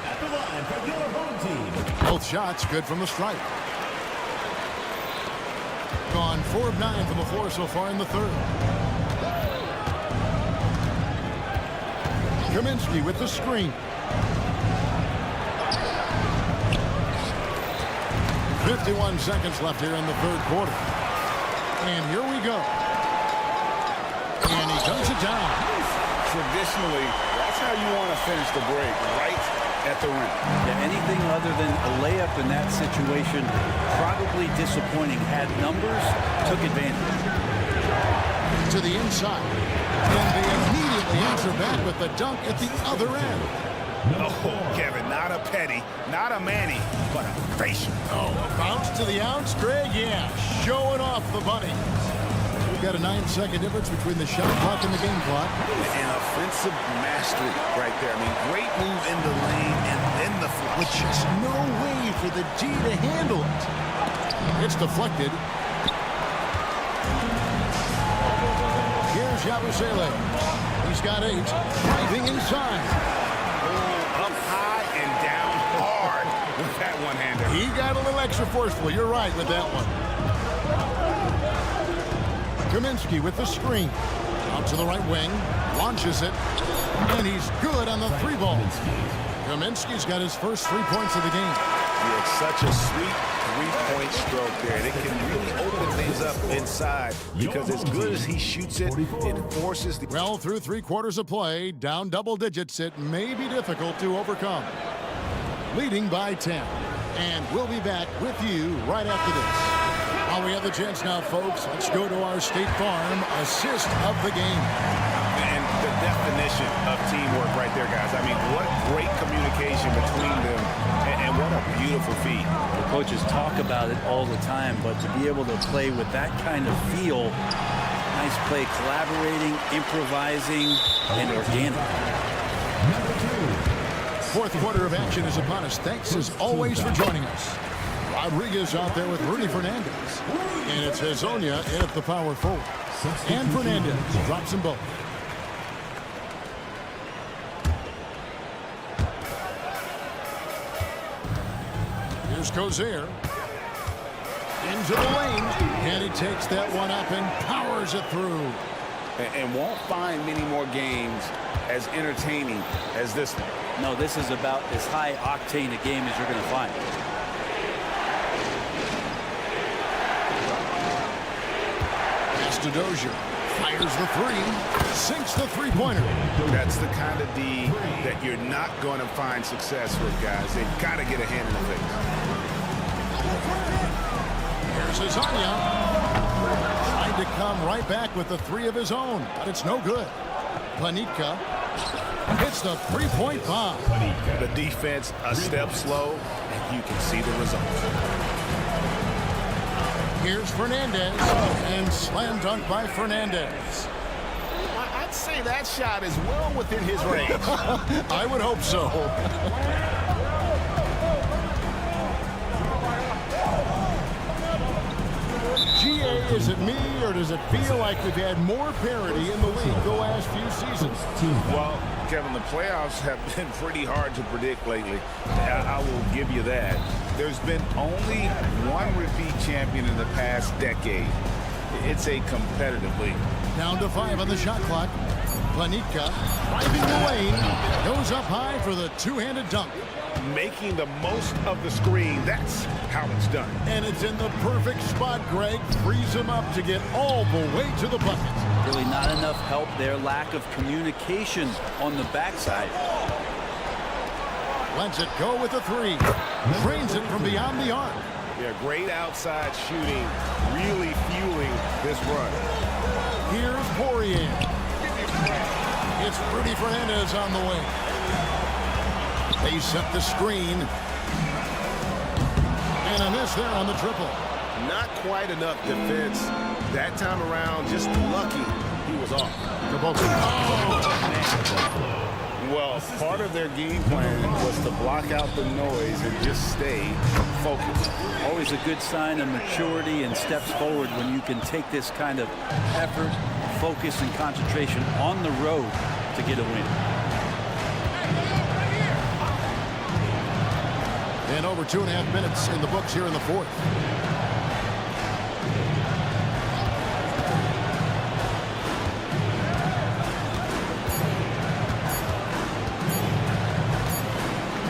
At the line for your home team. Both shots good from the stripe. Gone 4 of 9 from the floor so far in the third. Kaminsky with the screen. 51 seconds left here in the third quarter. And here we go. And he comes it down. Traditionally, that's how you want to finish the break, right at the rim. Yeah, anything other than a layup in that situation, probably disappointing. Had numbers, took advantage. To the inside. And they immediately answer back with the dunk at the other end. Oh, Kevin, not a Petty, not a Manny, but a Frazier. Oh, a bounce to the ounce, Greg? Yeah, showing off the bunny. We've got a 9-second difference between the shot clock and the game clock. And offensive mastery right there. I mean, great move in the lane and then the flush. With just no way for the D to handle it. It's deflected. Here's Yabusele. He's got 8. Driving inside. Up high and down hard with that one-hander. He got a little extra forceful. You're right with that one. Kaminsky with the screen. Out to the right wing. Launches it. And he's good on the 3-ball. Kaminsky's got his first 3 points of the game. Yeah, it's such a sweet 3-point stroke there. And it can really open things up inside because as good as he shoots it, it forces the... Well, through 3 quarters of play, down double digits, it may be difficult to overcome. Leading by 10. And we'll be back with you right after this. While we have the chance now, folks, let's go to our State Farm assist of the game. And the definition of teamwork right there, guys. I mean, what great communication between them, and what a beautiful feat. The coaches talk about it all the time, but to be able to play with that kind of feel, nice play, collaborating, improvising, and organic. Fourth quarter of action is upon us. Thanks as always for joining us. Rodriguez out there with Rudy Fernandez. And it's Hezonja in at the power forward. And Fernandez drops them both. Here's Cozier. Into the lane. And he takes that one up and powers it through. And won't find many more games as entertaining as this one. No, this is about as high octane a game as you're going to find. Dozier fires the 3, sinks the 3-pointer. That's the kind of D that you're not going to find success with, guys. They've got to get a hand in the face. Here's Hezonja. Trying to come right back with the 3 of his own, but it's no good. Panitka hits the 3-point bomb. The defense a step slow, and you can see the results. Here's Fernandez, and slam dunk by Fernandez. I'd say that shot is well within his range. I would hope so. GA, is it me, or does it feel like we've had more parity in the league the last few seasons? Well, Kevin, the playoffs have been pretty hard to predict lately. I will give you that. There's been only one repeat champion in the past decade. It's a competitive league. Down to 5 on the shot clock. Planitka driving the lane. Goes up high for the two-handed dunk. Making the most of the screen. That's how it's done. And it's in the perfect spot, Greg. Frees him up to get all the way to the bucket. Really not enough help there. Lack of communication on the backside. Lets it go with a 3. Drains it from beyond the arc. Yeah, great outside shooting. Really fueling this run. Here's Poirier. It's Rudy Fernandez on the wing. They set the screen. And a miss there on the triple. Not quite enough defense. That time around, just lucky he was off. Well, part of their game plan was to block out the noise and just stay focused. Always a good sign of maturity and steps forward when you can take this kind of effort, focus, and concentration on the road to get a win. And over 2.5 minutes in the books here in the fourth.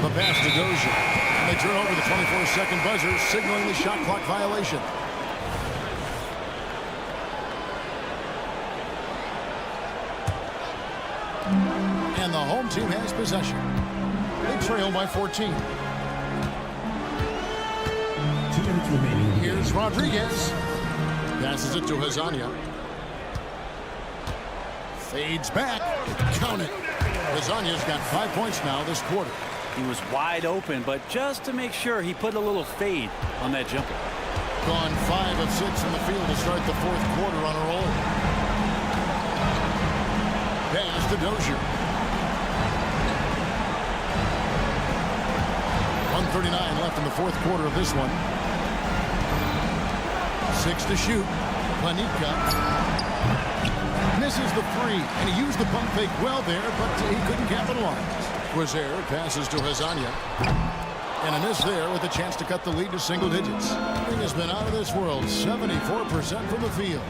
The pass to Dozier. And they turn over the 24-second buzzer, signaling the shot clock violation. And the home team has possession. They trail by 14. 2 minutes remaining. Here's Rodriguez. Passes it to Hazania. Fades back. Count it. Hazania's got 5 points now this quarter. He was wide open, but just to make sure, he put a little fade on that jumper. Gone 5 of 6 in the field to start the fourth quarter on a roll. Pass to Dozier. 1:39 left in the fourth quarter of this one. 6 to shoot. Planitka misses the 3, and he used the pump fake well there, but he couldn't capitalize. Quizer passes to Hazania. And a miss there with a chance to cut the lead to single digits. Thing has been out of this world. 74% from the field.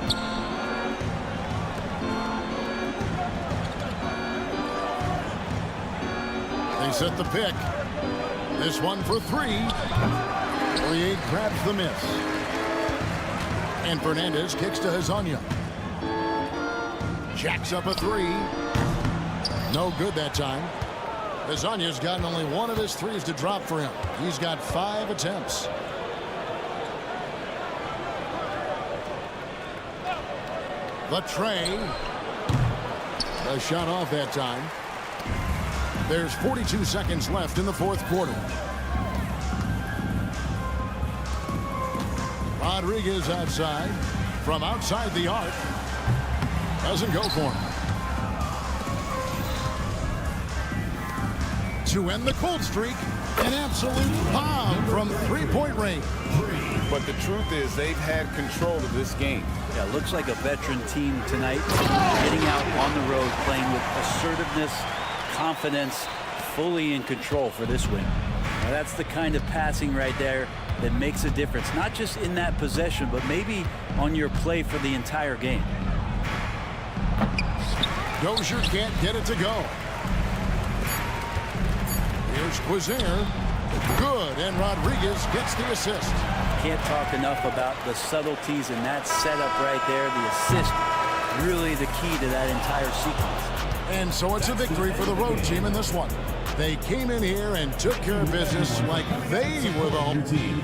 They set the pick. This one for 3. Poirier grabs the miss. And Fernandez kicks to Hazania. Jacks up a 3. No good that time. Hazania's gotten only 1 of his 3s to drop for him. He's got 5 attempts. The tray. A shot off that time. There's 42 seconds left in the fourth quarter. Rodriguez outside. From outside the arc. Doesn't go for him. To end the cold streak, an absolute bomb from 3-point range. But the truth is they've had control of this game. Yeah, looks like a veteran team tonight, getting out on the road, playing with assertiveness, confidence, fully in control for this win. Now, that's the kind of passing right there that makes a difference, not just in that possession, but maybe on your play for the entire game. Dozier can't get it to go. Here's Quizer. Good, and Rodriguez gets the assist. Can't talk enough about the subtleties in that setup right there. The assist, really the key to that entire sequence. And so it's a victory for the road team in this one. They came in here and took care of business like they were the home team.